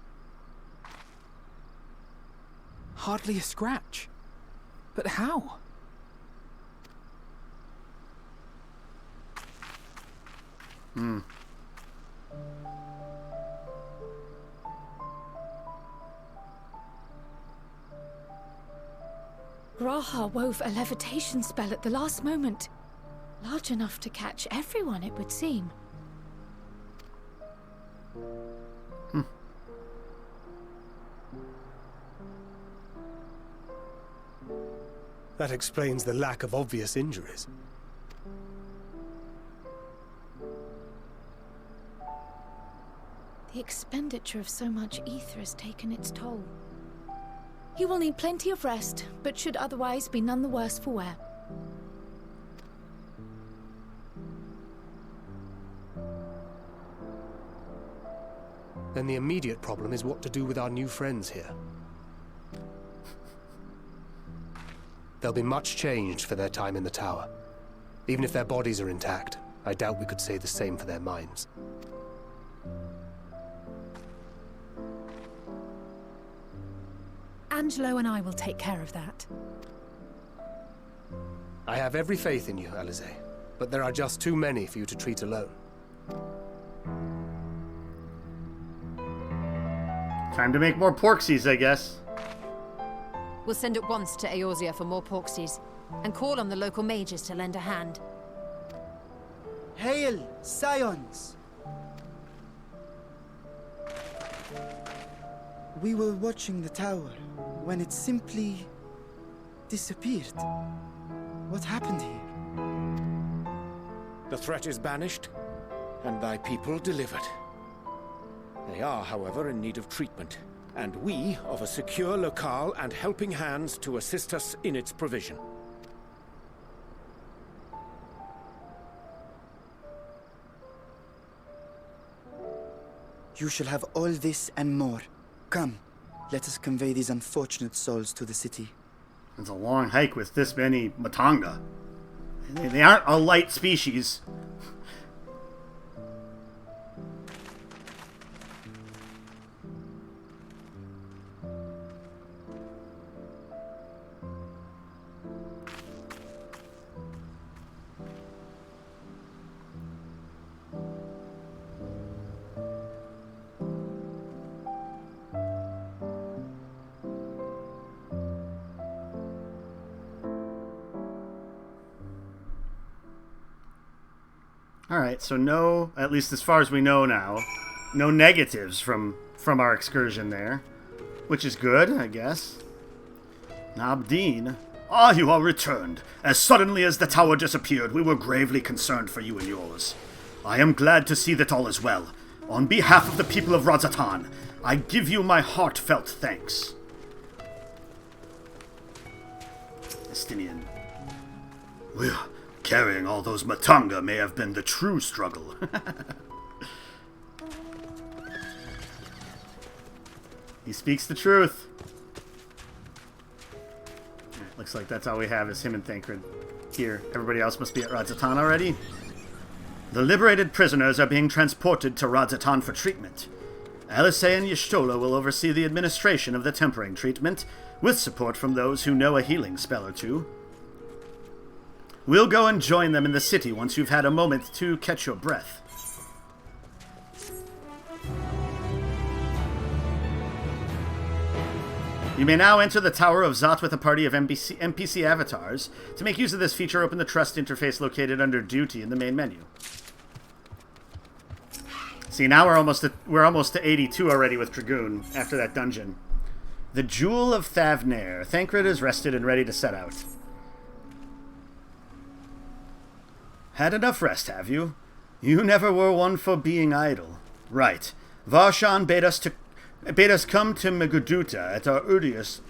Hardly a scratch. But how? Graha wove a levitation spell at the last moment. Large enough to catch everyone, it would seem. That explains the lack of obvious injuries. The expenditure of so much ether has taken its toll. He will need plenty of rest, but should otherwise be none the worse for wear. Then the immediate problem is what to do with our new friends here. They'll be much changed for their time in the tower. Even if their bodies are intact, I doubt we could say the same for their minds. Angelo and I will take care of that. I have every faith in you, Alize, but there are just too many for you to treat alone. Time to make more porksies, I guess. We'll send at once to Eorzea for more porksies, and call on the local mages to lend a hand. Hail, Scions! We were watching the tower when it simply disappeared. What happened here? The threat is banished, and thy people delivered. They are, however, in need of treatment, and we of a secure locale and helping hands to assist us in its provision. You shall have all this and more. Come, let us convey these unfortunate souls to the city. It's a long hike with this many Matanga. They aren't a light species. Alright, so no, at least as far as we know now, no negatives from our excursion there. Which is good, I guess. Nabdeen. Ah, you are returned. As suddenly as the tower disappeared, we were gravely concerned for you and yours. I am glad to see that all is well. On behalf of the people of Razatan, I give you my heartfelt thanks. Estinian. Well, carrying all those Matanga may have been the true struggle. He speaks the truth. Looks like that's all we have is him and Thancred here. Everybody else must be at Razatan already. The liberated prisoners are being transported to Razatan for treatment. Alisei and Y'shtola will oversee the administration of the tempering treatment, with support from those who know a healing spell or two. We'll go and join them in the city once you've had a moment to catch your breath. You may now enter the Tower of Zot with a party of NPC avatars. To make use of this feature, open the Trust interface located under Duty in the main menu. See, now we're almost to 82 already with Dragoon after that dungeon. The Jewel of Thavnair. Thancred is rested and ready to set out. Had enough rest, have you? You never were one for being idle. Right. Varshan bade us come to Megaduta at our earliest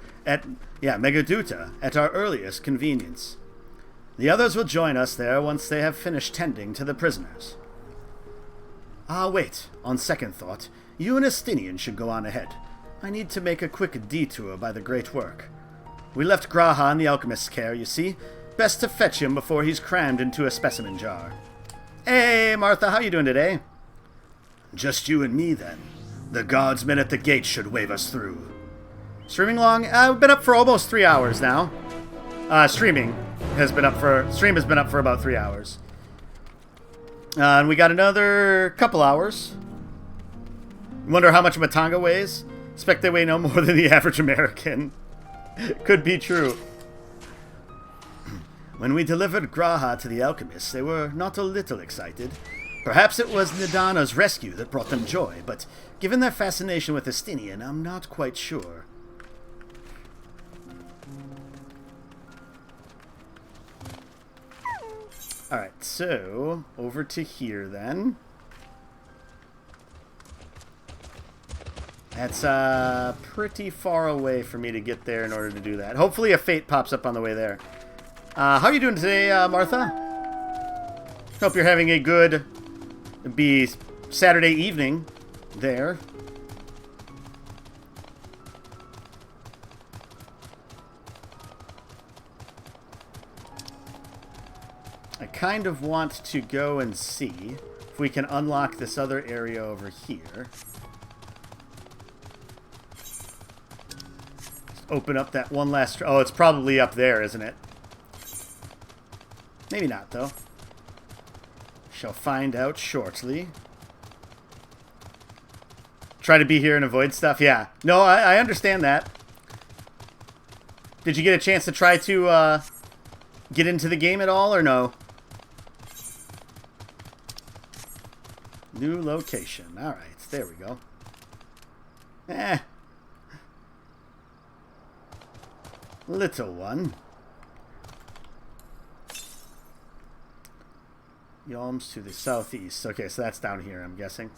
convenience. The others will join us there once they have finished tending to the prisoners. Ah, wait. On second thought, you and Estinian should go on ahead. I need to make a quick detour by the Great Work. We left Graha in the alchemist's care, you see. Best to fetch him before he's crammed into a specimen jar. Hey, Martha, how you doing today? Just you and me, then. The guardsmen at the gate should wave us through. Streaming long? We've been up for almost 3 hours now. Stream has been up for about 3 hours. And we got another couple hours. Wonder how much Matanga weighs? Expect they weigh no more than the average American. Could be true. When we delivered Graha to the alchemists, they were not a little excited. Perhaps it was Nidana's rescue that brought them joy, but given their fascination with Estinian, I'm not quite sure. Alright, so, over to here then. That's pretty far away for me to get there in order to do that. Hopefully a fate pops up on the way there. How are you doing today, Martha? Hope you're having a good Saturday evening there. I kind of want to go and see if we can unlock this other area over here. Just open up that one last... Oh, it's probably up there, isn't it? Maybe not, though. Shall find out shortly. Try to be here and avoid stuff? Yeah. No, I understand that. Did you get a chance to try to get into the game at all, or no? New location. Alright, there we go. Little one. Yalms to the southeast. Okay, so that's down here, I'm guessing.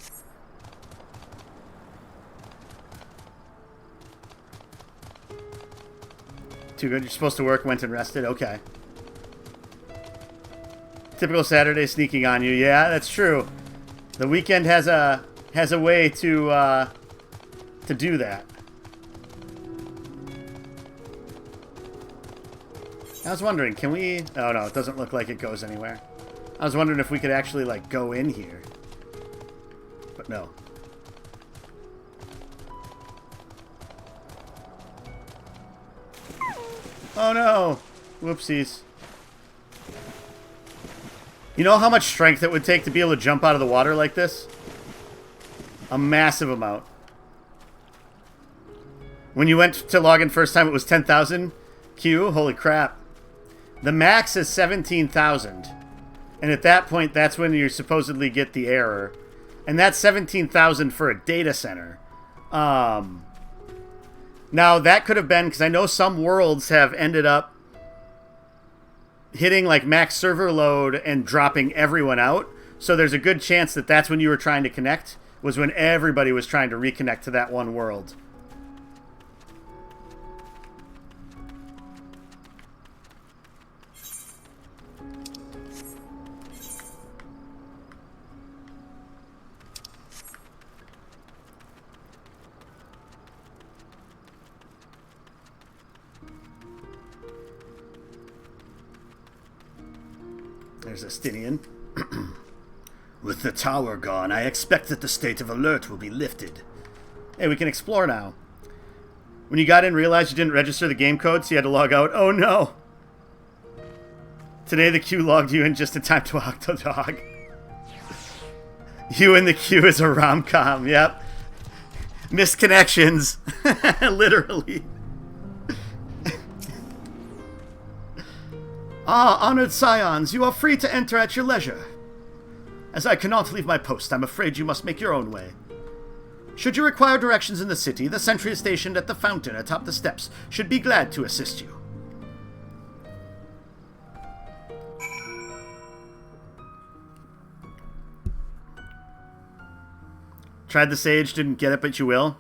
Too good. You're supposed to work, went and rested. Okay. Typical Saturday sneaking on you. Yeah, that's true. The weekend has has a way to do that. I was wondering, can we... Oh, no, it doesn't look like it goes anywhere. I was wondering if we could actually, like, go in here. But no. Oh, no! Whoopsies. You know how much strength it would take to be able to jump out of the water like this? A massive amount. When you went to log in first time, it was 10,000 Q? Holy crap. The max is 17,000. And at that point, that's when you supposedly get the error. And that's 17,000 for a data center. Now, that could have been, because I know some worlds have ended up hitting like max server load and dropping everyone out. So there's a good chance that that's when you were trying to connect, was when everybody was trying to reconnect to that one world. There's Estinian. With the tower gone, I expect that the state of alert will be lifted. Hey, we can explore now. When you got in, realized you didn't register the game code, so you had to log out. Oh no! Today the queue logged you in just in time to Octodog. You and the queue is a rom-com, yep. Missed connections. Literally. Ah, honored scions, you are free to enter at your leisure. As I cannot leave my post, I'm afraid you must make your own way. Should you require directions in the city, the sentry stationed at the fountain atop the steps should be glad to assist you. Tried the sage, didn't get it, but you will.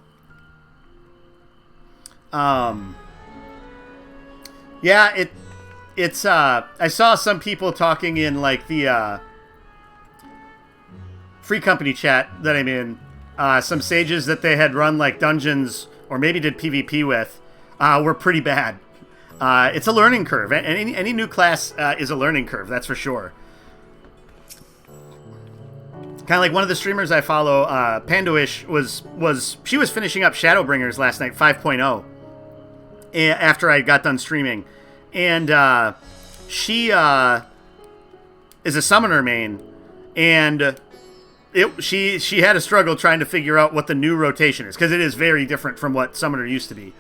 Yeah, it's I saw some people talking in like the free company chat that I'm in, some sages that they had run like dungeons or maybe did PvP with were pretty bad. It's a learning curve. Any new class is a learning curve, that's for sure. Kind of like one of the streamers I follow, Pandoish, she was finishing up Shadowbringers last night, 5.0, after I got done streaming. And she is a summoner main, and she had a struggle trying to figure out what the new rotation is, because it is very different from what summoner used to be.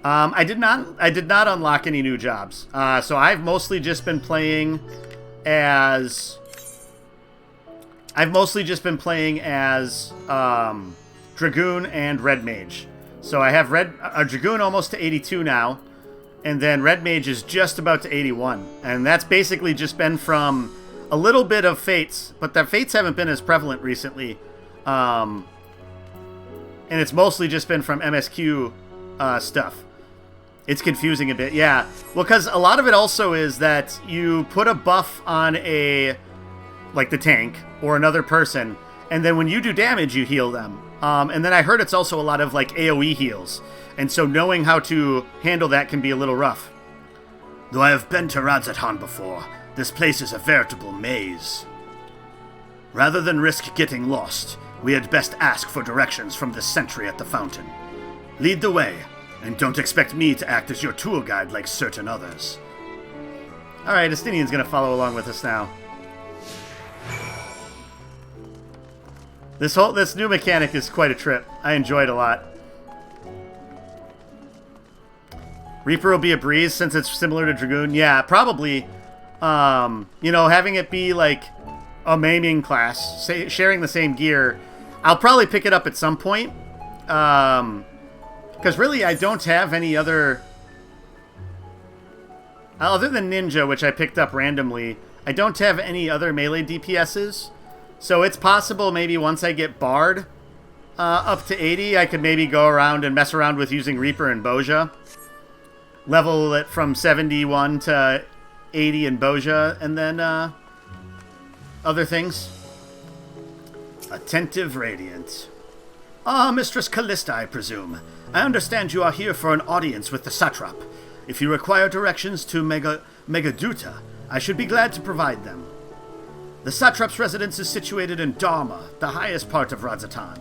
I did not unlock any new jobs, so I've mostly just been playing as Dragoon and Red Mage. So I have Dragoon almost to 82 now, and then Red Mage is just about to 81. And that's basically just been from a little bit of Fates, but the Fates haven't been as prevalent recently. And it's mostly just been from MSQ stuff. It's confusing a bit, yeah. Well, because a lot of it also is that you put a buff on like the tank or another person, and then when you do damage, you heal them. And then I heard it's also a lot of like AoE heals, and so knowing how to handle that can be a little rough. Though I have been to Radzathan before, this place is a veritable maze. Rather than risk getting lost, we had best ask for directions from the sentry at the fountain. Lead the way, and don't expect me to act as your tour guide like certain others. Alright, Estinian's gonna follow along with us now. This new mechanic is quite a trip. I enjoy it a lot. Reaper will be a breeze since it's similar to Dragoon. Yeah, probably. You know, having it be like a maiming class, sharing the same gear. I'll probably pick it up at some point. Because really, I don't have any other... Other than Ninja, which I picked up randomly, I don't have any other melee DPSs. So it's possible maybe once I get Bard up to 80, I could maybe go around and mess around with using Reaper and Boja. Level it from 71 to 80 in Boja, and then other things. Attentive Radiant. Ah, Mistress Callista, I presume. I understand you are here for an audience with the Satrap. If you require directions to Megaduta, I should be glad to provide them. The Satrap's residence is situated in Dharma, the highest part of Radzatan.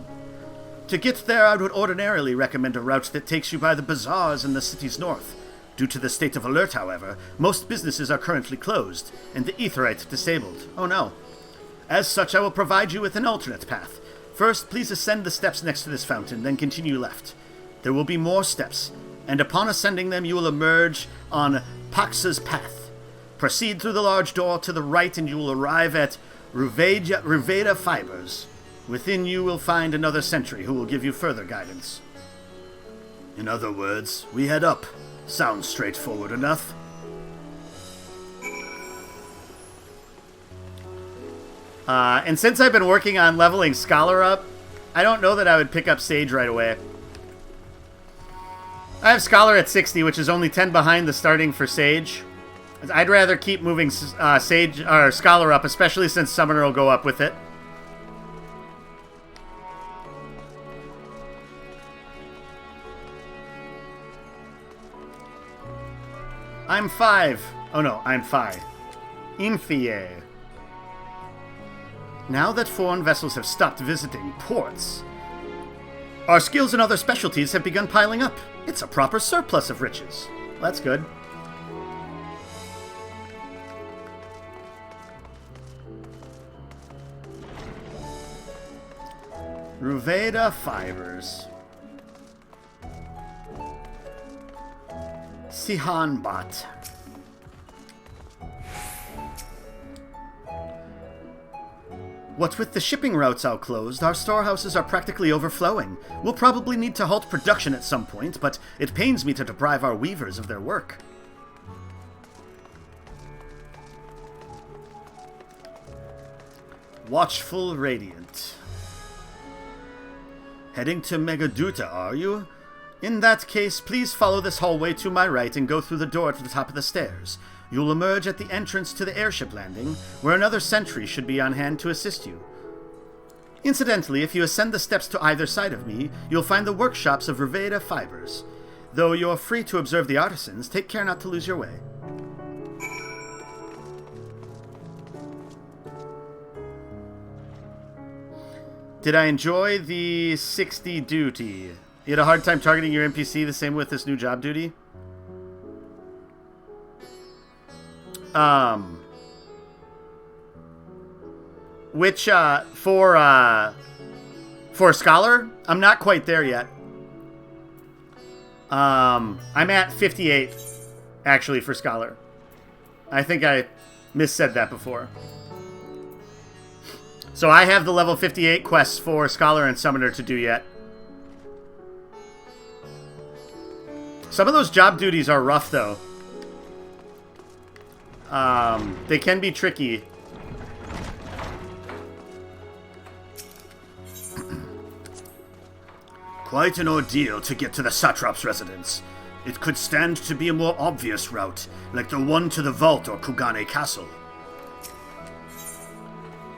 To get there, I would ordinarily recommend a route that takes you by the bazaars in the city's north. Due to the state of alert, however, most businesses are currently closed, and the Aetherite disabled. Oh no. As such, I will provide you with an alternate path. First, please ascend the steps next to this fountain, then continue left. There will be more steps, and upon ascending them, you will emerge on Paxa's path. Proceed through the large door to the right, and you will arrive at Ruveda Fibers. Within you will find another sentry who will give you further guidance. In other words, we head up. Sounds straightforward enough. And since I've been working on leveling Scholar up, I don't know that I would pick up Sage right away. I have Scholar at 60, which is only 10 behind the starting for Sage. I'd rather keep moving Sage or Scholar up, especially since Summoner will go up with it. I'm 5. Oh no, I'm 5. Infie. Now that foreign vessels have stopped visiting ports, our skills and other specialties have begun piling up. It's a proper surplus of riches. Well, that's good. Ruveda Fibers. Sihanbat. What with the shipping routes all closed, our storehouses are practically overflowing. We'll probably need to halt production at some point, but it pains me to deprive our weavers of their work. Watchful Radiant. Heading to Megaduta, are you? In that case, please follow this hallway to my right and go through the door at the top of the stairs. You'll emerge at the entrance to the airship landing, where another sentry should be on hand to assist you. Incidentally, if you ascend the steps to either side of me, you'll find the workshops of Ruveda Fibers. Though you're free to observe the artisans, take care not to lose your way. Did I enjoy the 60 duty? You had a hard time targeting your NPC, the same with this new job duty? Which, for Scholar? I'm not quite there yet. I'm at 58, actually, for Scholar. I think I missaid that before. So I have the level 58 quests for Scholar and Summoner to do yet. Some of those job duties are rough, though. They can be tricky. Quite an ordeal to get to the Satrap's residence. It could stand to be a more obvious route, like the one to the vault or Kugane Castle.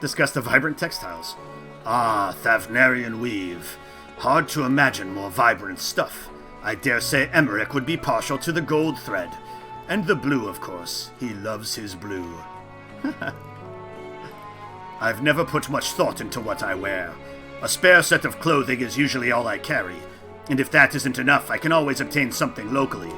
Discuss the vibrant textiles. Ah, Thavnarian weave. Hard to imagine more vibrant stuff. I dare say Emmerich would be partial to the gold thread. And the blue, of course. He loves his blue. I've never put much thought into what I wear. A spare set of clothing is usually all I carry, and if that isn't enough, I can always obtain something locally.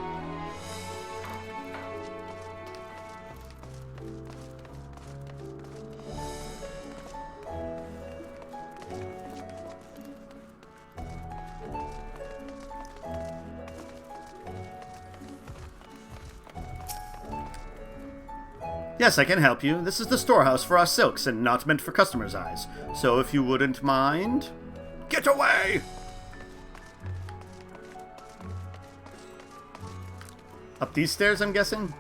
Yes, I can help you. This is the storehouse for our silks and not meant for customers' eyes. So if you wouldn't mind... Get away! Up these stairs, I'm guessing?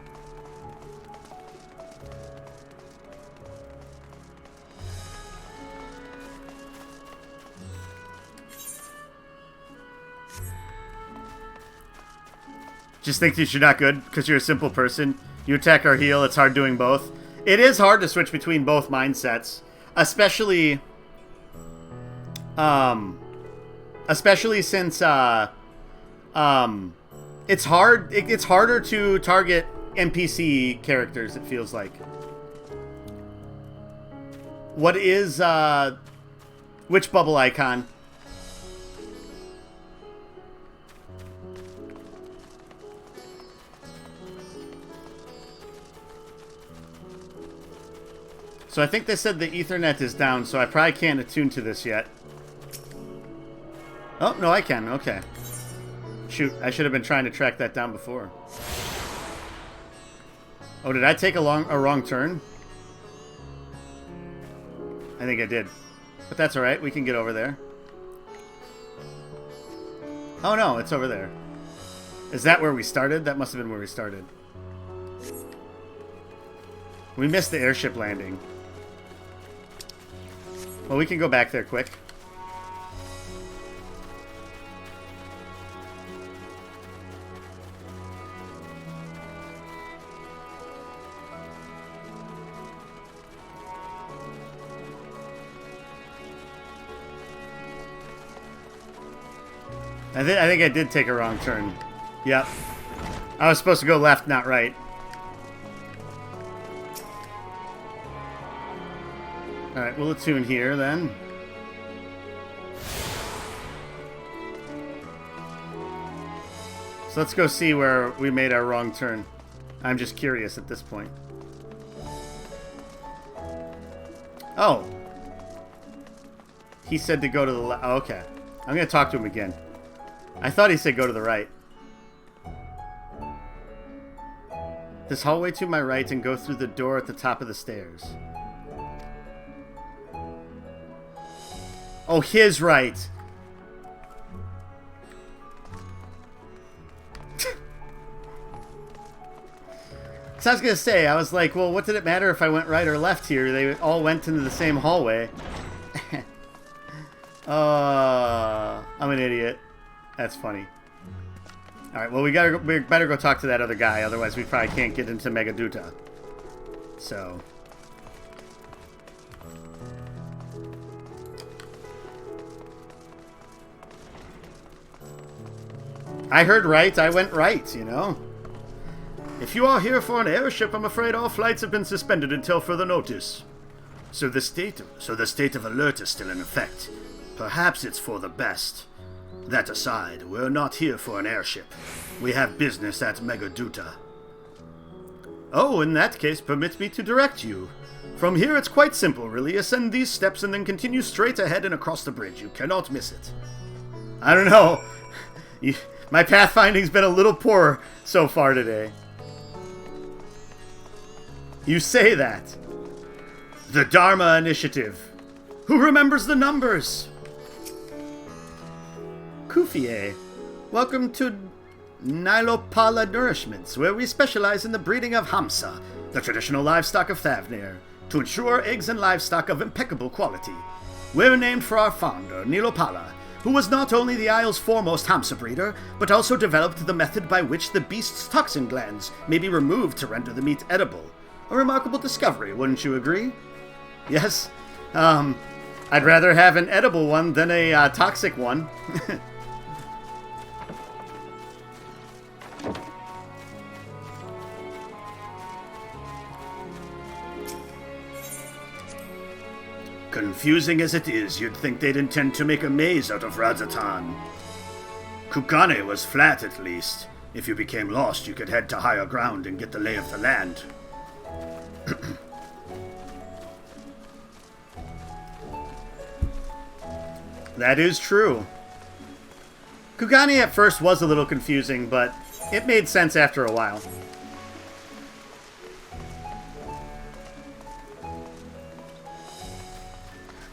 Just think that you're not good because you're a simple person. You attack or heal, it's hard doing both. It is hard to switch between both mindsets. Especially Especially since it's hard. It's harder to target NPC characters. It feels like. What is which bubble icon? So I think they said the Ethernet is down, so I probably can't attune to this yet. Oh, no, I can. Okay. Shoot, I should have been trying to track that down before. Oh, did I take a wrong turn? I think I did. But that's alright, we can get over there. Oh no, it's over there. Is that where we started? That must have been where we started. We missed the airship landing. Well, we can go back there quick. I think I did take a wrong turn. Yep. I was supposed to go left, not right. Alright, we'll attune here then. So let's go see where we made our wrong turn. I'm just curious at this point. Oh. He said to go to the left. Oh, okay. I'm going to talk to him again. I thought he said go to the right. This hallway to my right and go through the door at the top of the stairs. Oh, his right. So I was going to say, I was like, well, what did it matter if I went right or left here? They all went into the same hallway. I'm an idiot. That's funny. Alright, well, we better go talk to that other guy, otherwise we probably can't get into Megaduta. So. I heard right, I went right, you know? If you are here for an airship, I'm afraid all flights have been suspended until further notice. So the state of alert is still in effect. Perhaps it's for the best. That aside, we're not here for an airship. We have business at Megaduta. Oh, in that case, permit me to direct you. From here, it's quite simple, really. Ascend these steps and then continue straight ahead and across the bridge. You cannot miss it. I don't know. My pathfinding's been a little poor so far today. You say that. The Dharma Initiative. Who remembers the numbers? Kufier. Welcome to Nilopala Nourishments, where we specialize in the breeding of Hamsa, the traditional livestock of Thavnir, to ensure eggs and livestock of impeccable quality. We're named for our founder, Nilopala, who was not only the Isle's foremost Hamsa breeder, but also developed the method by which the beast's toxin glands may be removed to render the meat edible. A remarkable discovery, wouldn't you agree? Yes. I'd rather have an edible one than a toxic one. Confusing as it is, you'd think they'd intend to make a maze out of Radzatan. Kugane was flat, at least. If you became lost, you could head to higher ground and get the lay of the land. That is true. Kugane at first was a little confusing, but it made sense after a while.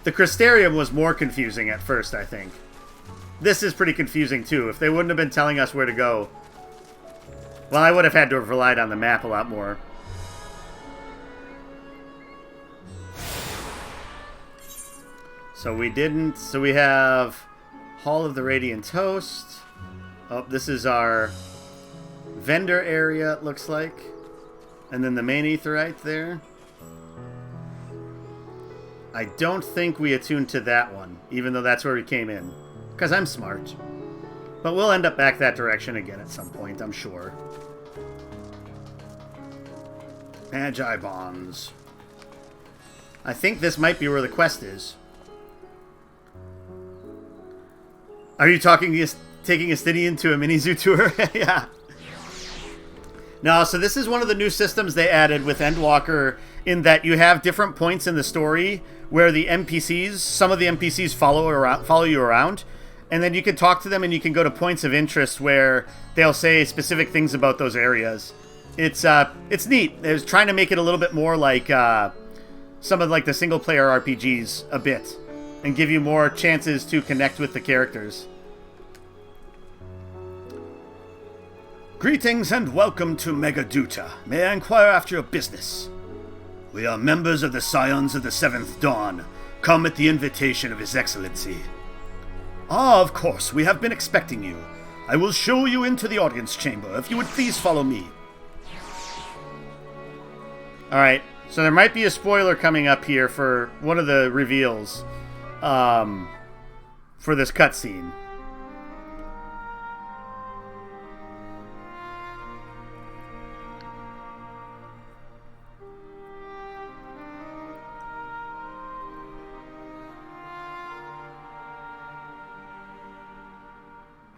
The Crystarium was more confusing at first, I think. This is pretty confusing, too. If they wouldn't have been telling us where to go, well, I would have had to have relied on the map a lot more. So we didn't. So we have Hall of the Radiant Host. Oh, this is our vendor area, it looks like. And then the main aetherite there. I don't think we attuned to that one, even though that's where we came in. Because I'm smart. But we'll end up back that direction again at some point, I'm sure. Magi bonds. I think this might be where the quest is. Are you taking Estinian to a mini zoo tour? Yeah. No, so this is one of the new systems they added with Endwalker, in that you have different points in the story where the NPCs, some of the NPCs follow you around, and then you can talk to them and you can go to points of interest where they'll say specific things about those areas. It's neat. They're trying to make it a little bit more like some of like the single player RPGs a bit, and give you more chances to connect with the characters. Greetings and welcome to Megaduta. May I inquire after your business? We are members of the Scions of the Seventh Dawn, come at the invitation of His Excellency. Ah, of course, we have been expecting you. I will show you into the audience chamber, if you would please follow me. Alright, so there might be a spoiler coming up here for one of the reveals for this cutscene.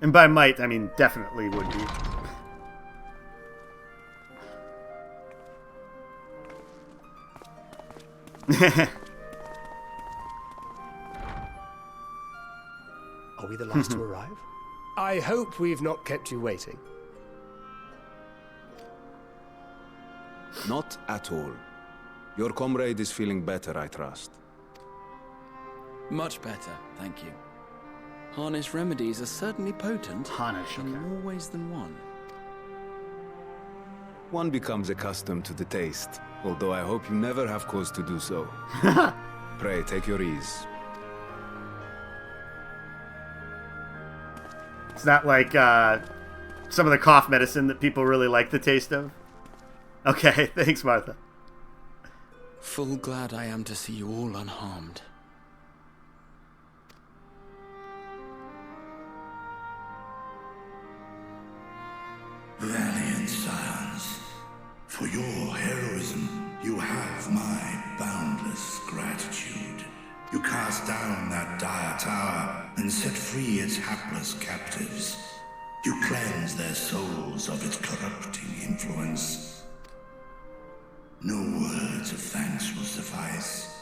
And by might, I mean definitely would be. Are we the last to arrive? I hope we've not kept you waiting. Not at all. Your comrade is feeling better, I trust. Much better, thank you. Harnish remedies are certainly potent in more ways than one. One becomes accustomed to the taste, although I hope you never have cause to do so. Pray, take your ease. It's not like some of the cough medicine that people really like the taste of. Okay, thanks, Martha. Full glad I am to see you all unharmed. Valiant scions, for your heroism, you have my boundless gratitude. You cast down that dire tower and set free its hapless captives. You cleanse their souls of its corrupting influence. No words of thanks will suffice.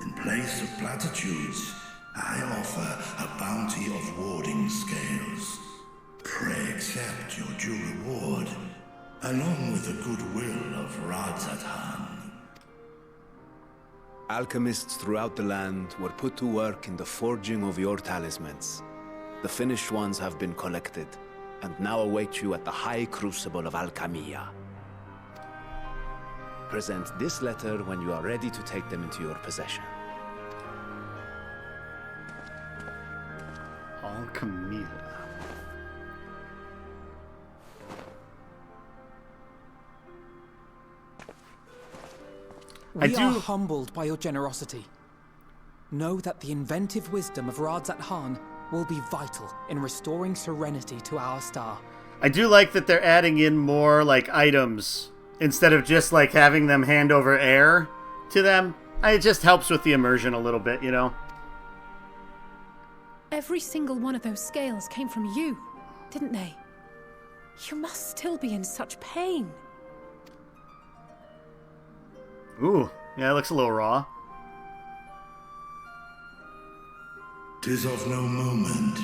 In place of platitudes, I offer a bounty of warding scales. Pray accept your due reward, along with the goodwill of Radzatan. Alchemists throughout the land were put to work in the forging of your talismans. The finished ones have been collected, and now await you at the High Crucible of Alchemia. Present this letter when you are ready to take them into your possession. Alchemia. We are humbled by your generosity. Know that the inventive wisdom of Radzat Han will be vital in restoring serenity to our star. I do like that they're adding in more, like, items instead of just, like, having them hand over air to them. It just helps with the immersion a little bit, you know? Every single one of those scales came from you, didn't they? You must still be in such pain. Ooh, yeah, it looks a little raw. 'Tis of no moment.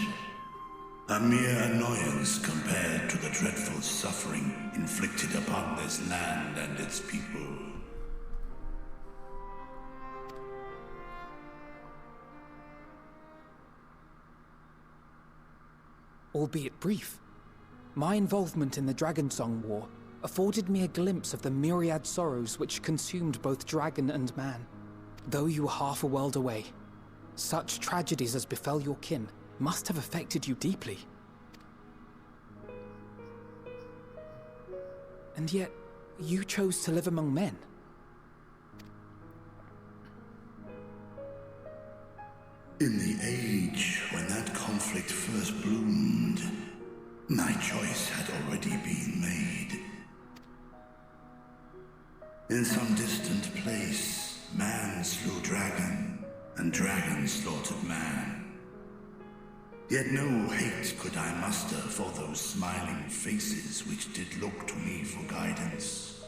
A mere annoyance compared to the dreadful suffering inflicted upon this land and its people. Albeit brief, my involvement in the Dragonsong War afforded me a glimpse of the myriad sorrows which consumed both dragon and man. Though you were half a world away, such tragedies as befell your kin must have affected you deeply. And yet, you chose to live among men. In some distant place, man slew dragon, and dragon slaughtered man. Yet no hate could I muster for those smiling faces which did look to me for guidance.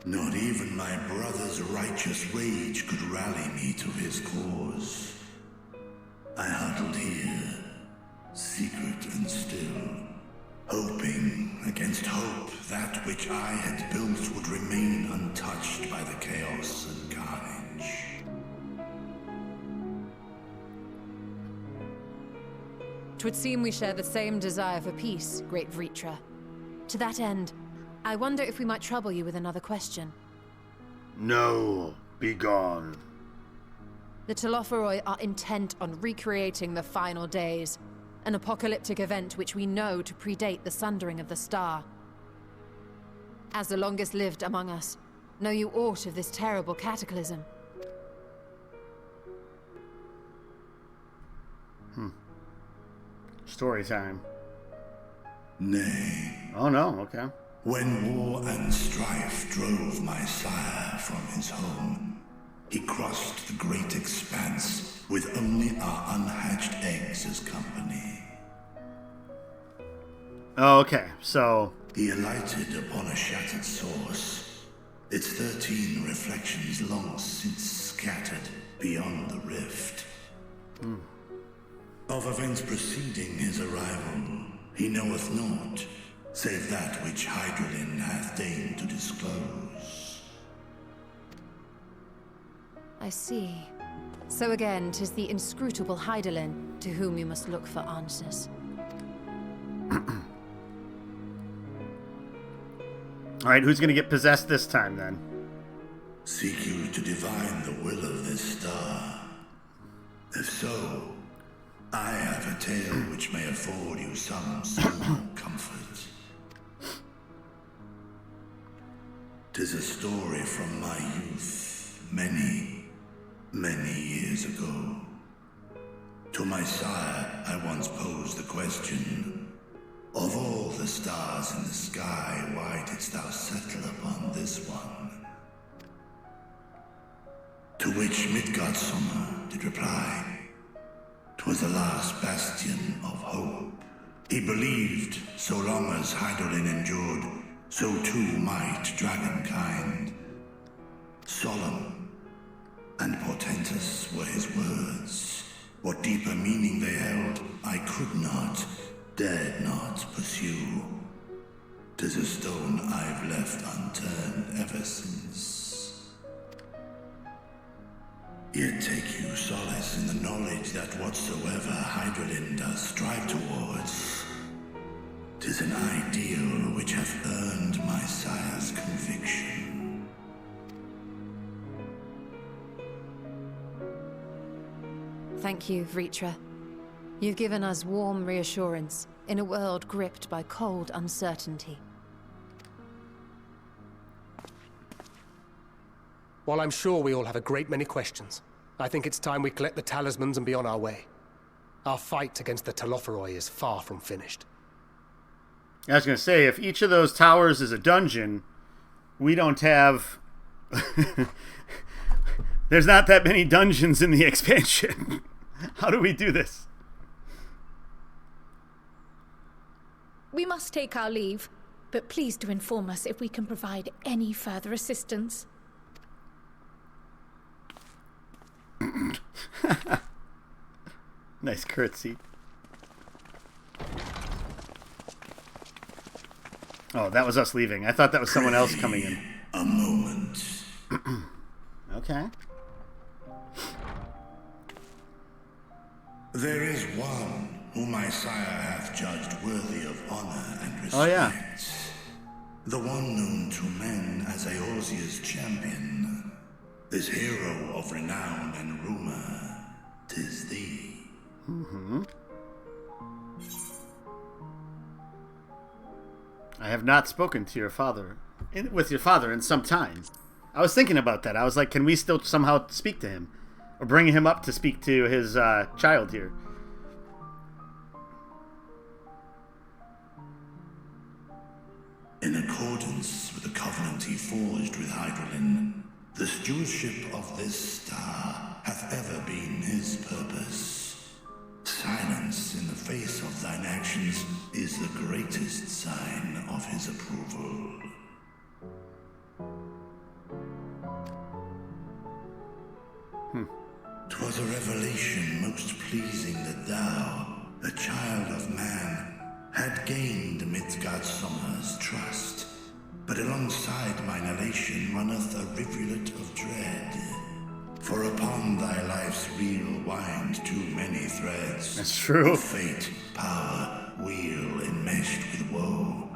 Not even my brother's righteous rage could rally me to his cause. I huddled here, secret and still, hoping against hope that which I had built would remain untouched by the chaos and carnage. 'Twould seem we share the same desire for peace, great Vritra. To that end, I wonder if we might trouble you with another question. No, be gone. The Telophoroi are intent on recreating the final days, an apocalyptic event which we know to predate the sundering of the star. As the longest lived among us, know you aught of this terrible cataclysm? Story time. Nay. Oh no, okay. When war and strife drove my sire from his home, he crossed the great expanse with only our unhatched eggs as company. Oh, okay, so... He alighted upon a shattered source, its 13 reflections long since scattered beyond the rift. Of events preceding his arrival, he knoweth naught, save that which Hydralin hath deigned to disclose. I see. So again, 'tis the inscrutable Hydralin to whom you must look for answers. Alright, who's gonna get possessed this time, then? Seek you to divine the will of this star? If so, I have a tale which may afford you some small comfort. 'Tis a story from my youth, many, many years ago. To my sire, I once posed the question, of all the stars in the sky, why didst thou settle upon this one? To which Midgardsummer did reply, 'twas the last bastion of hope. He believed so long as Hydralin endured, so too might dragonkind. Solemn and portentous were his words. What deeper meaning they held, I could not, dared not pursue. 'Tis a stone I've left unturned ever since. Yet take you solace in the knowledge that whatsoever Hydralin does strive towards, 'tis an ideal which hath earned my sire's conviction. Thank you, Vritra. You've given us warm reassurance in a world gripped by cold uncertainty. While I'm sure we all have a great many questions, I think it's time we collect the talismans and be on our way. Our fight against the Telophoroi is far from finished. I was going to say, if each of those towers is a dungeon, we don't have... There's not that many dungeons in the expansion. How do we do this? We must take our leave, but please do inform us if we can provide any further assistance. Nice curtsy. Oh, that was us leaving. I thought that was someone else coming in. A moment. Okay. There is one whom my sire hath judged worthy of honor and respect. Oh, yeah. The one known to men as Eorzea's champion. This hero of renown and rumor. 'Tis thee. Mm-hmm. I have not spoken to your father, with your father in some time. I was thinking about that. I was like, can we still somehow speak to him? Or bring him up to speak to his child here? In accordance allegiance with the covenant he forged with Hydralin. The stewardship of this star hath ever been his purpose. Silence in the face of thine actions is the greatest sign of his approval. 'Twas a revelation most pleasing that thou, a child of man, had gained Midgardsormr's trust. But alongside mine elation runneth a rivulet of dread. For upon thy life's wheel wind too many threads. That's true. Fate, power, wheel enmeshed with woe.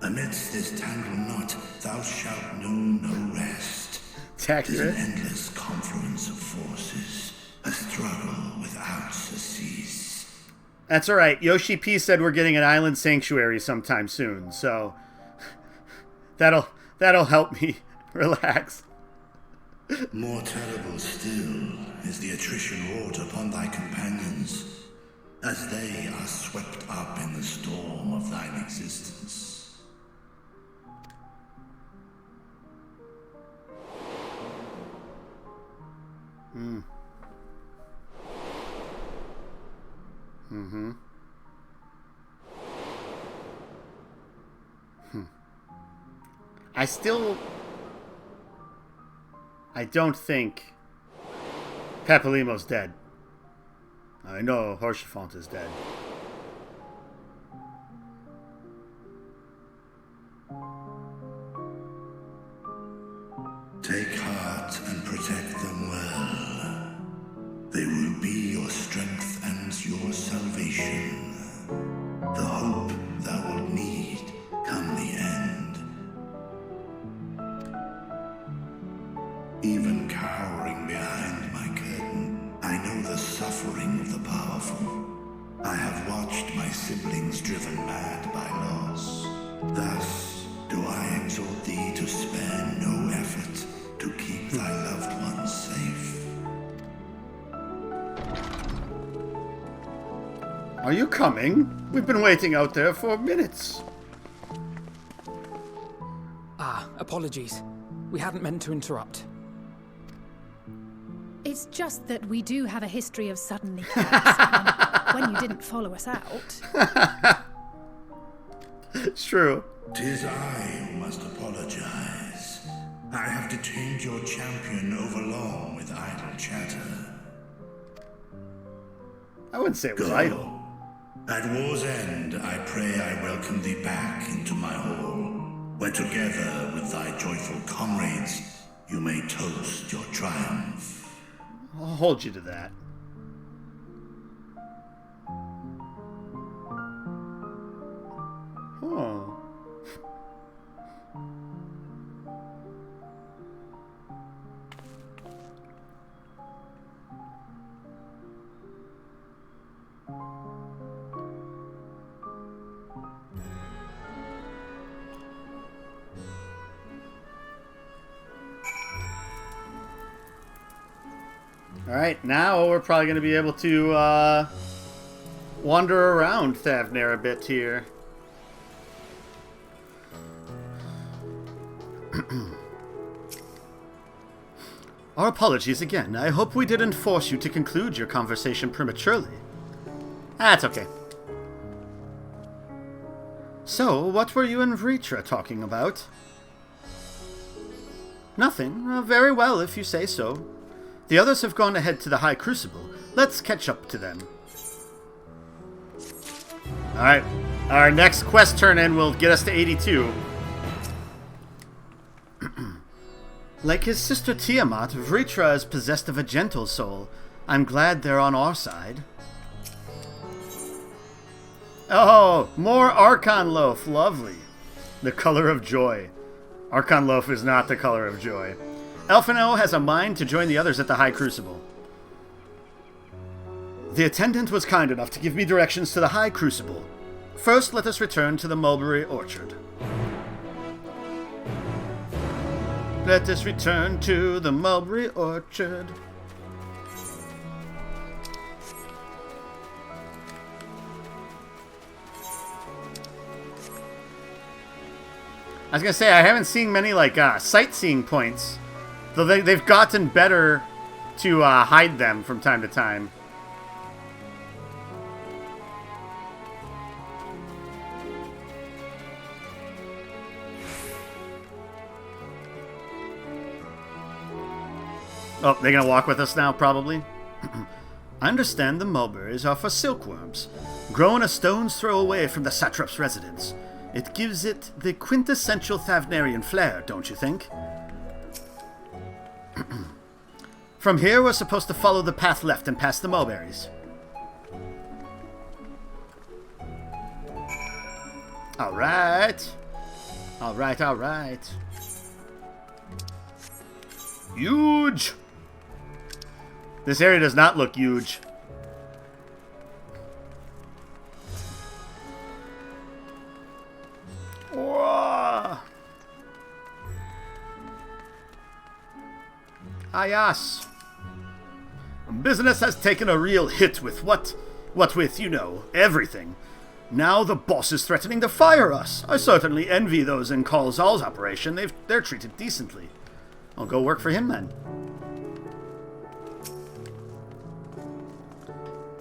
Amidst this tangled knot, thou shalt know no rest. It's accurate. 'Tis an endless confluence of forces, a struggle without cease. That's alright. Yoshi P said we're getting an island sanctuary sometime soon, so that'll help me relax. More terrible still is the attrition wrought upon thy companions, as they are swept up in the storm of thine existence. I don't think Papalymo's dead. I know Haurchefant is dead. Take heart and protect them well. They will be your strength and your salvation. The hope thou wilt need come the end. Even cowering behind my curtain, I know the suffering of the powerful. I have watched my siblings driven mad by loss. Thus do I exhort thee to spare no effort to keep thy loved ones safe. Are you coming? We've been waiting out there for minutes. Apologies. We hadn't meant to interrupt. It's just that we do have a history of suddenly chaos. When you didn't follow us out. It's true. 'Tis I who must apologize. I have detained your champion overlong with idle chatter. I wouldn't say it was Go. idle. At war's end, I pray I welcome thee back into my hall, where together with thy joyful comrades, you may toast your triumph. I'll hold you to that. Oh. Alright, now we're probably going to be able to wander around Thavnair a bit here. Our apologies again. I hope we didn't force you to conclude your conversation prematurely. That's okay. So, what were you and Vritra talking about? Nothing. Very well, if you say so. The others have gone ahead to the High Crucible. Let's catch up to them. Alright. Our next quest turn-in will get us to 82. Like his sister Tiamat, Vritra is possessed of a gentle soul. I'm glad they're on our side. Oh, more Archon Loaf. Lovely. The color of joy. Archon Loaf is not the color of joy. Elfino has a mind to join the others at the High Crucible. The attendant was kind enough to give me directions to the High Crucible. First, let us return to the Mulberry Orchard. Let us return to the Mulberry Orchard. I was gonna say, I haven't seen many, like, sightseeing points. Though they've gotten better to hide them from time to time. Oh, they're gonna walk with us now, probably? I understand the mulberries are for silkworms, grown a stone's throw away from the satrap's residence. It gives it the quintessential Thavnarian flair, don't you think? From here, we're supposed to follow the path left and past the mulberries. Alright. Alright, alright. Huge! This area does not look huge. Whoa. Ayas. Business has taken a real hit with what with, you know, everything. Now the boss is threatening to fire us. I certainly envy those in Khal Zal's operation. They're treated decently. I'll go work for him then.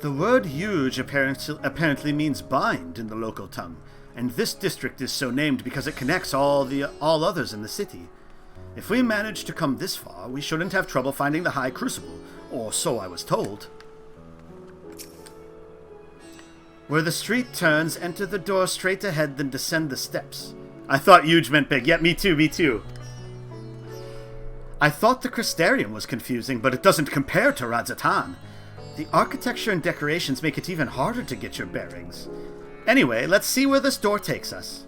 The word huge apparently means bind in the local tongue, and this district is so named because it connects all others in the city. If we manage to come this far, we shouldn't have trouble finding the High Crucible, or so I was told. Where the street turns, enter the door straight ahead, then descend the steps. I thought huge meant big. Yeah, me too, me too. I thought the Crystarium was confusing, but it doesn't compare to Radzatan. The architecture and decorations make it even harder to get your bearings. Anyway, let's see where this door takes us.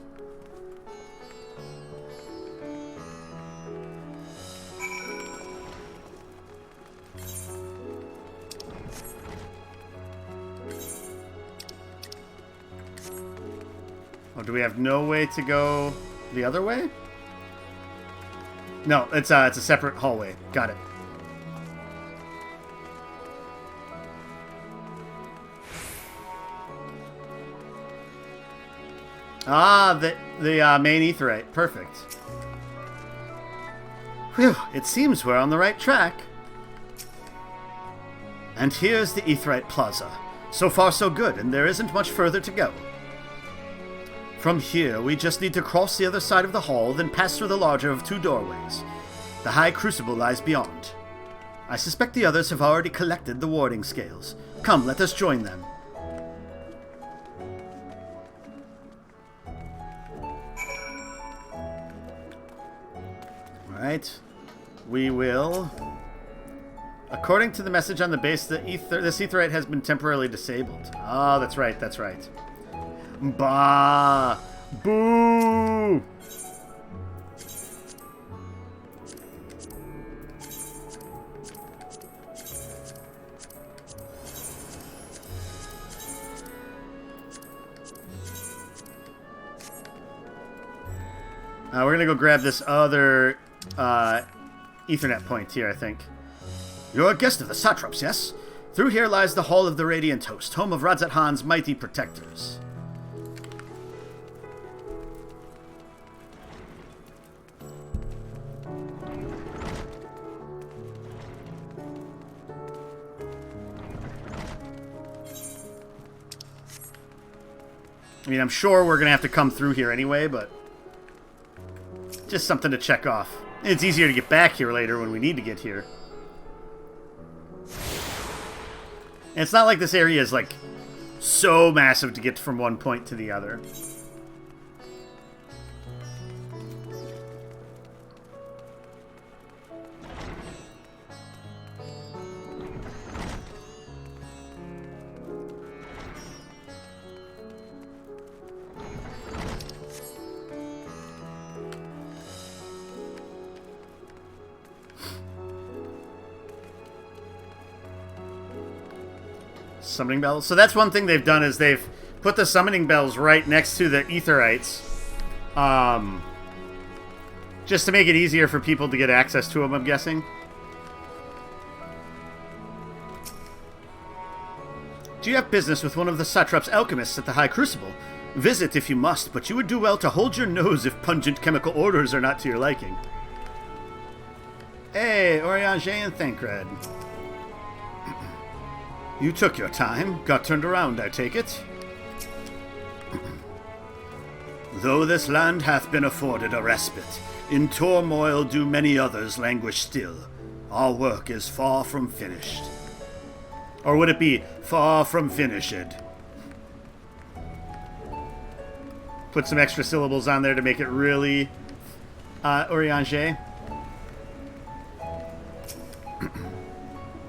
Oh, do we have no way to go the other way? No, it's a separate hallway. Got it. Ah, the main aetherite. Perfect. Whew, it seems we're on the right track. And here's the aetherite plaza. So far so good, and there isn't much further to go. From here, we just need to cross the other side of the hall, then pass through the larger of two doorways. The High Crucible lies beyond. I suspect the others have already collected the warding scales. Come, let us join them. Alright. We will... According to the message on the base, this aetherite has been temporarily disabled. Ah, that's right, that's right. Bah! Boo! We're gonna go grab this other Ethernet point here, I think. You're a guest of the Satraps, yes? Through here lies the Hall of the Radiant Host, home of Radzat-Han's mighty protectors. I mean, I'm sure we're gonna have to come through here anyway, but just something to check off. It's easier to get back here later when we need to get here. And it's not like this area is, like, so massive to get from one point to the other. Summoning bells. So that's one thing they've done is they've put the summoning bells right next to the aetherites, just to make it easier for people to get access to them, I'm guessing. Do you have business with one of the Satrap's alchemists at the High Crucible? Visit if you must, but you would do well to hold your nose if pungent chemical odors are not to your liking. Hey, Oriange and Thancred. You took your time, got turned around, I take it. Though this land hath been afforded a respite, in turmoil do many others languish still. Our work is far from finished. Or would it be far from finished? Put some extra syllables on there to make it really Oriange.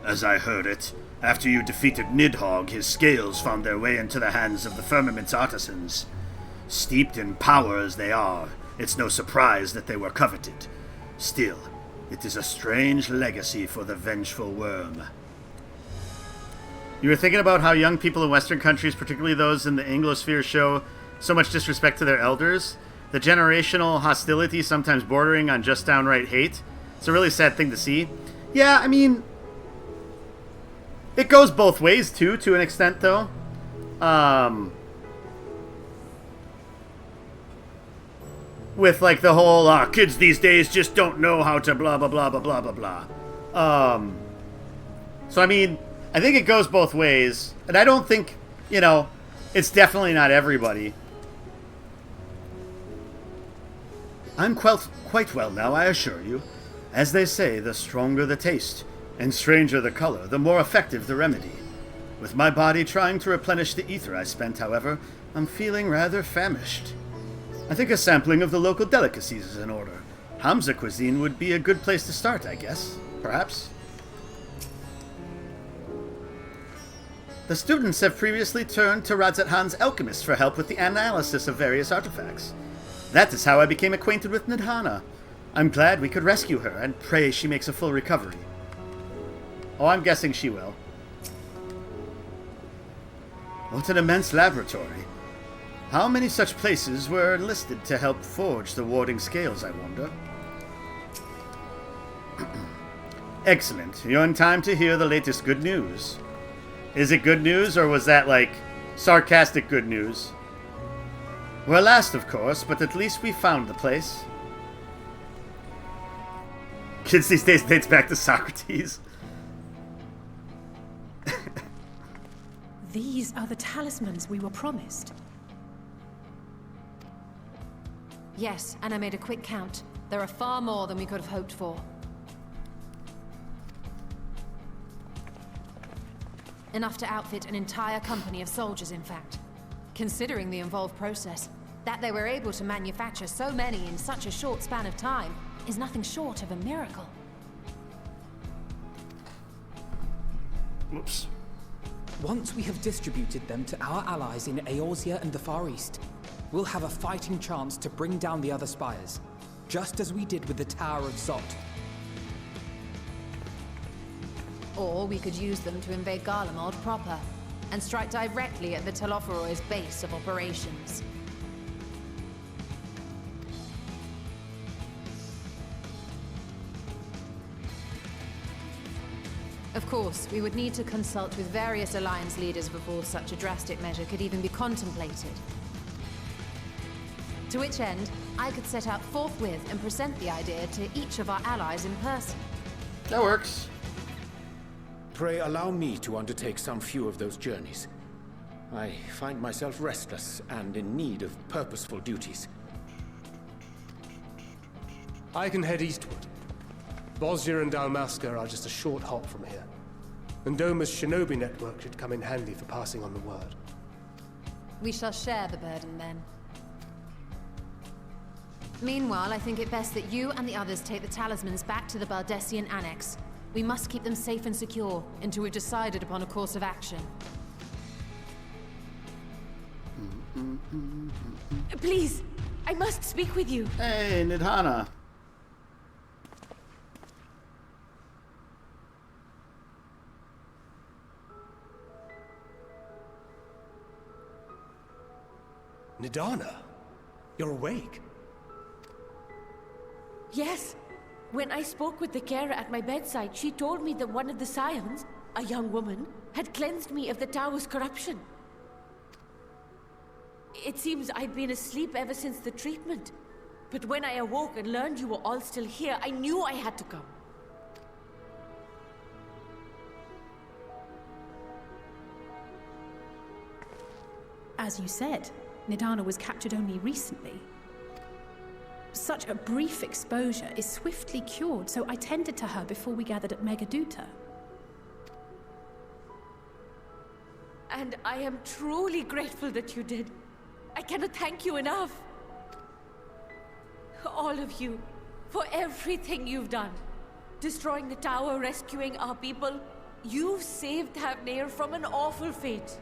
As I heard it, after you defeated Nidhogg, his scales found their way into the hands of the Firmament's artisans. Steeped in power as they are, it's no surprise that they were coveted. Still, it is a strange legacy for the vengeful worm. You were thinking about how young people in Western countries, particularly those in the Anglosphere, show so much disrespect to their elders. The generational hostility, sometimes bordering on just downright hate. It's a really sad thing to see. Yeah, I mean, it goes both ways, too, to an extent, though. With, like, the whole, kids these days just don't know how to blah, blah, blah, blah, blah, blah, blah. So, I mean, I think it goes both ways. And I don't think, it's definitely not everybody. I'm quite well now, I assure you. As they say, the stronger the taste, and stranger the color, the more effective the remedy. With my body trying to replenish the ether I spent, however, I'm feeling rather famished. I think a sampling of the local delicacies is in order. Hamza cuisine would be a good place to start, I guess. Perhaps. The students have previously turned to Radzat Han's alchemist for help with the analysis of various artifacts. That is how I became acquainted with Nidhana. I'm glad we could rescue her, and pray she makes a full recovery. Oh, I'm guessing she will. What an immense laboratory. How many such places were enlisted to help forge the warding scales, I wonder? Excellent. You're in time to hear the latest good news. Is it good news, or was that, like, sarcastic good news? We're last, of course, but at least we found the place. Kids these days dates back to Socrates. These are the talismans we were promised. Yes, and I made a quick count. There are far more than we could have hoped for. Enough to outfit an entire company of soldiers, in fact. Considering the involved process, that they were able to manufacture so many in such a short span of time is nothing short of a miracle. Whoops. Once we have distributed them to our allies in Eorzea and the Far East, we'll have a fighting chance to bring down the other spires, just as we did with the Tower of Zot. Or we could use them to invade Garlemald proper, and strike directly at the Telophoroid's base of operations. Of course, we would need to consult with various Alliance leaders before such a drastic measure could even be contemplated. To which end, I could set out forthwith and present the idea to each of our allies in person. That works. Pray allow me to undertake some few of those journeys. I find myself restless and in need of purposeful duties. I can head eastward. Bosnia and Dalmasca are just a short hop from here. And Doma's shinobi network should come in handy for passing on the word. We shall share the burden then. Meanwhile, I think it best that you and the others take the talismans back to the Baldessian Annex. We must keep them safe and secure until we've decided upon a course of action. Please, I must speak with you. Hey, Nidhana. Nidhana, you're awake. Yes. When I spoke with the carer at my bedside, she told me that one of the scions, a young woman, had cleansed me of the tower's corruption. It seems I'd been asleep ever since the treatment. But when I awoke and learned you were all still here, I knew I had to come. As you said, Nidana was captured only recently. Such a brief exposure is swiftly cured, so I tended to her before we gathered at Megaduta. And I am truly grateful that you did. I cannot thank you enough. All of you, for everything you've done. Destroying the tower, rescuing our people. You've saved Thavnair from an awful fate.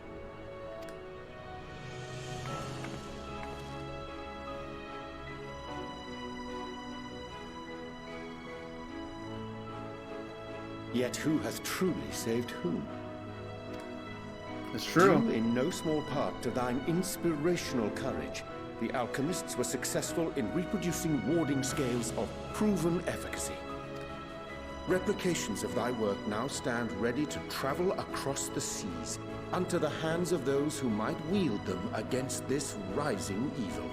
Yet who has truly saved whom? It's true. Due in no small part to thine inspirational courage, the alchemists were successful in reproducing warding scales of proven efficacy. Replications of thy work now stand ready to travel across the seas, unto the hands of those who might wield them against this rising evil.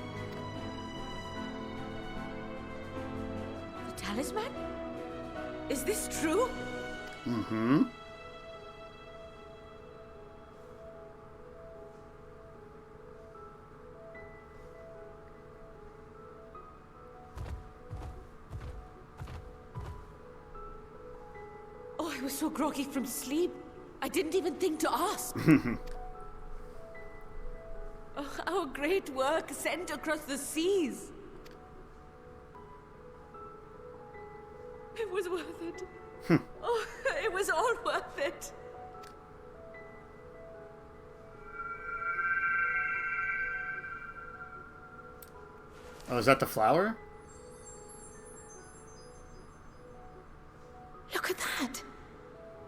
The talisman? Is this true? Mm-hmm. Oh, I was so groggy from sleep. I didn't even think to ask. Oh, our great work sent across the seas. It was worth it. Oh, it was all worth it. Oh, is that the flower? Look at that!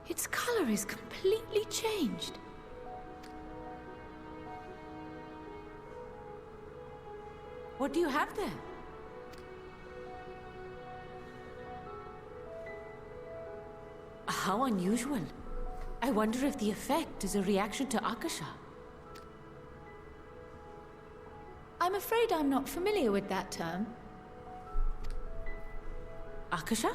Its color is completely changed. What do you have there? How unusual. I wonder if the effect is a reaction to Akasha. I'm afraid I'm not familiar with that term. Akasha?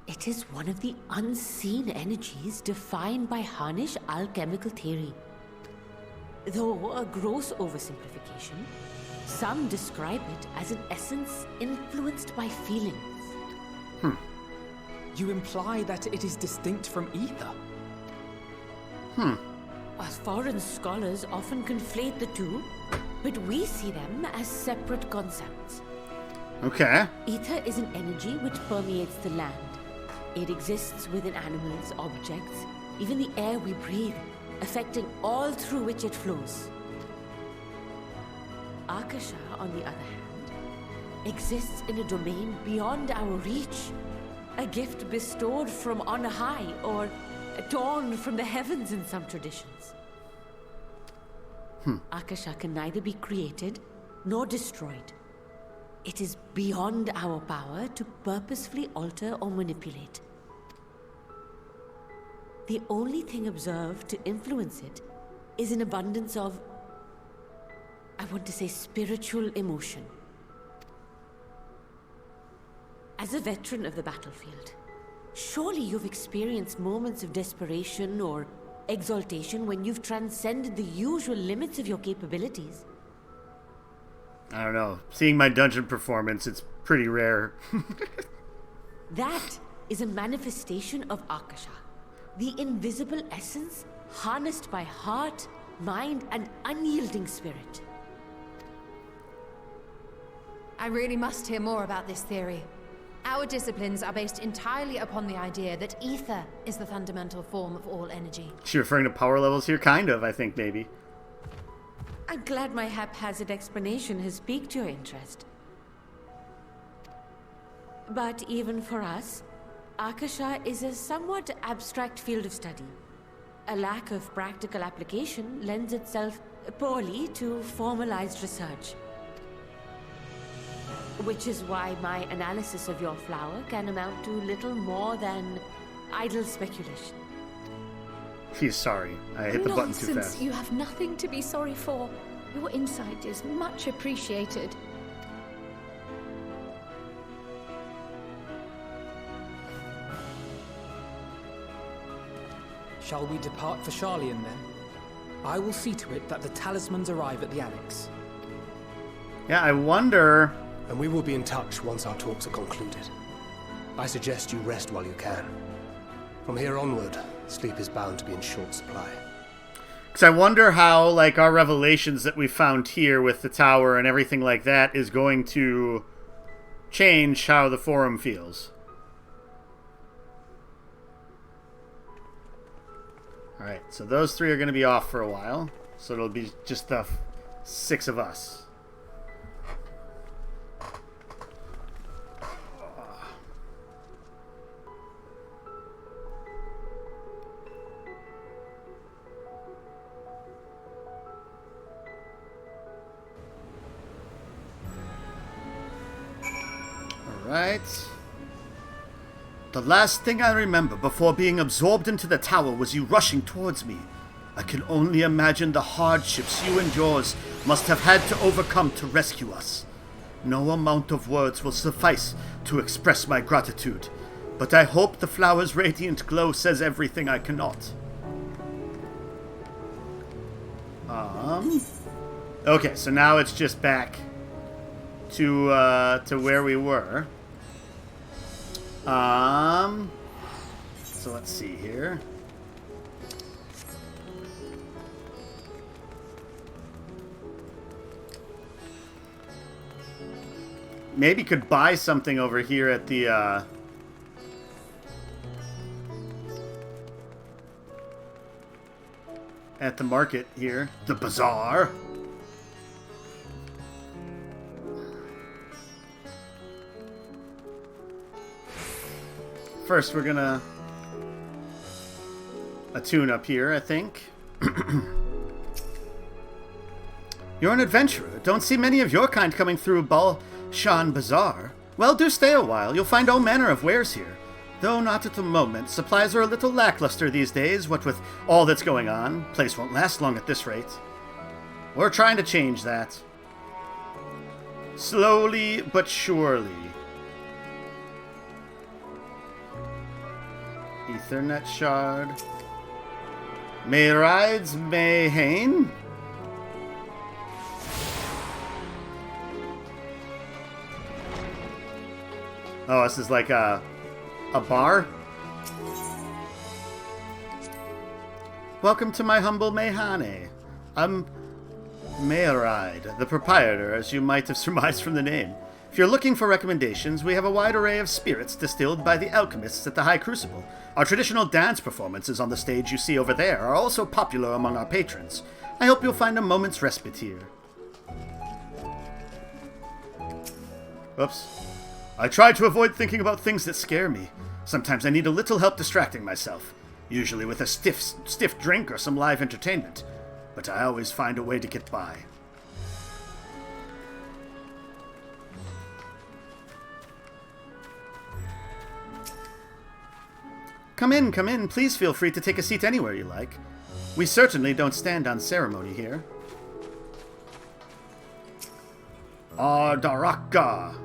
It is one of the unseen energies defined by Harnish alchemical theory. Though a gross oversimplification, some describe it as an essence influenced by feelings. You imply that it is distinct from ether? As foreign scholars often conflate the two, but we see them as separate concepts. Okay. Ether is an energy which permeates the land. It exists within animals, objects, even the air we breathe, affecting all through which it flows. Akasha, on the other hand, exists in a domain beyond our reach. A gift bestowed from on high, or torn from the heavens in some traditions. Akasha can neither be created nor destroyed. It is beyond our power to purposefully alter or manipulate. The only thing observed to influence it is an abundance of, I want to say, spiritual emotion. As a veteran of the battlefield, surely you've experienced moments of desperation or exaltation when you've transcended the usual limits of your capabilities. I don't know. Seeing my dungeon performance, it's pretty rare. That is a manifestation of Akasha, the invisible essence harnessed by heart, mind, and unyielding spirit. I really must hear more about this theory. Our disciplines are based entirely upon the idea that ether is the fundamental form of all energy. Is she referring to power levels here? Kind of, I think, maybe. I'm glad my haphazard explanation has piqued your interest. But even for us, Akasha is a somewhat abstract field of study. A lack of practical application lends itself poorly to formalized research. Which is why my analysis of your flower can amount to little more than idle speculation. She's sorry. I hit the button too fast. You have nothing to be sorry for. Your insight is much appreciated. Shall we depart for Charlian then? I will see to it that the talismans arrive at the Annex. Yeah, I wonder... And we will be in touch once our talks are concluded. I suggest you rest while you can. From here onward, sleep is bound to be in short supply. Because I wonder how, like, our revelations that we found here with the tower and everything like that is going to change how the Forum feels. Alright, so those three are going to be off for a while. So it'll be just the 6 of us. Alright. The last thing I remember before being absorbed into the tower was you rushing towards me. I can only imagine the hardships you and yours must have had to overcome to rescue us. No amount of words will suffice to express my gratitude, but I hope the flower's radiant glow says everything I cannot. Okay, so now it's just back to where we were. So let's see here. Maybe could buy something over here at the market here. The bazaar. First, we're gonna attune up here, I think. You're an adventurer. Don't see many of your kind coming through Balshan Bazaar. Well, do stay a while. You'll find all manner of wares here. Though not at the moment. Supplies are a little lackluster these days, what with all that's going on. Place won't last long at this rate. We're trying to change that. Slowly but surely. Ethernet shard. May rides may hain. Oh, this is like a bar? Welcome to my humble mehane. I'm Mayoride, the proprietor, as you might have surmised from the name. If you're looking for recommendations, we have a wide array of spirits distilled by the alchemists at the High Crucible. Our traditional dance performances on the stage you see over there are also popular among our patrons. I hope you'll find a moment's respite here. Oops. I try to avoid thinking about things that scare me. Sometimes I need a little help distracting myself, usually with a stiff drink or some live entertainment. But I always find a way to get by. Come in, please feel free to take a seat anywhere you like. We certainly don't stand on ceremony here. Daraka.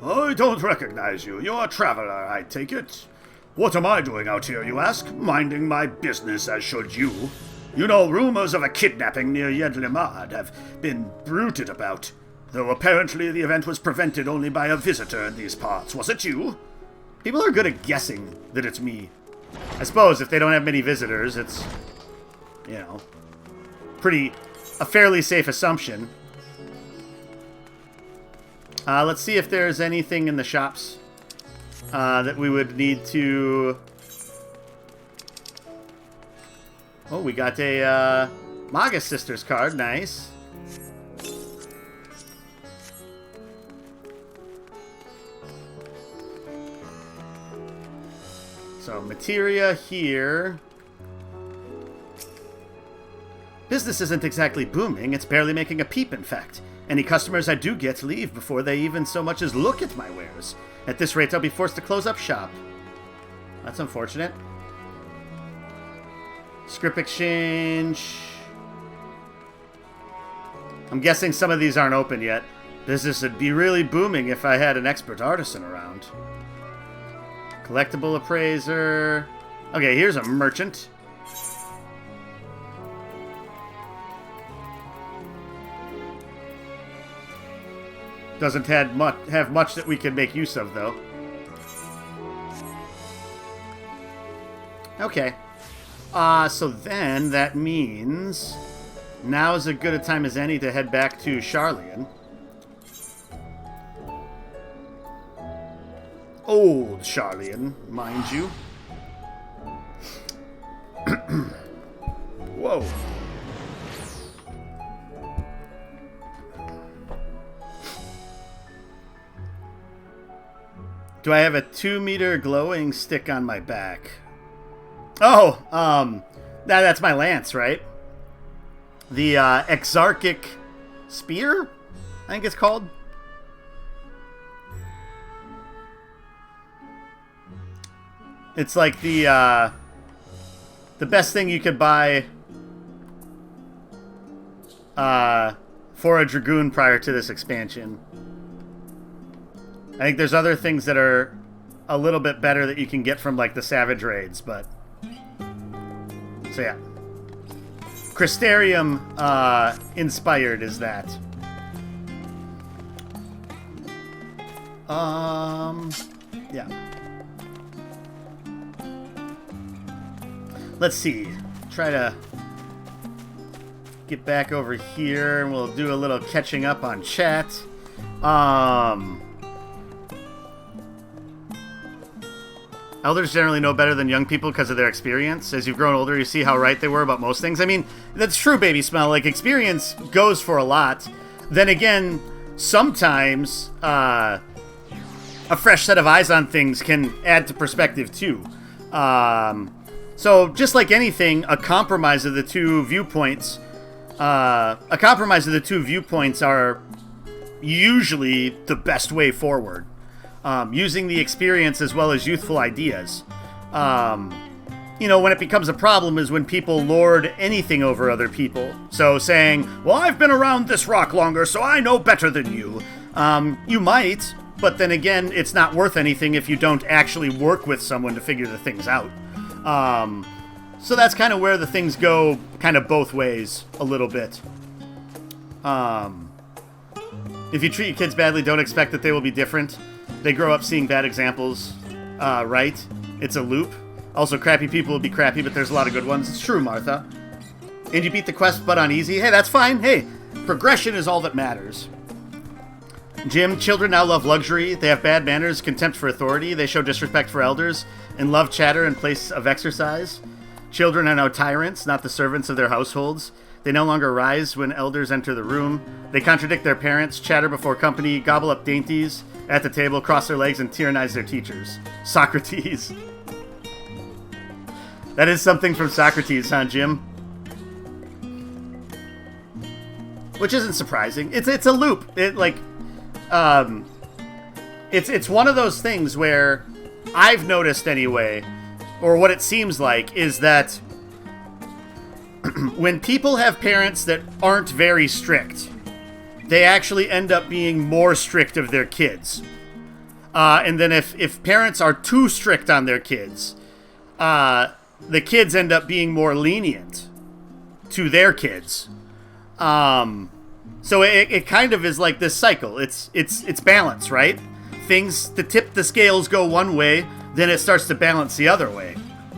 I don't recognize you. You're a traveler, I take it. What am I doing out here, you ask? Minding my business, as should you. You know, rumors of a kidnapping near Yedlimad have been bruited about, though apparently the event was prevented only by a visitor in these parts. Was it you? People are good at guessing that it's me. I suppose if they don't have many visitors, it's, you know, a fairly safe assumption. Let's see if there's anything in the shops that we would need to... Oh, we got a Magus Sisters card. Nice. So, materia here. Business isn't exactly booming. It's barely making a peep, in fact. Any customers I do get leave before they even so much as look at my wares. At this rate, I'll be forced to close up shop. That's unfortunate. Script exchange. I'm guessing some of these aren't open yet. Business would be really booming if I had an expert artisan around. Collectible appraiser. Okay, here's a merchant. Doesn't have much that we can make use of, though. Okay. So then that means now is as good a time as any to head back to Charlian. Old Charlian, mind you. Whoa. Do I have a 2-meter glowing stick on my back? Oh, that's my lance, right? The Exarchic Spear, I think it's called. It's like the best thing you could buy for a Dragoon prior to this expansion. I think there's other things that are a little bit better that you can get from like the Savage Raids, but so yeah. Crystarium inspired is that. Yeah. Let's see. Try to get back over here and we'll do a little catching up on chat. Elders generally know better than young people because of their experience. As you've grown older, you see how right they were about most things. I mean, that's true, Baby Smell. Like, experience goes for a lot. Then again, sometimes a fresh set of eyes on things can add to perspective, too. So, just like anything, a compromise of the two viewpoints are usually the best way forward. Using the experience as well as youthful ideas. You know, when it becomes a problem is when people lord anything over other people. So saying, well, I've been around this rock longer, so I know better than you. You might, but then again, it's not worth anything if you don't actually work with someone to figure the things out. So that's kind of where the things go kind of both ways a little bit. If you treat your kids badly, don't expect that they will be different. They grow up seeing bad examples, right? It's a loop. Also, crappy people will be crappy, but there's a lot of good ones. It's true, Martha. And you beat the quest, but on easy. Hey, that's fine. Hey, progression is all that matters. Jim, children now love luxury. They have bad manners, contempt for authority. They show disrespect for elders, and love chatter in place of exercise. Children are now tyrants, not the servants of their households. They no longer rise when elders enter the room. They contradict their parents, chatter before company, gobble up dainties at the table, cross their legs, and tyrannize their teachers. Socrates. That is something from Socrates, huh, Jim? Which isn't surprising. It's a loop. It's one of those things where I've noticed anyway, or what it seems like, is that when people have parents that aren't very strict, they actually end up being more strict of their kids. And then if parents are too strict on their kids, the kids end up being more lenient to their kids. So it kind of is like this cycle. It's balance, right? Things to tip the scales go one way, then it starts to balance the other way.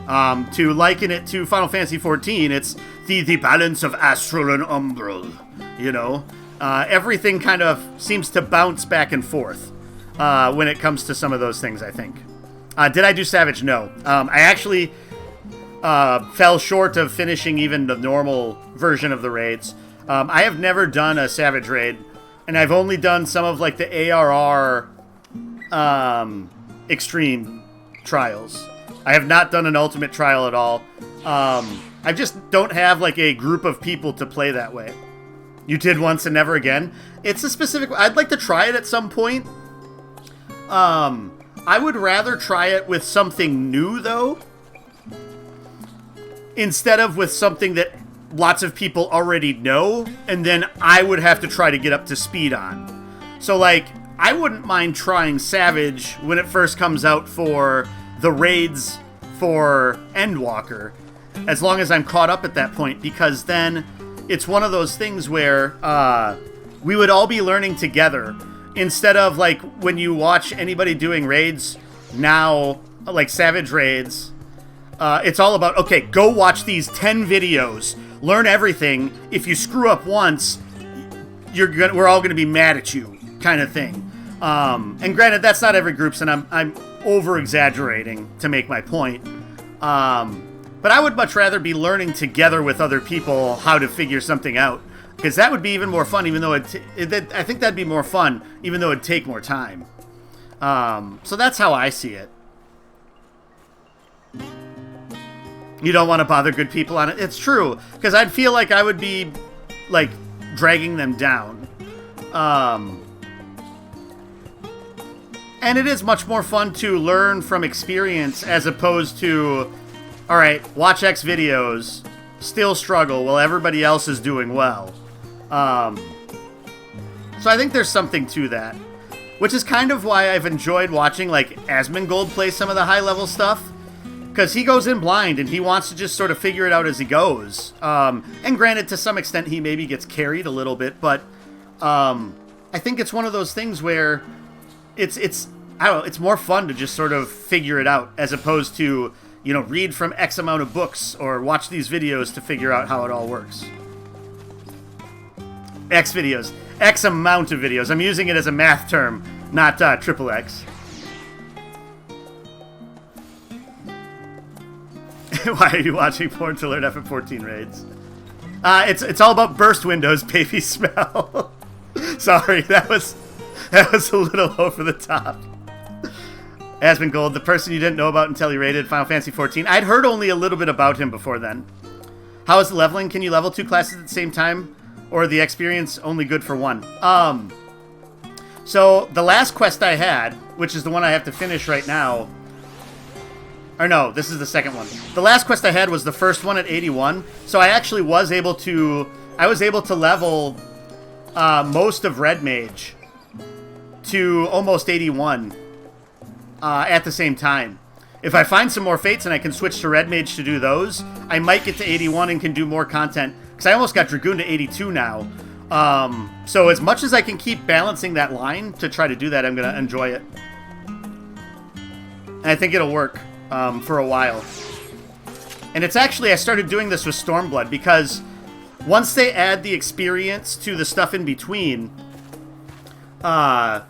To liken it to Final Fantasy XIV, it's the balance of astral and umbral, you know? Everything kind of seems to bounce back and forth when it comes to some of those things, I think. Did I do Savage? No. I actually fell short of finishing even the normal version of the raids. I have never done a Savage raid, and I've only done some of like the ARR extreme trials. I have not done an ultimate trial at all. I just don't have like a group of people to play that way. You did once and never again. It's a specific... I'd like to try it at some point. I would rather try it with something new, though, instead of with something that lots of people already know, and then I would have to try to get up to speed on. So, like, I wouldn't mind trying Savage when it first comes out for the raids for Endwalker, as long as I'm caught up at that point, because then it's one of those things where we would all be learning together, instead of, like, when you watch anybody doing raids now, like Savage raids, it's all about, okay, go watch these 10 videos, learn everything. If you screw up once, we're all going to be mad at you, kind of thing. And granted, that's not every group's, and I'm over-exaggerating to make my point. But I would much rather be learning together with other people how to figure something out, because that would be even more fun, even though I think that'd be more fun, even though it'd take more time. So that's how I see it. You don't want to bother good people on it. It's true, because I'd feel like I would be, like, dragging them down. And it is much more fun to learn from experience as opposed to, all right, watch X videos, still struggle while everybody else is doing well. So I think there's something to that, which is kind of why I've enjoyed watching, like, Asmongold play some of the high-level stuff. Because he goes in blind, and he wants to just sort of figure it out as he goes. And granted, to some extent, he maybe gets carried a little bit, but I think it's one of those things where it's I don't know, it's more fun to just sort of figure it out, as opposed to, you know, read from X amount of books or watch these videos to figure out how it all works. X videos. X amount of videos. I'm using it as a math term, not triple X. Why are you watching porn to learn FF14 raids? It's all about burst windows, baby smell. Sorry, that was a little over the top. Asmongold, the person you didn't know about until you raided Final Fantasy XIV. I'd heard only a little bit about him before then. How is the leveling? Can you level 2 classes at the same time? Or the experience only good for one? So, the last quest I had, which is the one I have to finish right now, or no, this is the second one. The last quest I had was the first one at 81, so I actually was able to level most of Red Mage to almost 81 at the same time. If I find some more fates and I can switch to Red Mage to do those, I might get to 81 and can do more content, because I almost got Dragoon to 82 now. So as much as I can keep balancing that line to try to do that, I'm going to enjoy it. And I think it'll work for a while. And it's actually, I started doing this with Stormblood, because once they add the experience to the stuff in between,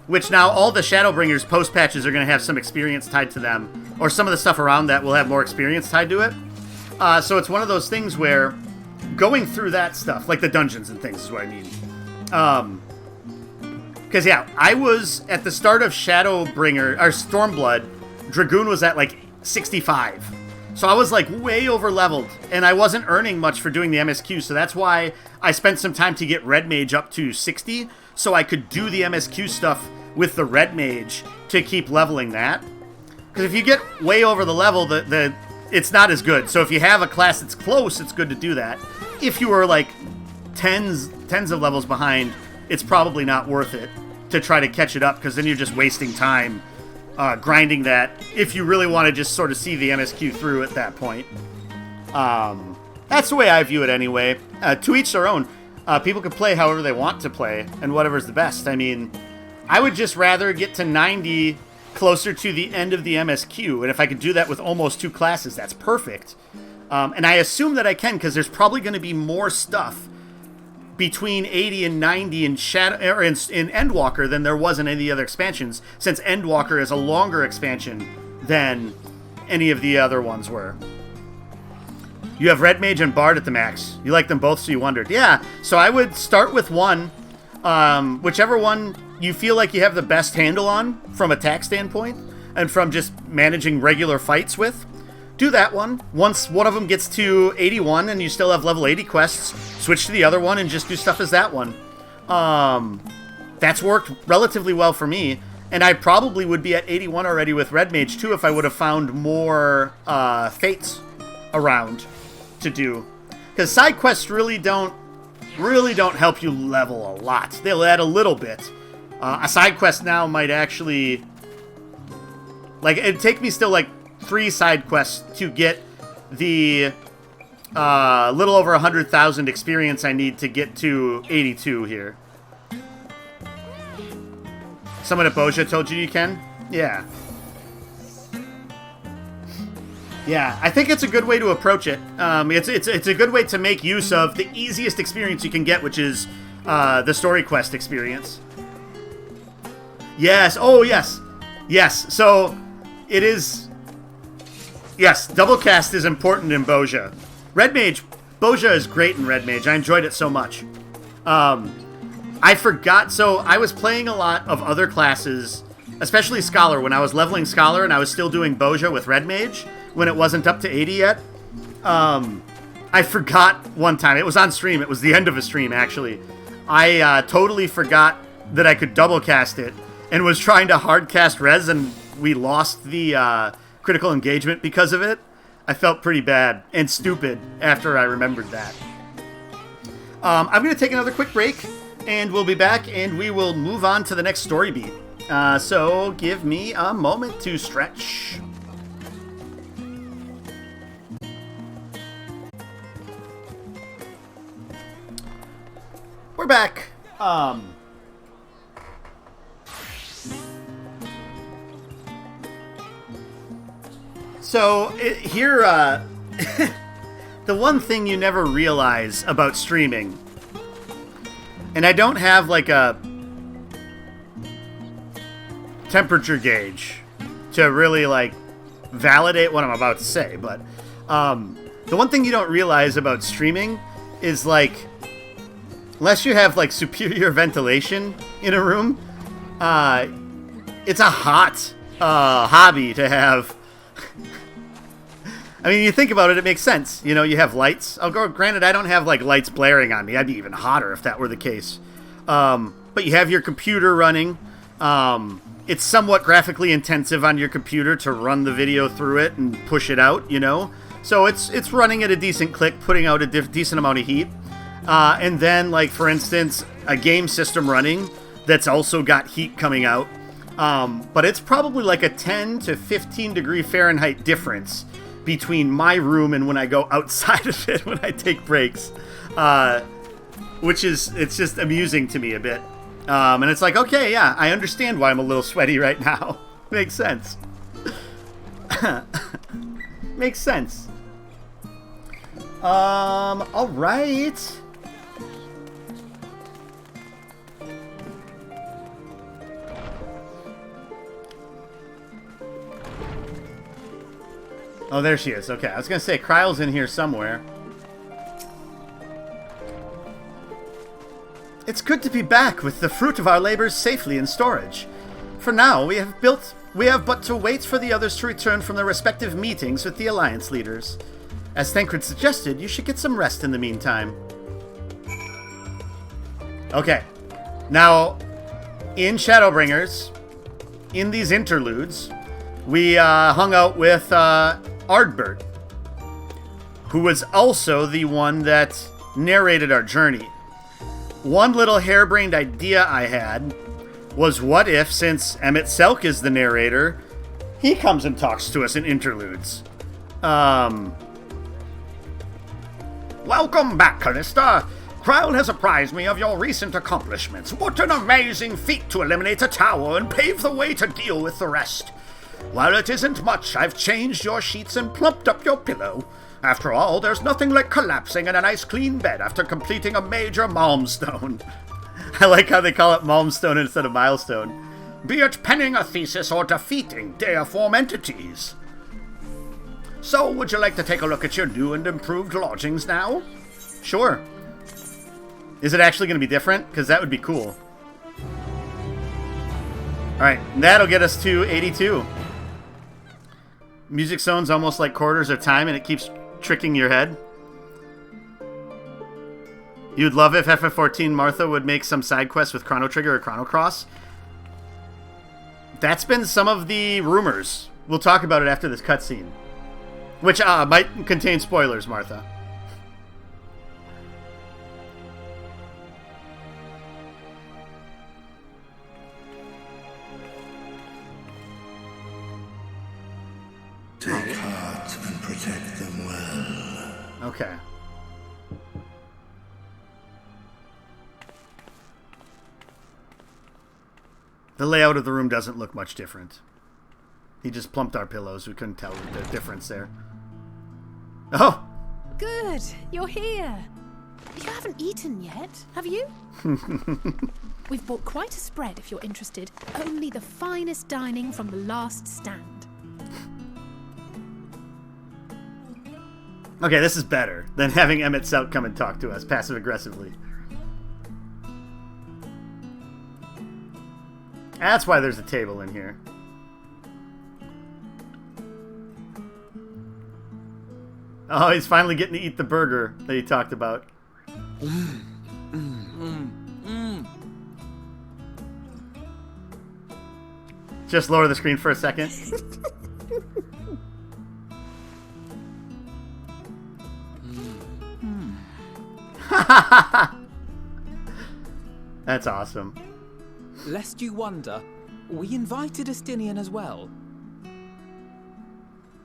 which now all the Shadowbringers post patches are going to have some experience tied to them, or some of the stuff around that will have more experience tied to it. So it's one of those things where going through that stuff, like the dungeons and things is what I mean. Because, yeah, I was at the start of Shadowbringer, or Stormblood, Dragoon was at like 65. So I was like way over leveled, and I wasn't earning much for doing the MSQ, so that's why I spent some time to get Red Mage up to 60, so I could do the MSQ stuff with the Red Mage to keep leveling that. Because if you get way over the level, it's not as good. So if you have a class that's close, it's good to do that. If you were like tens of levels behind, it's probably not worth it to try to catch it up, because then you're just wasting time grinding that, if you really want to just sort of see the MSQ through at that point. That's the way I view it anyway. To each their own. People can play however they want to play, and whatever's the best. I mean, I would just rather get to 90 closer to the end of the MSQ, and if I could do that with almost 2 classes, that's perfect. And I assume that I can, because there's probably going to be more stuff between 80 and 90 in Endwalker than there was in any of the other expansions, since Endwalker is a longer expansion than any of the other ones were. You have Red Mage and Bard at the max. You like them both, so you wondered. Yeah, so I would start with one, whichever one you feel like you have the best handle on from attack standpoint and from just managing regular fights with. Do that one. Once one of them gets to 81 and you still have level 80 quests, switch to the other one and just do stuff as that one. That's worked relatively well for me, and I probably would be at 81 already with Red Mage too if I would have found more fates around to do. Because side quests really don't help you level a lot. They'll add a little bit. A side quest now might actually, like, it'd take me still like 3 side quests to get the little over 100,000 experience I need to get to 82 here. Someone at Boja told you can? Yeah. Yeah, I think it's a good way to approach it. It's a good way to make use of the easiest experience you can get, which is the story quest experience. Yes. Oh, yes. Yes. So it is. Yes, double cast is important in Boja. Red Mage, Boja is great in Red Mage. I enjoyed it so much. I forgot. So I was playing a lot of other classes, especially Scholar, when I was leveling Scholar, and I was still doing Boja with Red Mage when it wasn't up to 80 yet. I forgot one time. It was on stream. It was the end of a stream, actually. I totally forgot that I could double cast it and was trying to hard cast Res, and we lost the critical engagement because of it. I felt pretty bad and stupid after I remembered that. I'm going to take another quick break, and we'll be back, and we will move on to the next story beat. So give me a moment to stretch. We're back. Here, the one thing you never realize about streaming, and I don't have like a temperature gauge to really like validate what I'm about to say, but the one thing you don't realize about streaming is like, unless you have like superior ventilation in a room, it's a hot hobby to have. I mean, you think about it, it makes sense. You know, you have lights. Granted, I don't have like lights blaring on me. I'd be even hotter if that were the case. But you have your computer running. It's somewhat graphically intensive on your computer to run the video through it and push it out, you know? So it's running at a decent click, putting out a decent amount of heat. And then, like, for instance, a game system running that's also got heat coming out. But it's probably like a 10 to 15 degree Fahrenheit difference between my room and when I go outside of it when I take breaks. It's just amusing to me a bit. And it's like, okay, yeah, I understand why I'm a little sweaty right now. Makes sense. Makes sense. All right. Oh, there she is. Okay, I was going to say, Kryle's in here somewhere. It's good to be back with the fruit of our labors safely in storage. For now, we have but to wait for the others to return from their respective meetings with the Alliance leaders. As Thancred suggested, you should get some rest in the meantime. Okay. Now, in Shadowbringers, in these interludes, we hung out with Ardbert, who was also the one that narrated our journey. One little harebrained idea I had was, what if, since Emmett Selk is the narrator, he comes and talks to us in interludes? Welcome back, Callista. Kryle has apprised me of your recent accomplishments. What an amazing feat to eliminate a tower and pave the way to deal with the rest. While it isn't much, I've changed your sheets and plumped up your pillow. After all, there's nothing like collapsing in a nice clean bed after completing a major milestone. I like how they call it milestone instead of milestone. Be it penning a thesis or defeating deiform entities. So, would you like to take a look at your new and improved lodgings now? Sure. Is it actually going to be different? Because that would be cool. Alright, that'll get us to 82. Music zone's almost like quarters of time, and it keeps tricking your head. You'd love if FF14 Martha would make some side quests with Chrono Trigger or Chrono Cross. That's been some of the rumors. We'll talk about it after this cutscene, which might contain spoilers, Martha. Take heart and protect them well. Okay. The layout of the room doesn't look much different. He just plumped our pillows. We couldn't tell the difference there. Oh! Good, you're here. You haven't eaten yet, have you? We've bought quite a spread if you're interested. Only the finest dining from the last stand. Okay, this is better than having Emmett Sout come and talk to us passive-aggressively. That's why there's a table in here. Oh, he's finally getting to eat the burger that he talked about. Just lower the screen for a second. That's awesome. Lest you wonder, we invited Estinian as well.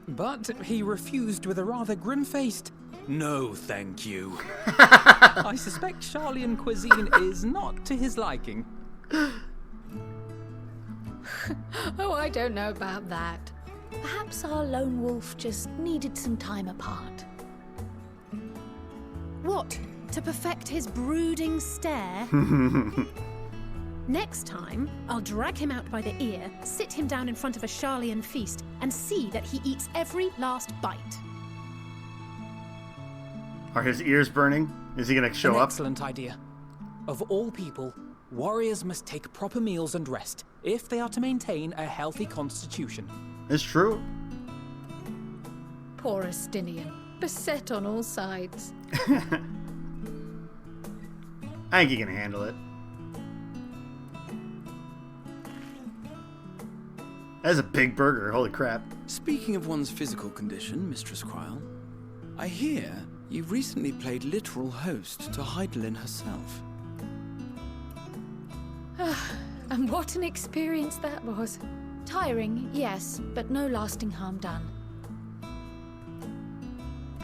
But he refused with a rather grim-faced, "No, thank you." I suspect Charlian cuisine is not to his liking. Oh, I don't know about that. Perhaps our lone wolf just needed some time apart. What? To perfect his brooding stare? Next time, I'll drag him out by the ear, sit him down in front of a Charlian feast, and see that he eats every last bite. Are his ears burning? Is he going to show An up? Excellent idea. Of all people, warriors must take proper meals and rest if they are to maintain a healthy constitution. It's true. Poor Estinian, beset on all sides. I think he can handle it. That's a big burger, holy crap. Speaking of one's physical condition, Mistress Quile, I hear you recently played literal host to Heidelin herself. And what an experience that was. Tiring, yes, but no lasting harm done.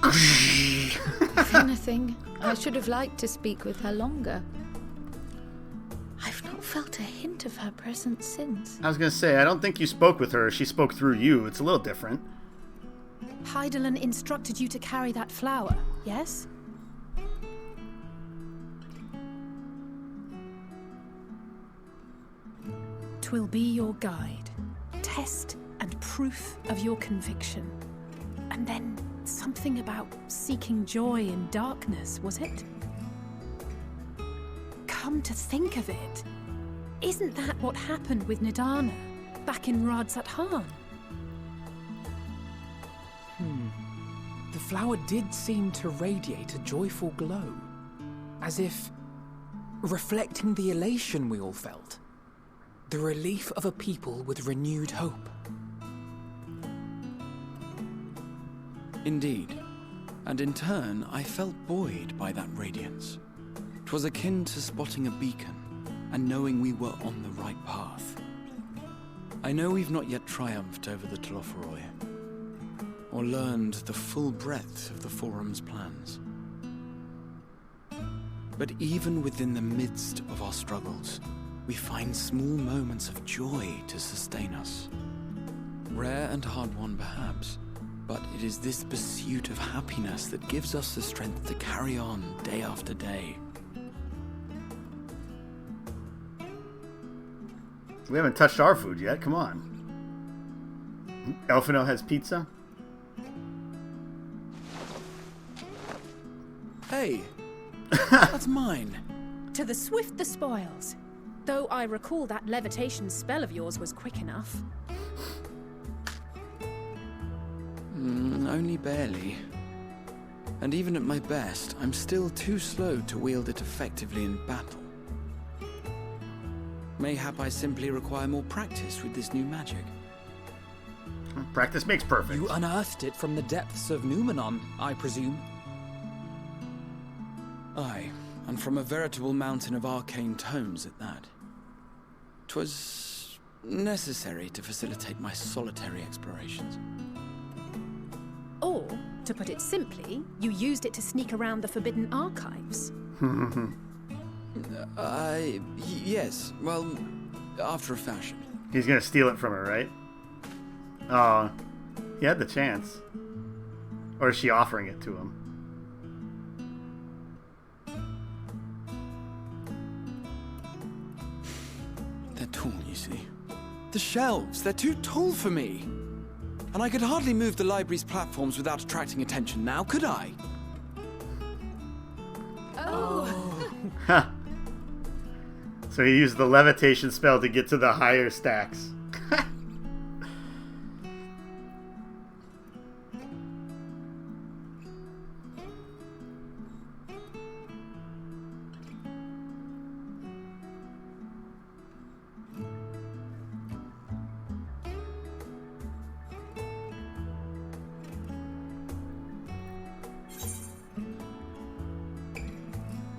If anything, I should have liked to speak with her longer. I've not felt a hint of her presence since. I was going to say, I don't think you spoke with her. She spoke through you. It's a little different. Heidelin instructed you to carry that flower, yes? 'Twill be your guide, test and proof of your conviction. And then something about seeking joy in darkness, was it? Come to think of it, isn't that what happened with Nidana back in Radzat Han? The flower did seem to radiate a joyful glow, as if reflecting the elation we all felt, the relief of a people with renewed hope. Indeed, and in turn, I felt buoyed by that radiance. 'Twas akin to spotting a beacon and knowing we were on the right path. I know we've not yet triumphed over the Telophoroi, or learned the full breadth of the Forum's plans. But even within the midst of our struggles, we find small moments of joy to sustain us. Rare and hard-won perhaps, but it is this pursuit of happiness that gives us the strength to carry on day after day. We haven't touched our food yet. Come on. Elfino has pizza. Hey, that's mine. To the swift the spoils. Though I recall that levitation spell of yours was quick enough. Only barely. And even at my best, I'm still too slow to wield it effectively in battle. Mayhap I simply require more practice with this new magic. Practice makes perfect. You unearthed it from the depths of Numenon, I presume? Aye, and from a veritable mountain of arcane tomes at that. 'Twas necessary to facilitate my solitary explorations. To put it simply, you used it to sneak around the Forbidden Archives. Yes. Well, after a fashion. He's gonna steal it from her, right? Oh, he had the chance. Or is she offering it to him? They're tall, you see. The shelves, they're too tall for me. And I could hardly move the library's platforms without attracting attention now, could I? Huh. So he used the levitation spell to get to the higher stacks.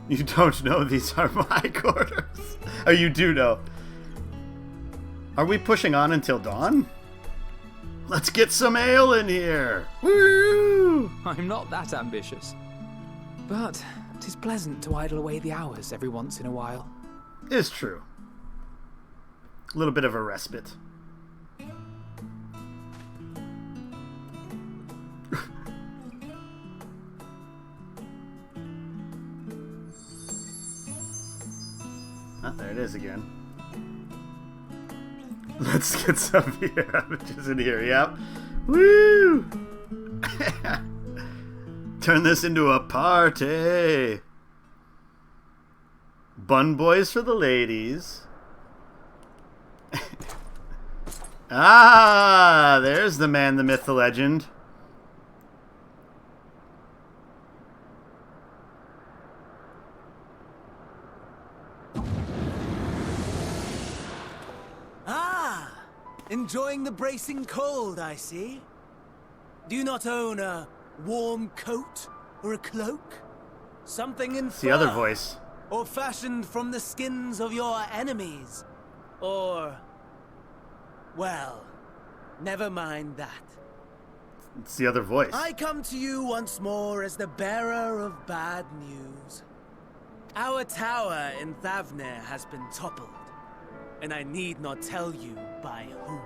You don't know these are my quarters. Oh, you do know. Are we pushing on until dawn? Let's get some ale in here. Woo! I'm not that ambitious. But 'tis pleasant to idle away the hours every once in a while. It's true. A little bit of a respite. There it is again. Let's get some beer, which is in here, yep. Woo! Turn this into a party. Bun boys for the ladies. Ah, there's the man, the myth, the legend. Enjoying the bracing cold, I see. Do you not own a warm coat or a cloak? Something in It's the other voice. Or fashioned from the skins of your enemies? Or... well, never mind that. It's the other voice. I come to you once more as the bearer of bad news. Our tower in Thavner has been toppled. And I need not tell you by whom.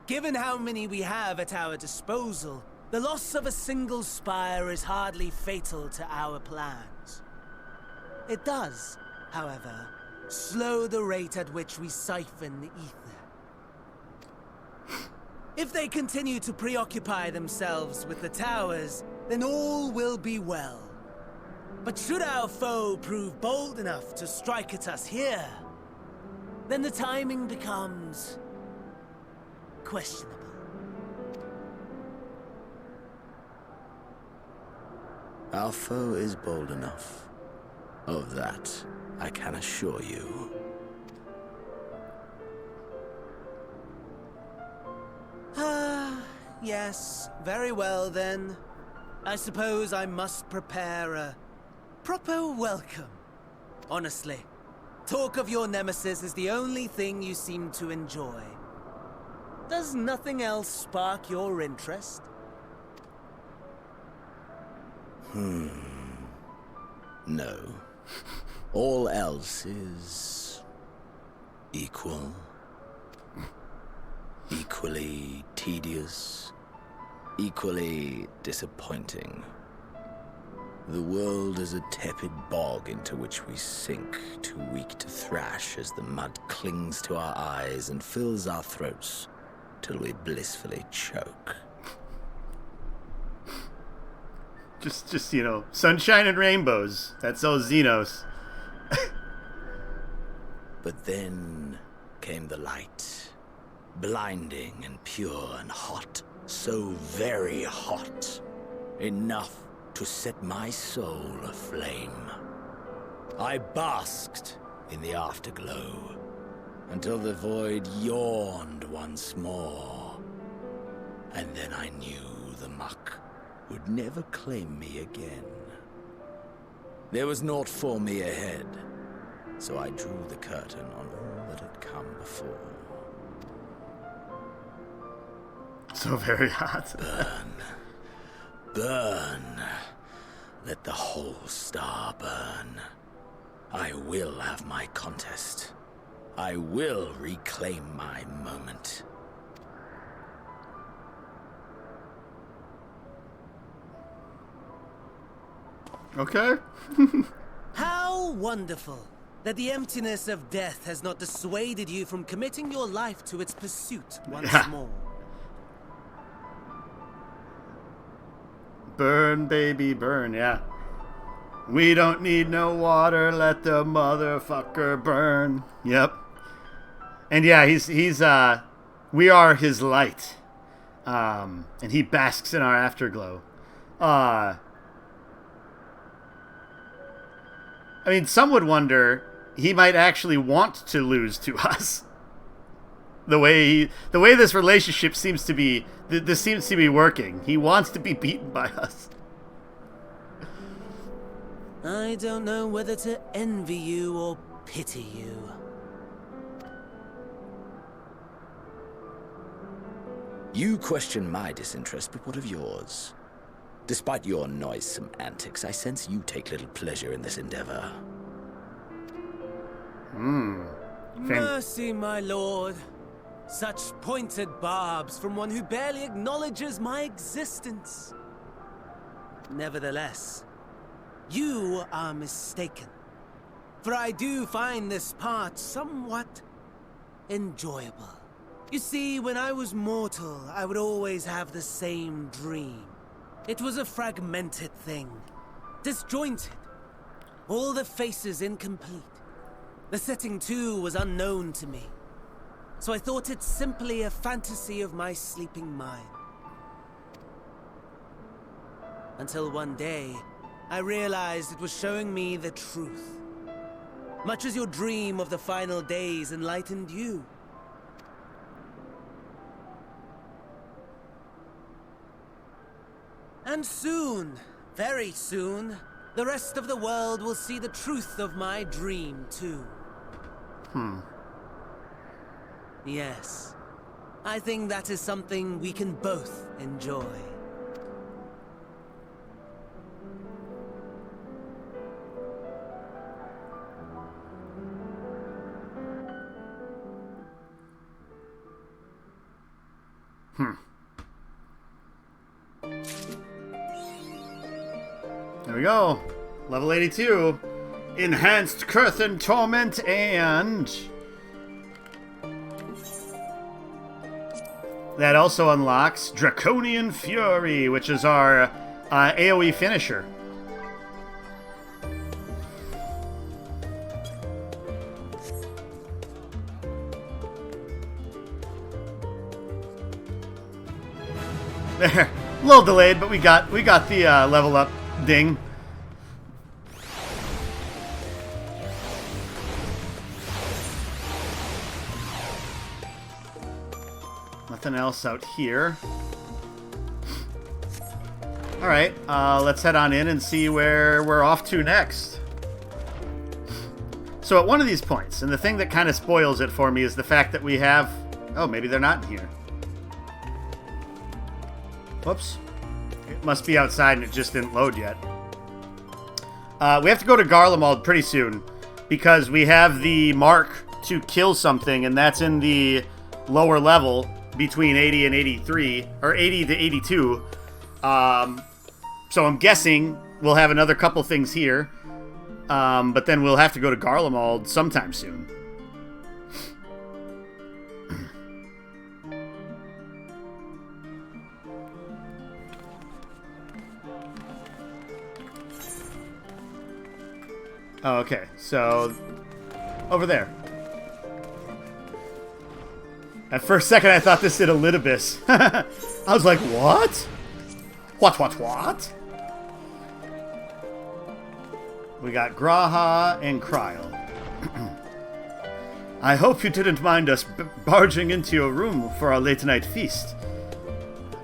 Given how many we have at our disposal, the loss of a single spire is hardly fatal to our plans. It does, however, slow the rate at which we siphon ether. If they continue to preoccupy themselves with the towers, then all will be well. But should our foe prove bold enough to strike at us here, then the timing becomes questionable. Our foe is bold enough. Of that, I can assure you. Yes, very well then. I suppose I must prepare a proper welcome. Honestly, talk of your nemesis is the only thing you seem to enjoy. Does nothing else spark your interest? No. All else is... equal. Equally tedious. Equally disappointing. The world is a tepid bog into which we sink, too weak to thrash as the mud clings to our eyes and fills our throats till we blissfully choke. Just you know, sunshine and rainbows. That's all Xenos. But then came the light. Blinding and pure and hot. So very hot. Enough to set my soul aflame. I basked in the afterglow until the void yawned once more. And then I knew the muck would never claim me again. There was naught for me ahead, so I drew the curtain on all that had come before. So very hot. Burn. Burn. Let the whole star burn. I will have my contest. I will reclaim my moment. Okay. How wonderful that the emptiness of death has not dissuaded you from committing your life to its pursuit once more. Burn, baby, burn, yeah. We don't need no water, let the motherfucker burn. Yep. And yeah, he's we are his light. And he basks in our afterglow. I mean, some would wonder he might actually want to lose to us. The way this relationship seems to be, this seems to be working. He wants to be beaten by us. I don't know whether to envy you or pity you. You question my disinterest, but what of yours? Despite your noisome antics, I sense you take little pleasure in this endeavor. Mercy, my lord. Such pointed barbs from one who barely acknowledges my existence. Nevertheless, you are mistaken. For I do find this part somewhat enjoyable. You see, when I was mortal, I would always have the same dream. It was a fragmented thing, disjointed, all the faces incomplete. The setting, too, was unknown to me, so I thought it simply a fantasy of my sleeping mind. Until one day, I realized it was showing me the truth, much as your dream of the final days enlightened you. And soon, very soon, the rest of the world will see the truth of my dream, too. Yes, I think that is something we can both enjoy. There we go. Level 82. Enhanced Curse and Torment and... that also unlocks Draconian Fury, which is our AoE finisher. There. A little delayed, but we got the level up ding. Nothing else out here. Alright, let's head on in and see where we're off to next. So at one of these points, and the thing that kind of spoils it for me is the fact that we have... oh, maybe they're not in here. Whoops. It must be outside and it just didn't load yet. We have to go to Garlemald pretty soon, because we have the mark to kill something, and that's in the lower level between 80 and 83, or 80 to 82. So I'm guessing we'll have another couple things here, but then we'll have to go to Garlemald sometime soon. Oh, okay. So, over there. At first second, I thought this did a Litibus. I was like, what? What? We got Graha and Kryl. I hope you didn't mind us barging into your room for our late-night feast.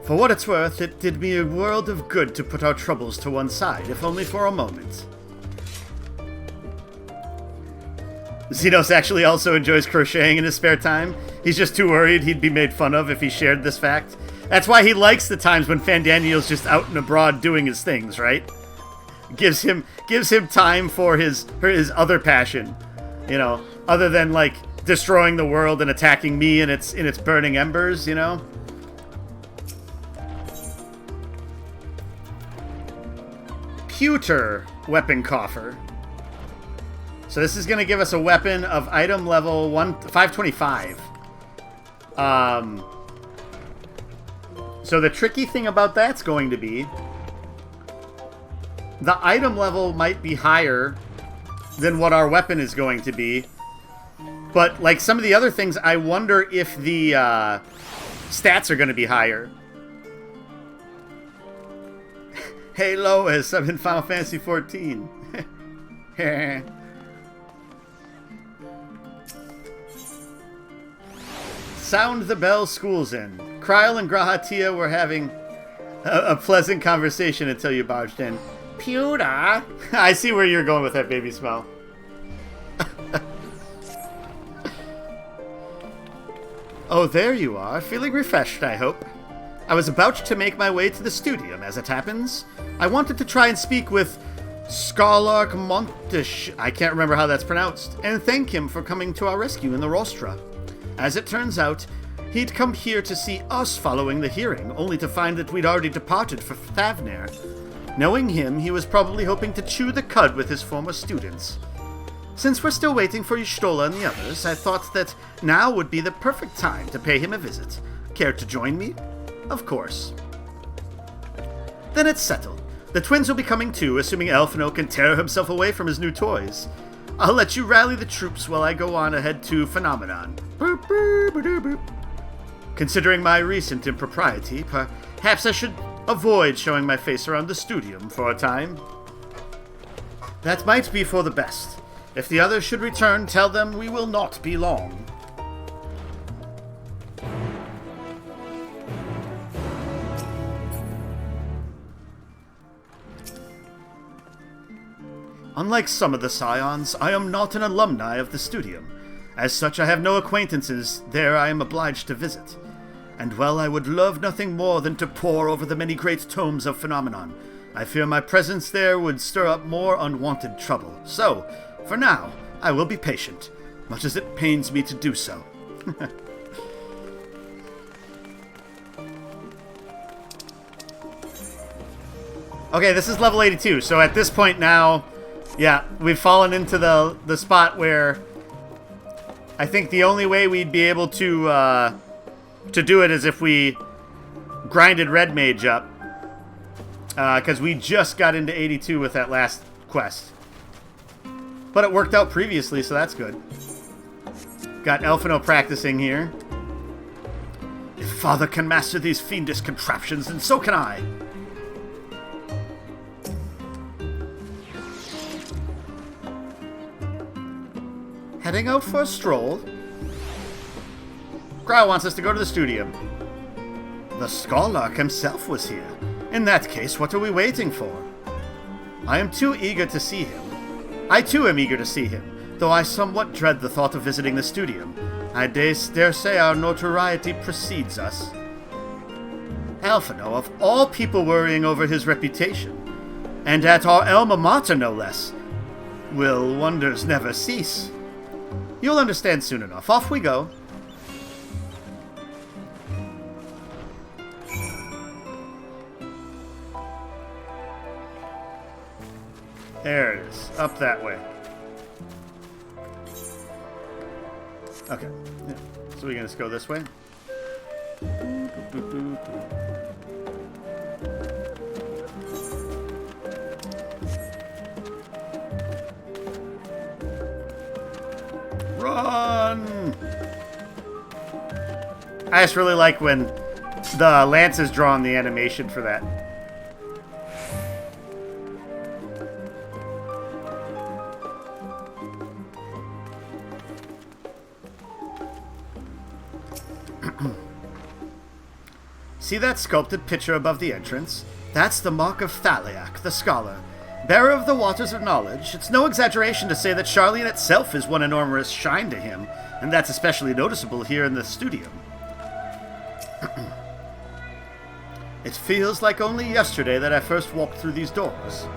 For what it's worth, it did me a world of good to put our troubles to one side, if only for a moment. Xenos actually also enjoys crocheting in his spare time. He's just too worried he'd be made fun of if he shared this fact. That's why he likes the times when Fandaniel's just out and abroad doing his things, right? Gives him time for his other passion, you know, other than like destroying the world and attacking me in its burning embers, you know. Pewter weapon coffer. So this is going to give us a weapon of item level 525. So the tricky thing about that's going to be the item level might be higher than what our weapon is going to be. But like some of the other things, I wonder if the stats are going to be higher. Hey Lois, I'm in Final Fantasy XIV. Sound the bell, school's in. Kryl and Grahatia were having a pleasant conversation until you barged in. Pewter? I see where you're going with that, baby smell. Oh, there you are. Feeling refreshed, I hope. I was about to make my way to the studium, as it happens. I wanted to try and speak with Skarlark Montish, I can't remember how that's pronounced, and thank him for coming to our rescue in the Rostra. As it turns out, he'd come here to see us following the hearing, only to find that we'd already departed for Thavner. Knowing him, he was probably hoping to chew the cud with his former students. Since we're still waiting for Y'shtola and the others, I thought that now would be the perfect time to pay him a visit. Care to join me? Of course. Then it's settled. The twins will be coming too, assuming Elfino can tear himself away from his new toys. I'll let you rally the troops while I go on ahead to Phenomenon. Boop, boop, boop, boop. Considering my recent impropriety, perhaps I should avoid showing my face around the studium for a time. That might be for the best. If the others should return, tell them we will not be long. Unlike some of the Scions, I am not an alumni of the studium. As such, I have no acquaintances there I am obliged to visit. And while I would love nothing more than to pore over the many great tomes of Phenomenon, I fear my presence there would stir up more unwanted trouble. So, for now, I will be patient, much as it pains me to do so. Okay, this is level 82, so at this point now, yeah, we've fallen into the spot where I think the only way we'd be able to do it is if we grinded Red Mage up. Because we just got into 82 with that last quest. But it worked out previously, so that's good. Got Elfino practicing here. If Father can master these fiendish contraptions, then so can I. Heading out for a stroll? Grau wants us to go to the studium. The Skarlark himself was here. In that case, what are we waiting for? I am too eager to see him. I too am eager to see him, though I somewhat dread the thought of visiting the studium. I dare say our notoriety precedes us. Elfino, of all people worrying over his reputation, and at our alma mater no less, will wonders never cease? You'll understand soon enough. Off we go. There it is. Up that way. Okay. Yeah. So we can just go this way. Run! I just really like when the lance is drawn, the animation for that. See that sculpted picture above the entrance? That's the mark of Thaliak, the scholar, bearer of the waters of knowledge. It's no exaggeration to say that Charlian itself is one enormous shrine to him, and that's especially noticeable here in the studium. It feels like only yesterday that I first walked through these doors.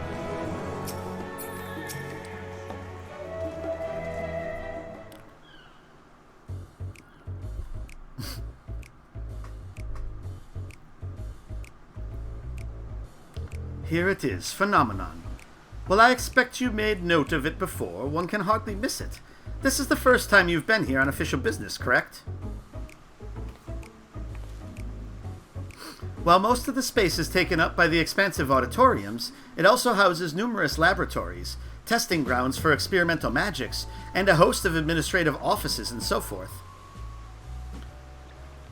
Here it is, Phenomenon. Well, I expect you made note of it before. One can hardly miss it. This is the first time you've been here on official business, correct? While most of the space is taken up by the expansive auditoriums, it also houses numerous laboratories, testing grounds for experimental magics, and a host of administrative offices and so forth.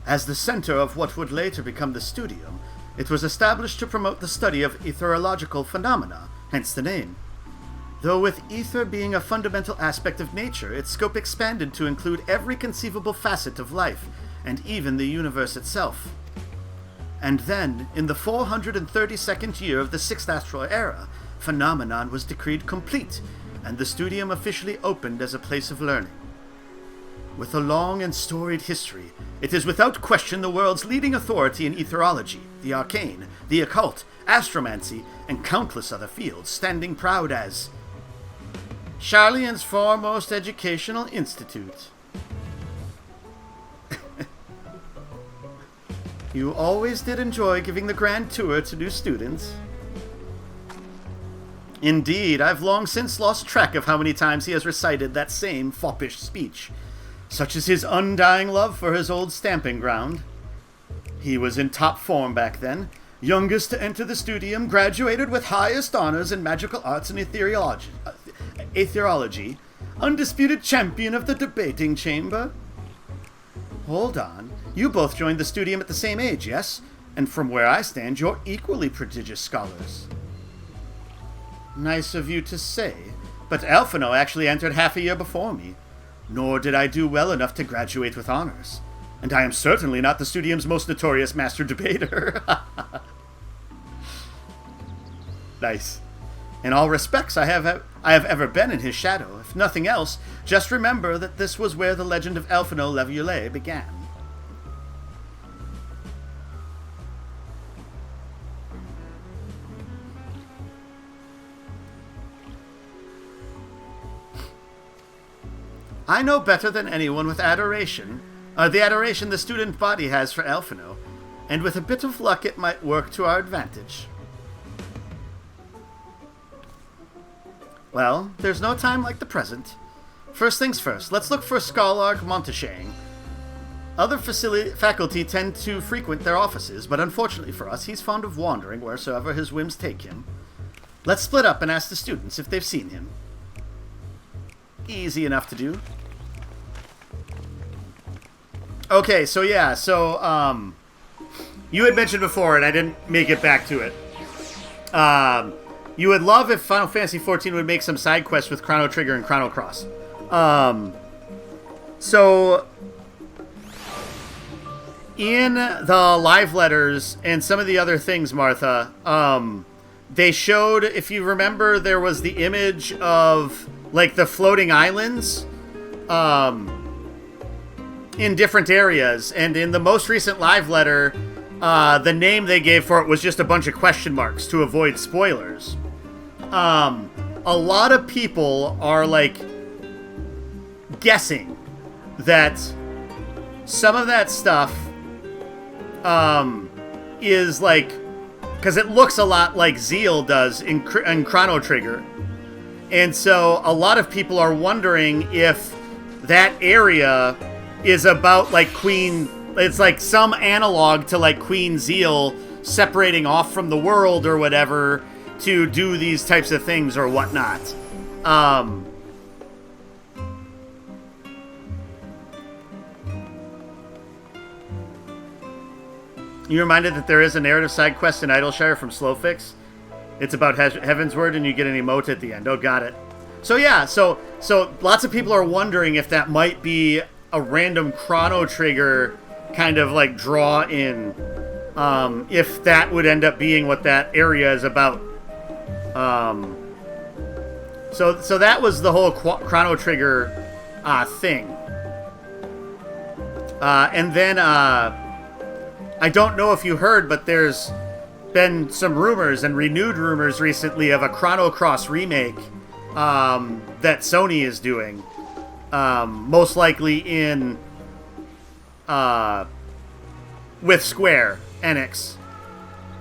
As the center of what would later become the studium, it was established to promote the study of etherological phenomena, hence the name. Though with ether being a fundamental aspect of nature, its scope expanded to include every conceivable facet of life, and even the universe itself. And then, in the 432nd year of the 6th Astral Era, Phenomenon was decreed complete, and the studium officially opened as a place of learning. With a long and storied history, it is without question the world's leading authority in etherology, the arcane, the occult, astromancy, and countless other fields, standing proud as Charlian's foremost educational institute. You always did enjoy giving the grand tour to new students. Indeed, I've long since lost track of how many times he has recited that same foppish speech. Such is his undying love for his old stamping ground. He was in top form back then, youngest to enter the studium, graduated with highest honors in magical arts and aetherology, undisputed champion of the debating chamber. Hold on, you both joined the studium at the same age, yes? And from where I stand, you're equally prodigious scholars. Nice of you to say, but Elfino actually entered half a year before me. Nor did I do well enough to graduate with honors. And I am certainly not the studium's most notorious master debater. Nice. In all respects, I have ever been in his shadow. If nothing else, just remember that this was where the legend of Elfino Leviole began. I know better than anyone with adoration, the adoration the student body has for Elfino, and with a bit of luck it might work to our advantage. Well, there's no time like the present. First things first, let's look for Scholark Monteshang. Other faculty tend to frequent their offices, but unfortunately for us, he's fond of wandering wheresoever his whims take him. Let's split up and ask the students if they've seen him. Easy enough to do. Okay, so yeah, you had mentioned before, and I didn't make it back to it. You would love if Final Fantasy XIV would make some side quests with Chrono Trigger and Chrono Cross. So in the live letters and some of the other things, Martha, they showed, if you remember, there was the image of like the floating islands in different areas, and in the most recent live letter, the name they gave for it was just a bunch of question marks to avoid spoilers. A lot of people are like guessing that some of that stuff is like, because it looks a lot like Zeal does in Chrono Trigger. And so a lot of people are wondering if that area is about like it's like some analog to like Queen Zeal separating off from the world or whatever to do these types of things or whatnot. You reminded that there is a narrative side quest in Idleshire from Slowfix. It's about Heavensward, and you get an emote at the end. Oh, got it. So yeah, so lots of people are wondering if that might be a random Chrono Trigger kind of like draw in, if that would end up being what that area is about. So that was the whole Chrono Trigger thing. And then I don't know if you heard, but there's been some rumors and renewed rumors recently of a Chrono Cross remake that Sony is doing, most likely in with Square Enix,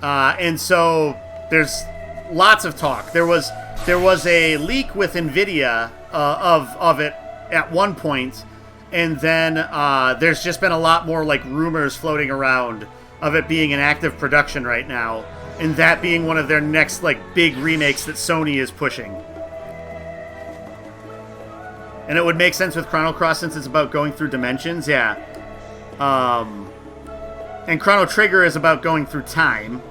and so there's lots of talk. There was a leak with Nvidia of it at one point, and then there's just been a lot more like rumors floating around of it being in active production right now, and that being one of their next like big remakes that Sony is pushing. And it would make sense with Chrono Cross since it's about going through dimensions, yeah. And Chrono Trigger is about going through time.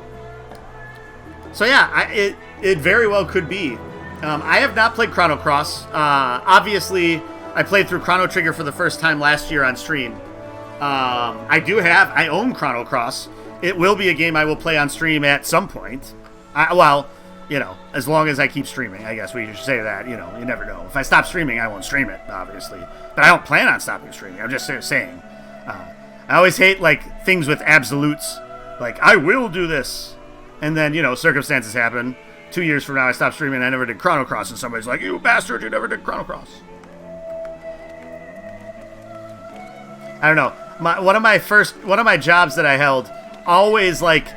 So yeah, it very well could be. I have not played Chrono Cross. Obviously, I played through Chrono Trigger for the first time last year on stream. I own Chrono Cross. It will be a game I will play on stream at some point. Well, you know, as long as I keep streaming, I guess we should say that. You know, you never know. If I stop streaming, I won't stream it, obviously. But I don't plan on stopping streaming. I'm just saying. I always hate, like, things with absolutes. Like, I will do this. And then, you know, circumstances happen. 2 years from now, I stop streaming and I never did Chrono Cross. And somebody's like, you bastard, you never did Chrono Cross. I don't know. One of my jobs that I held always, like,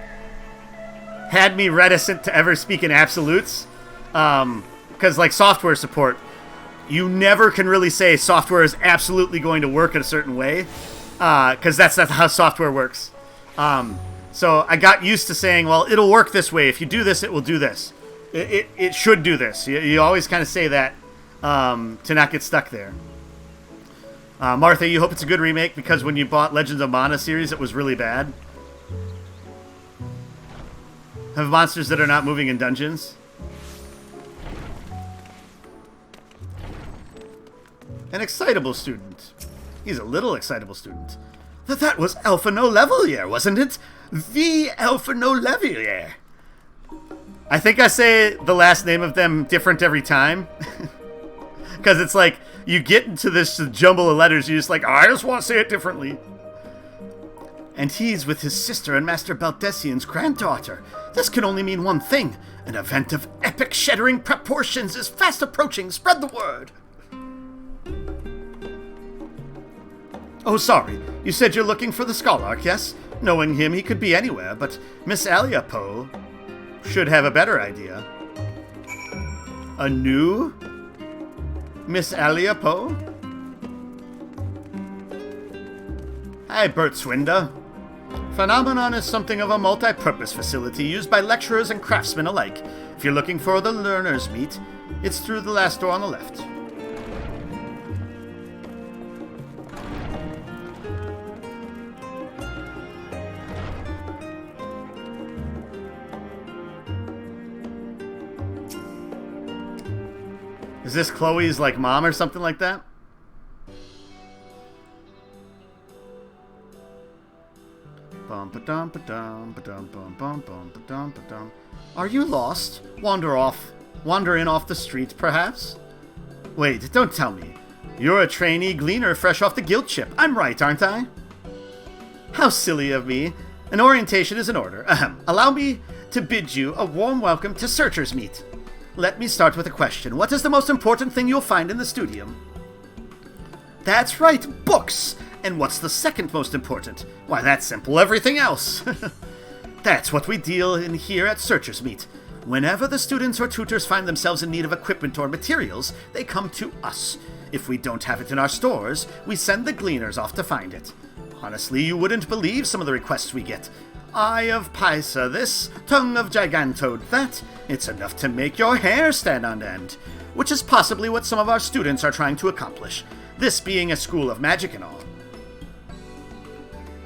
had me reticent to ever speak in absolutes. Because, like, software support, you never can really say software is absolutely going to work in a certain way. Because that's not how software works. So I got used to saying, well, it'll work this way. If you do this, it will do this. It should do this. You always kind of say that to not get stuck there. Martha, you hope it's a good remake because when you bought Legends of Mana series, it was really bad. Have monsters that are not moving in dungeons. An excitable student. He's a little excitable student. That was Alpha No Levelier, wasn't it? The Alpha No Levelier. I think I say the last name of them different every time. Because it's like, you get into this jumble of letters, you're just like, oh, I just want to say it differently. And he's with his sister and Master Baldessian's granddaughter. This can only mean one thing. An event of epic shattering proportions is fast approaching. Spread the word. Oh, sorry. You said you're looking for the Scholark, yes? Knowing him, he could be anywhere, but Miss Alia Poe should have a better idea. A new Miss Alia Poe? Hi, Bert Swinder. Phenomenon is something of a multi-purpose facility used by lecturers and craftsmen alike. If you're looking for the learners' meet, it's through the last door on the left. Is this Chloe's, like, mom or something like that? Are you lost? Wandering off the streets, perhaps? Wait, don't tell me. You're a trainee gleaner fresh off the guild ship. I'm right, aren't I? How silly of me. An orientation is in order. Allow me to bid you a warm welcome to Searcher's Meet. Let me start with a question. What is the most important thing you'll find in the studium? That's right, books! And what's the second most important? Why, that's simple. Everything else. That's what we deal in here at Searcher's Meet. Whenever the students or tutors find themselves in need of equipment or materials, they come to us. If we don't have it in our stores, we send the gleaners off to find it. Honestly, you wouldn't believe some of the requests we get. Eye of Pysa this, tongue of Gigantode that. It's enough to make your hair stand on end. Which is possibly what some of our students are trying to accomplish. This being a school of magic and all.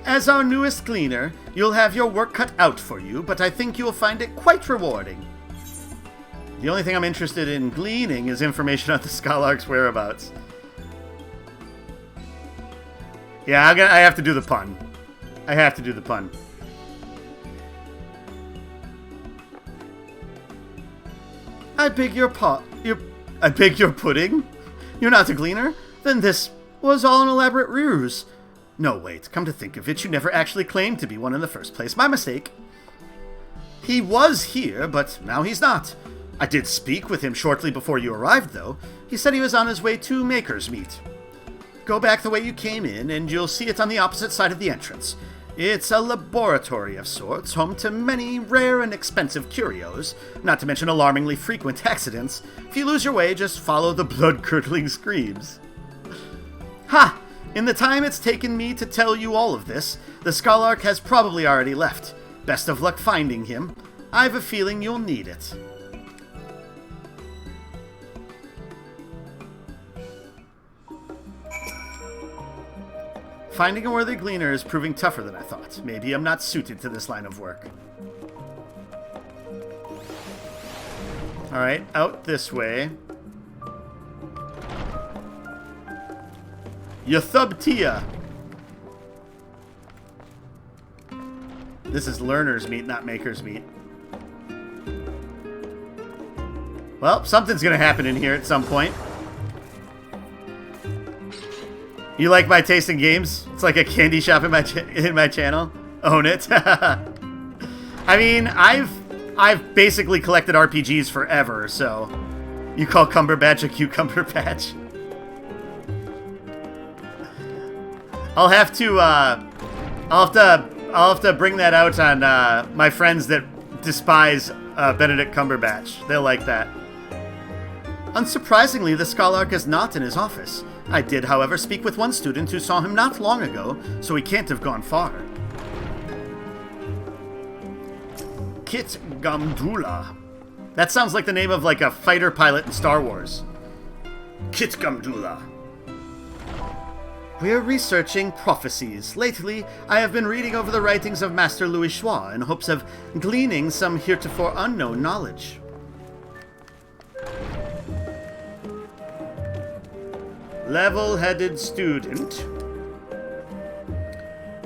As our newest gleaner, you'll have your work cut out for you, but I think you'll find it quite rewarding. The only thing I'm interested in gleaning is information on the Scholark's whereabouts. Yeah, I have to do the pun. I have to do the pun. I beg your pudding? You're not a gleaner? Then this was all an elaborate ruse. No, wait, come to think of it, you never actually claimed to be one in the first place. My mistake. He was here, but now he's not. I did speak with him shortly before you arrived, though. He said he was on his way to Maker's Meet. Go back the way you came in, and you'll see it on the opposite side of the entrance. It's a laboratory of sorts, home to many rare and expensive curios, not to mention alarmingly frequent accidents. If you lose your way, just follow the blood-curdling screams. Ha! In the time it's taken me to tell you all of this, the Scholarch has probably already left. Best of luck finding him. I've a feeling you'll need it. Finding a worthy gleaner is proving tougher than I thought. Maybe I'm not suited to this line of work. Alright, out this way. Yathubtia. This is Learner's Meet, not Maker's Meet. Well, something's gonna happen in here at some point. You like my taste in games? It's like a candy shop in my channel. Own it. I mean, I've basically collected RPGs forever, so you call Cumberbatch a cucumber patch? I'll have to bring that out on my friends that despise Benedict Cumberbatch. They'll like that. Unsurprisingly, the Scholarch is not in his office. I did, however, speak with one student who saw him not long ago, so he can't have gone far. Kit Gamdula. That sounds like the name of like a fighter pilot in Star Wars. Kit Gamdula. We're researching prophecies. Lately, I have been reading over the writings of Master Louis Schwa in hopes of gleaning some heretofore unknown knowledge. Level-headed student.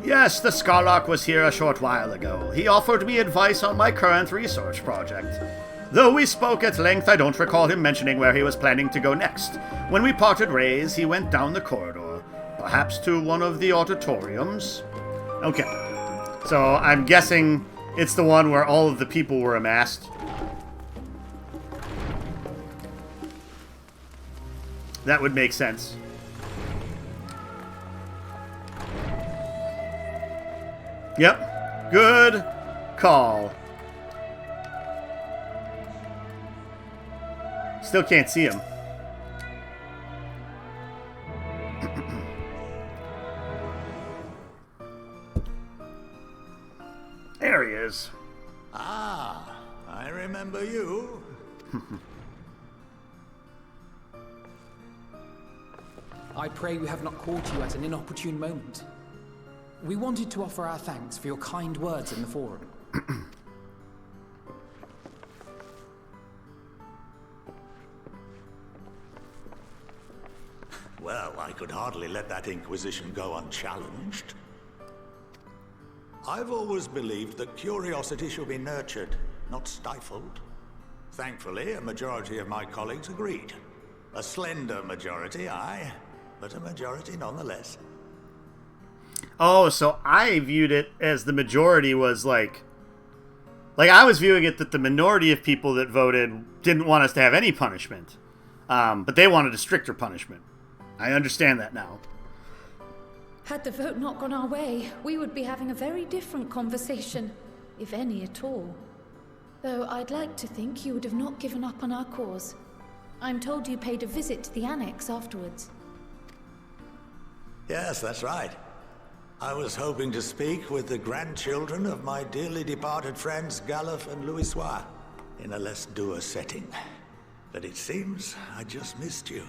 Yes, the Scholarch was here a short while ago. He offered me advice on my current research project. Though we spoke at length, I don't recall him mentioning where he was planning to go next. When we parted ways, he went down the corridor, perhaps to one of the auditoriums. Okay, so I'm guessing it's the one where all of the people were amassed. That would make sense. Yep. Good call. Still can't see him. There he is. Ah, I remember you. I pray we have not caught you at an inopportune moment. We wanted to offer our thanks for your kind words in the forum. Well, I could hardly let that inquisition go unchallenged. I've always believed that curiosity should be nurtured, not stifled. Thankfully, a majority of my colleagues agreed. A slender majority, aye, but a majority nonetheless. Oh, so I viewed it as the majority was like I was viewing it that the minority of people that voted didn't want us to have any punishment. But they wanted a stricter punishment. I understand that now. Had the vote not gone our way, we would be having a very different conversation, if any at all. Though I'd like to think you would have not given up on our cause. I'm told you paid a visit to the annex afterwards. Yes, that's right. I was hoping to speak with the grandchildren of my dearly departed friends Galuf and Louis Soir in a less dour setting. But it seems I just missed you.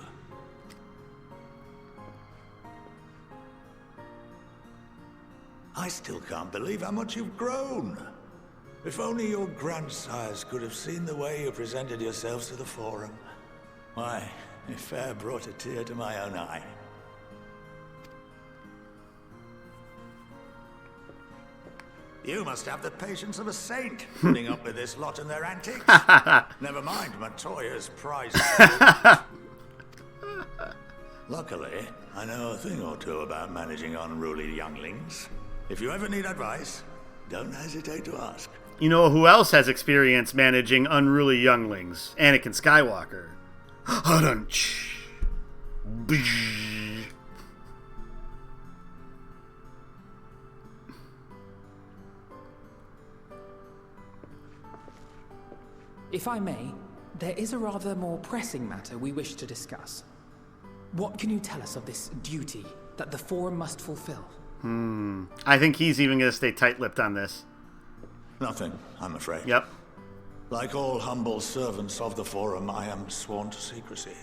I still can't believe how much you've grown. If only your grandsires could have seen the way you presented yourselves to the forum. Why, it fair brought a tear to my own eye. You must have the patience of a saint, putting up with this lot and their antics. Never mind Matoya's prize. Luckily, I know a thing or two about managing unruly younglings. If you ever need advice, don't hesitate to ask. You know who else has experience managing unruly younglings? Anakin Skywalker. Hadunch. If I may, there is a rather more pressing matter we wish to discuss. What can you tell us of this duty that the Forum must fulfill? I think he's even going to stay tight-lipped on this. Nothing, I'm afraid. Yep. Like all humble servants of the Forum, I am sworn to secrecy.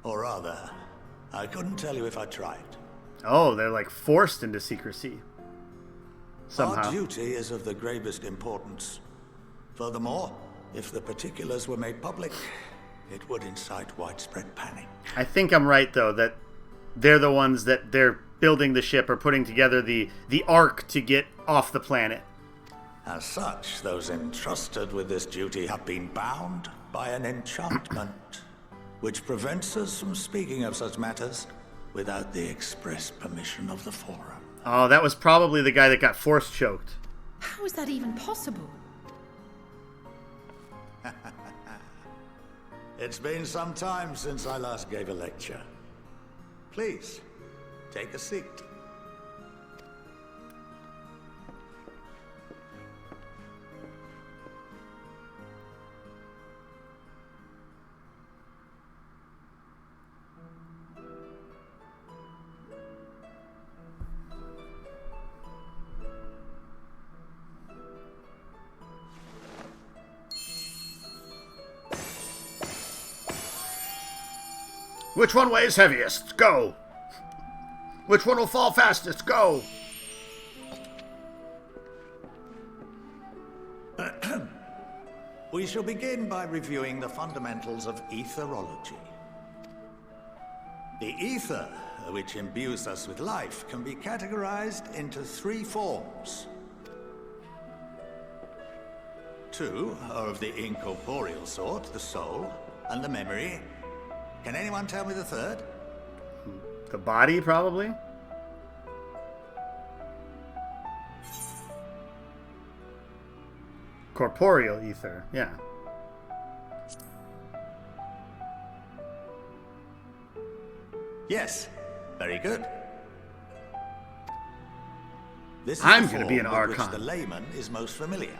Or rather, I couldn't tell you if I tried. Oh, they're like forced into secrecy. Somehow. Our duty is of the gravest importance. Furthermore, if the particulars were made public, it would incite widespread panic. I think I'm right, though, that they're the ones that they're building the ship or putting together the ark to get off the planet. As such, those entrusted with this duty have been bound by an enchantment, which prevents us from speaking of such matters without the express permission of the Forum. Oh, that was probably the guy that got force choked. How is that even possible? It's been some time since I last gave a lecture. Please, take a seat. Which one weighs heaviest? Go! Which one will fall fastest? Go! We shall begin by reviewing the fundamentals of etherology. The ether, which imbues us with life, can be categorized into three forms. Two are of the incorporeal sort, the soul, and the memory. Can anyone tell me the third? The body, probably? Corporeal ether, yeah. Yes, very good. This is I'm the going to be an form with Archon. which the layman is most familiar.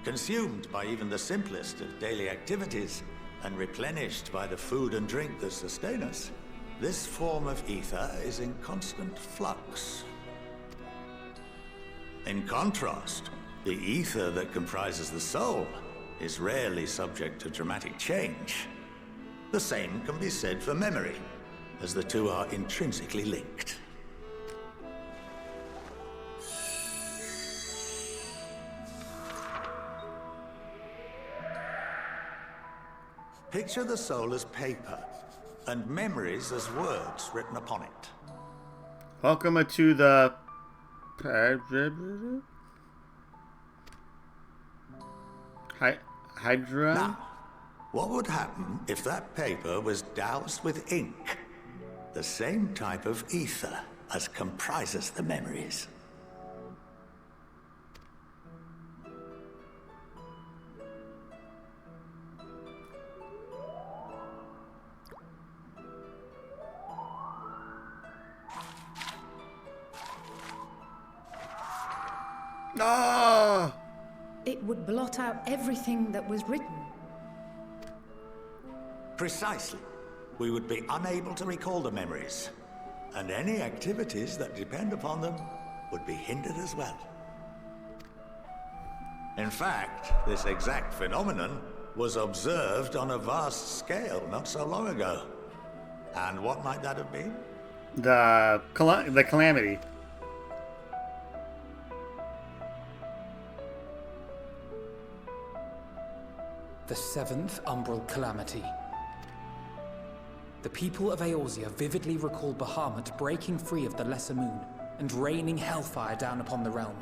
Consumed by even the simplest of daily activities, and replenished by the food and drink that sustain us, this form of ether is in constant flux. In contrast, the ether that comprises the soul is rarely subject to dramatic change. The same can be said for memory, as the two are intrinsically linked. Picture the soul as paper, and memories as words written upon it. Welcome to the... Hydra? Now, what would happen if that paper was doused with ink? The same type of ether as comprises the memories. Ah! It would blot out everything that was written. Precisely. We would be unable to recall the memories, and any activities that depend upon them would be hindered as well. In fact, this exact phenomenon was observed on a vast scale not so long ago. And what might that have been? The Calamity. The seventh Umbral Calamity. The people of Eorzea vividly recall Bahamut breaking free of the Lesser Moon and raining hellfire down upon the realm.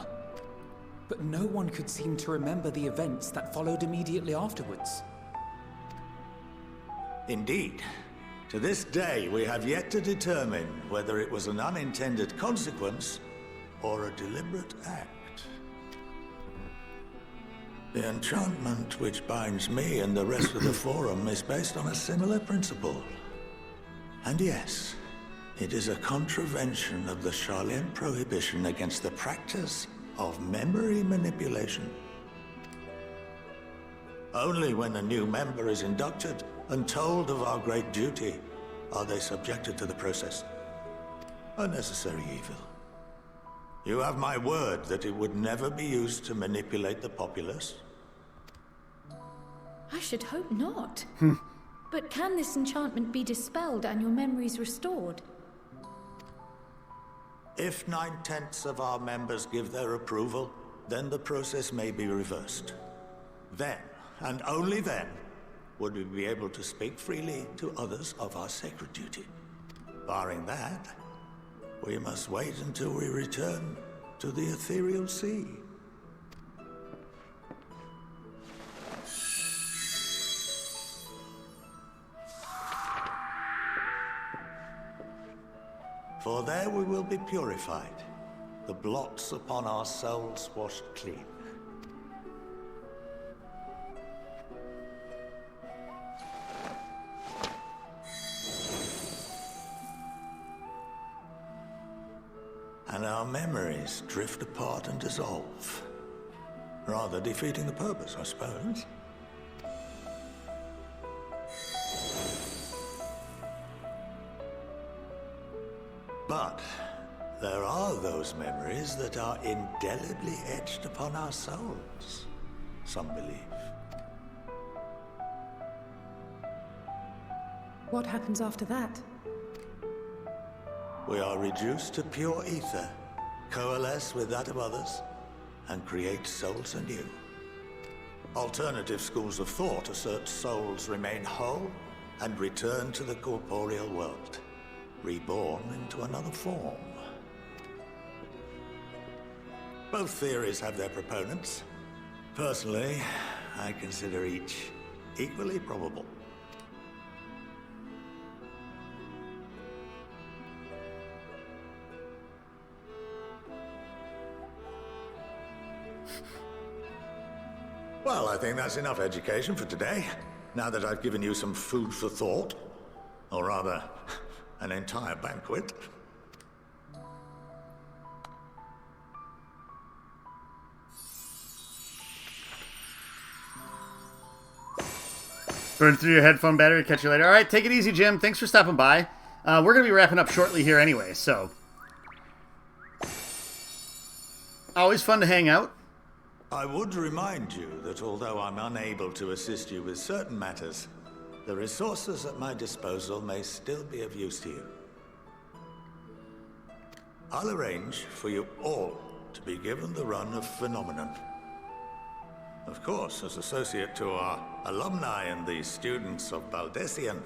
But no one could seem to remember the events that followed immediately afterwards. Indeed. To this day, we have yet to determine whether it was an unintended consequence or a deliberate act. The enchantment which binds me and the rest of the Forum is based on a similar principle. And yes, it is a contravention of the Sharlayan prohibition against the practice of memory manipulation. Only when a new member is inducted and told of our great duty are they subjected to the process. A necessary evil. You have my word that it would never be used to manipulate the populace? I should hope not. But can this enchantment be dispelled and your memories restored? If 9/10 of our members give their approval, then the process may be reversed. Then, and only then, would we be able to speak freely to others of our sacred duty. Barring that, we must wait until we return to the ethereal sea. For there we will be purified, the blots upon our souls washed clean. And our memories drift apart and dissolve, rather defeating the purpose, I suppose. But there are those memories that are indelibly etched upon our souls, some believe. What happens after that? We are reduced to pure ether, coalesce with that of others, and create souls anew. Alternative schools of thought assert souls remain whole and return to the corporeal world, reborn into another form. Both theories have their proponents. Personally, I consider each equally probable. Well, I think that's enough education for today, now that I've given you some food for thought. Or rather, an entire banquet. Burn through your headphone battery. Catch you later. All right, take it easy, Jim. Thanks for stopping by. We're going to be wrapping up shortly here anyway, so... Always fun to hang out. I would remind you that although I'm unable to assist you with certain matters, the resources at my disposal may still be of use to you. I'll arrange for you all to be given the run of Phenomenon. Of course, as associate to our alumni and the students of Baldessian,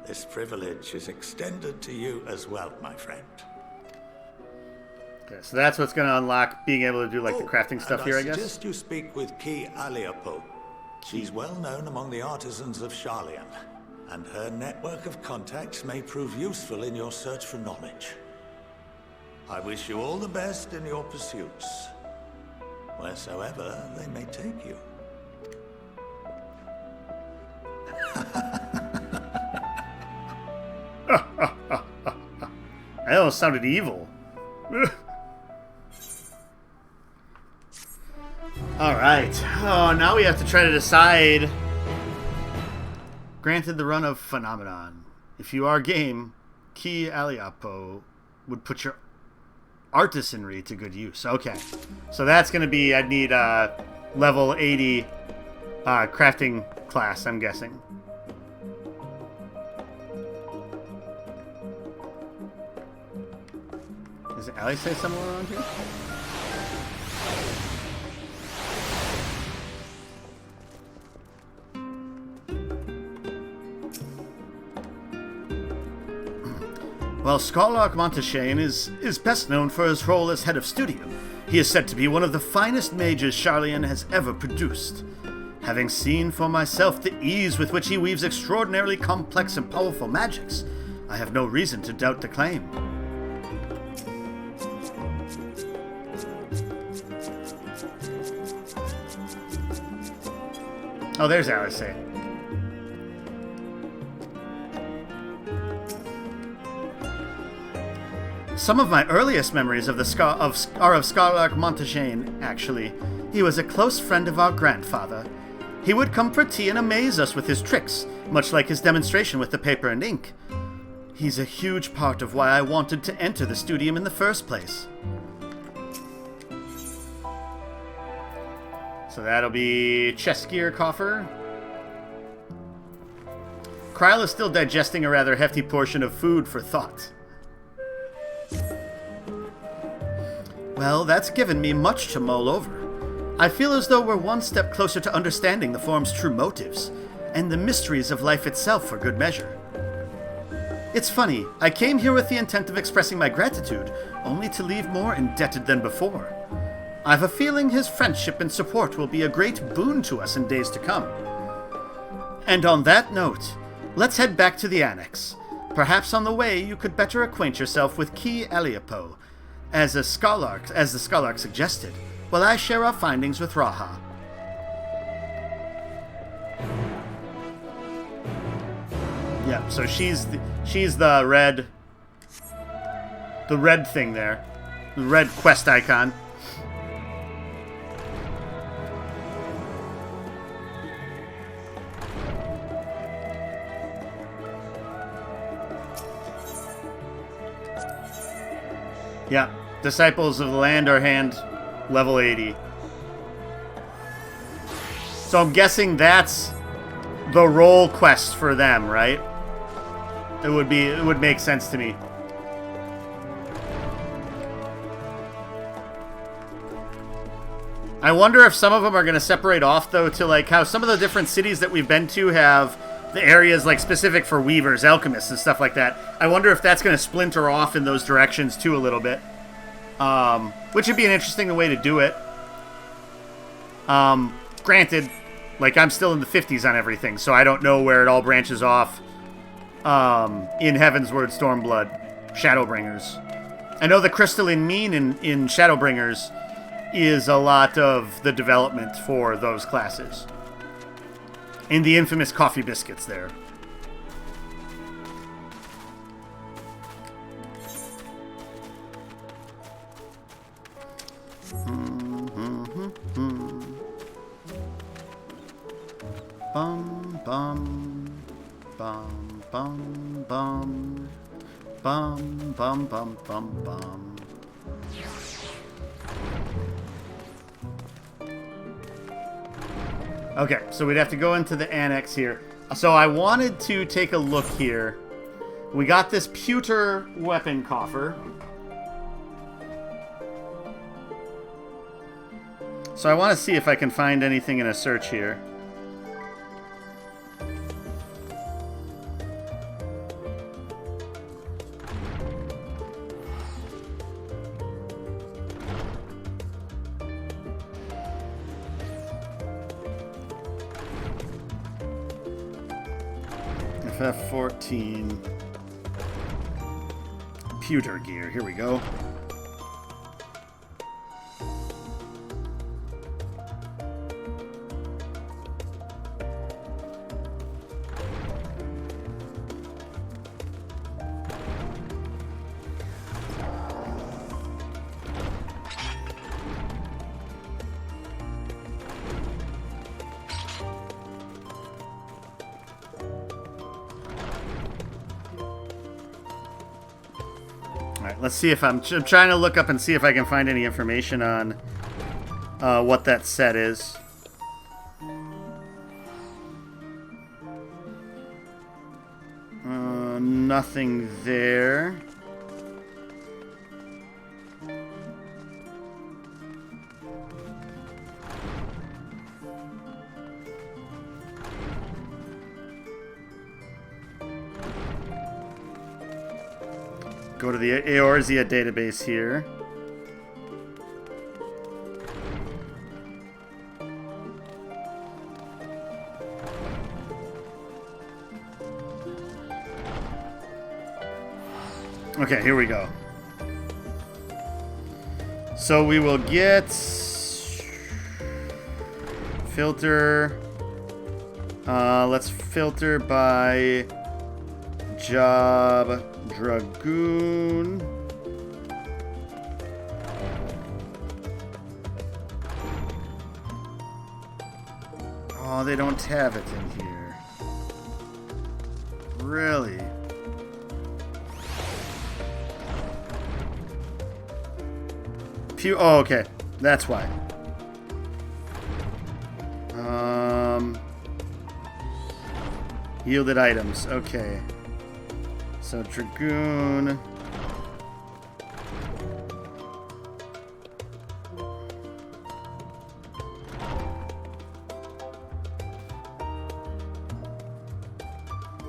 this privilege is extended to you as well, my friend. Okay, so that's what's going to unlock being able to do like the crafting stuff here, I guess. I suggest you speak with Ki Aliapo. She's well known among the artisans of Sharlayan, and her network of contacts may prove useful in your search for knowledge. I wish you all the best in your pursuits, wheresoever they may take you. That almost sounded evil. Alright. Oh, now we have to try to decide. Granted the run of Phenomenon. If you are game, Ki Aliapo would put your artisanry to good use. Okay. So that's going to be, I'd need level 80 crafting class, I'm guessing. Does Ali say somewhere around here? While Scarlark Monteshane is best known for his role as head of studio, he is said to be one of the finest mages Sharlayan has ever produced. Having seen for myself the ease with which he weaves extraordinarily complex and powerful magics, I have no reason to doubt the claim. Oh, there's Alice. Some of my earliest memories of are of Scarlark Montagne, actually. He was a close friend of our grandfather. He would come for tea and amaze us with his tricks, much like his demonstration with the paper and ink. He's a huge part of why I wanted to enter the studium in the first place. So that'll be Chesgear Coffer. Kryle is still digesting a rather hefty portion of food for thought. Well, that's given me much to mull over. I feel as though we're one step closer to understanding the form's true motives, and the mysteries of life itself for good measure. It's funny, I came here with the intent of expressing my gratitude, only to leave more indebted than before. I've a feeling his friendship and support will be a great boon to us in days to come. And on that note, let's head back to the Annex. Perhaps on the way you could better acquaint yourself with Key Eliopo, as the Scarlark suggested, while I share our findings with Raha. Yeah, so she's the red thing there, the red quest icon. Yeah, Disciples of the Land are hand level 80. So I'm guessing that's the role quest for them, right? It would make sense to me. I wonder if some of them are going to separate off, though, to like how some of the different cities that we've been to have the areas like specific for weavers, alchemists, and stuff like that. I wonder if that's going to splinter off in those directions too a little bit, which would be an interesting way to do it. Granted, like I'm still in the 50s on everything, so I don't know where it all branches off. In Heavensward, Stormblood, Shadowbringers. I know the crystalline mean in Shadowbringers is a lot of the development for those classes. In the infamous coffee biscuits there. Bum, bum, bum, bum, bum, bum, bum, bum, bum, bum. Okay, so we'd have to go into the annex here. So I wanted to take a look here. We got this pewter weapon coffer. So I want to see if I can find anything in a search here. FF14 pewter gear. Here we go. Let's see if I'm trying to look up and see if I can find any information on what that set is. Nothing there. Go to the Eorzea database here. Okay, here we go. So we will get filter Let's filter by job Dragoon. Oh, they don't have it in here. Really? Oh, okay. That's why. Yielded items. Okay. So, Dragoon.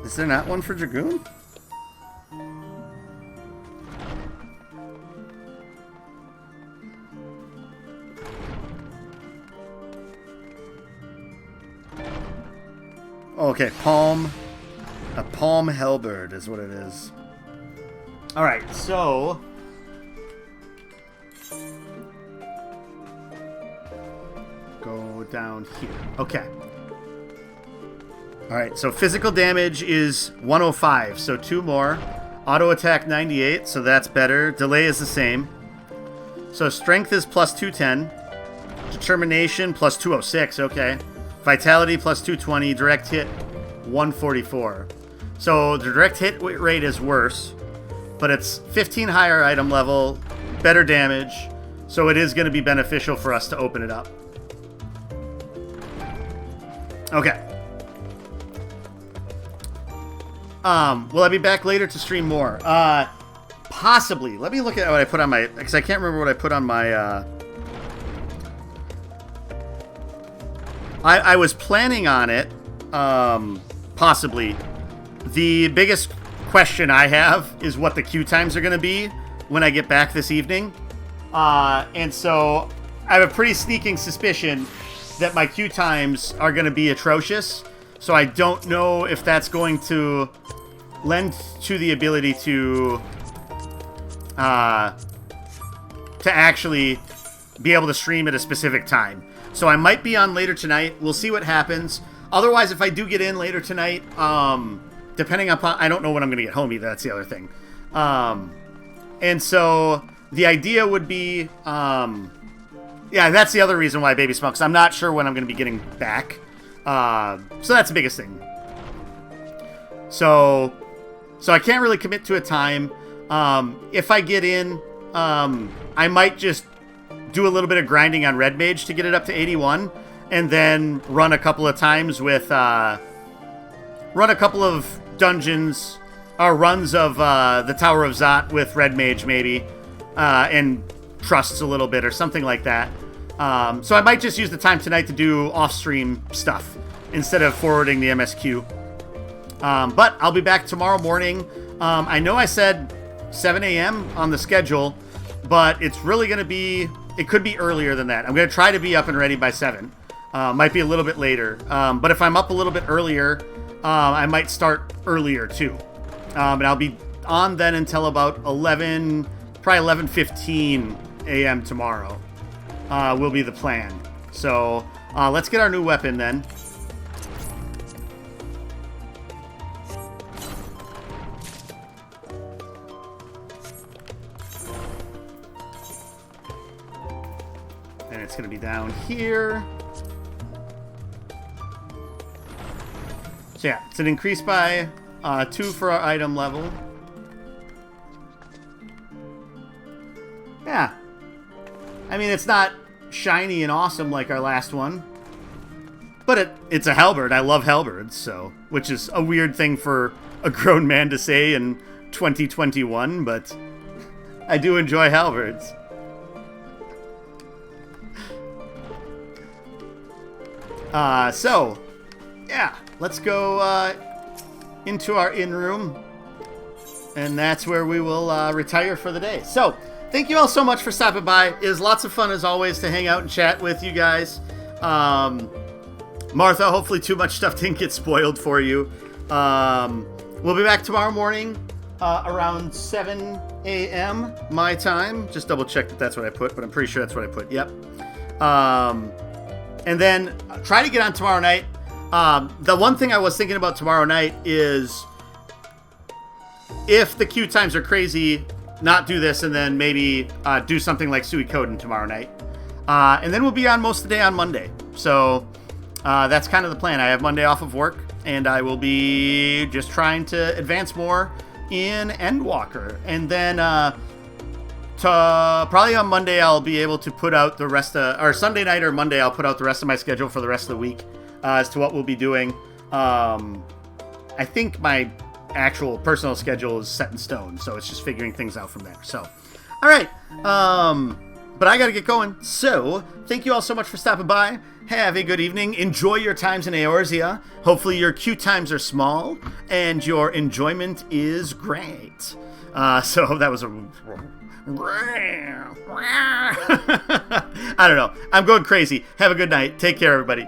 Is there not one for Dragoon? Okay, a palm halberd is what it is. All right, so go down here. Okay. All right, so physical damage is 105, so 2 more. Auto attack 98, so that's better. Delay is the same. So strength is plus 210. Determination plus 206, okay. Vitality plus 220, direct hit 144. So the direct hit rate is worse, but it's 15 higher item level, better damage, so it is going to be beneficial for us to open it up. Okay. Will I be back later to stream more? Possibly. Let me look at what I put on my, because I can't remember what I put on my, I was planning on it, possibly. The biggest question I have is what the queue times are going to be when I get back this evening. And so I have a pretty sneaking suspicion that my queue times are going to be atrocious. So I don't know if that's going to lend to the ability to actually be able to stream at a specific time. So I might be on later tonight. We'll see what happens. Otherwise, if I do get in later tonight, depending upon... I don't know when I'm going to get home either. That's the other thing. And so the idea would be... yeah, that's the other reason why Baby Smokes. I'm not sure when I'm going to be getting back. So that's the biggest thing. So I can't really commit to a time. If I get in, I might just do a little bit of grinding on Red Mage to get it up to 81, and then run a couple of times with, run a couple of dungeons, or runs of the Tower of Zot with Red Mage maybe, and trusts a little bit or something like that. So I might just use the time tonight to do off-stream stuff instead of forwarding the MSQ. But I'll be back tomorrow morning. I know I said 7 a.m. on the schedule, but it's really going to be... It could be earlier than that. I'm going to try to be up and ready by 7. Might be a little bit later. But if I'm up a little bit earlier, I might start earlier too. And I'll be on then until about 11, probably 11:15 a.m. tomorrow. Will be the plan. So let's get our new weapon then. And it's going to be down here. So yeah, it's an increase by 2 for our item level. Yeah. I mean, it's not shiny and awesome like our last one. But it's a halberd. I love halberds, so... Which is a weird thing for a grown man to say in 2021, but... I do enjoy halberds. So... Yeah, let's go into our inn room. And that's where we will retire for the day. So... Thank you all so much for stopping by. It was lots of fun, as always, to hang out and chat with you guys. Martha, hopefully too much stuff didn't get spoiled for you. We'll be back tomorrow morning around 7 a.m. my time. Just double check that that's what I put, but I'm pretty sure that's what I put. Yep. And then try to get on tomorrow night. The one thing I was thinking about tomorrow night is if the queue times are crazy, not do this and then maybe do something like Suikoden tomorrow night. And then we'll be on most of the day on Monday. So that's kind of the plan. I have Monday off of work, and I will be just trying to advance more in Endwalker. And then probably on Monday I'll be able to put out the rest of, or Sunday night or Monday I'll put out the rest of my schedule for the rest of the week as to what we'll be doing. I think my actual personal schedule is set in stone, so it's just figuring things out from there. So, all right. But I got to get going. So, thank you all so much for stopping by. Have a good evening. Enjoy your times in Eorzea. Hopefully your queue times are small and your enjoyment is great. So that was a... I don't know. I'm going crazy. Have a good night. Take care, everybody.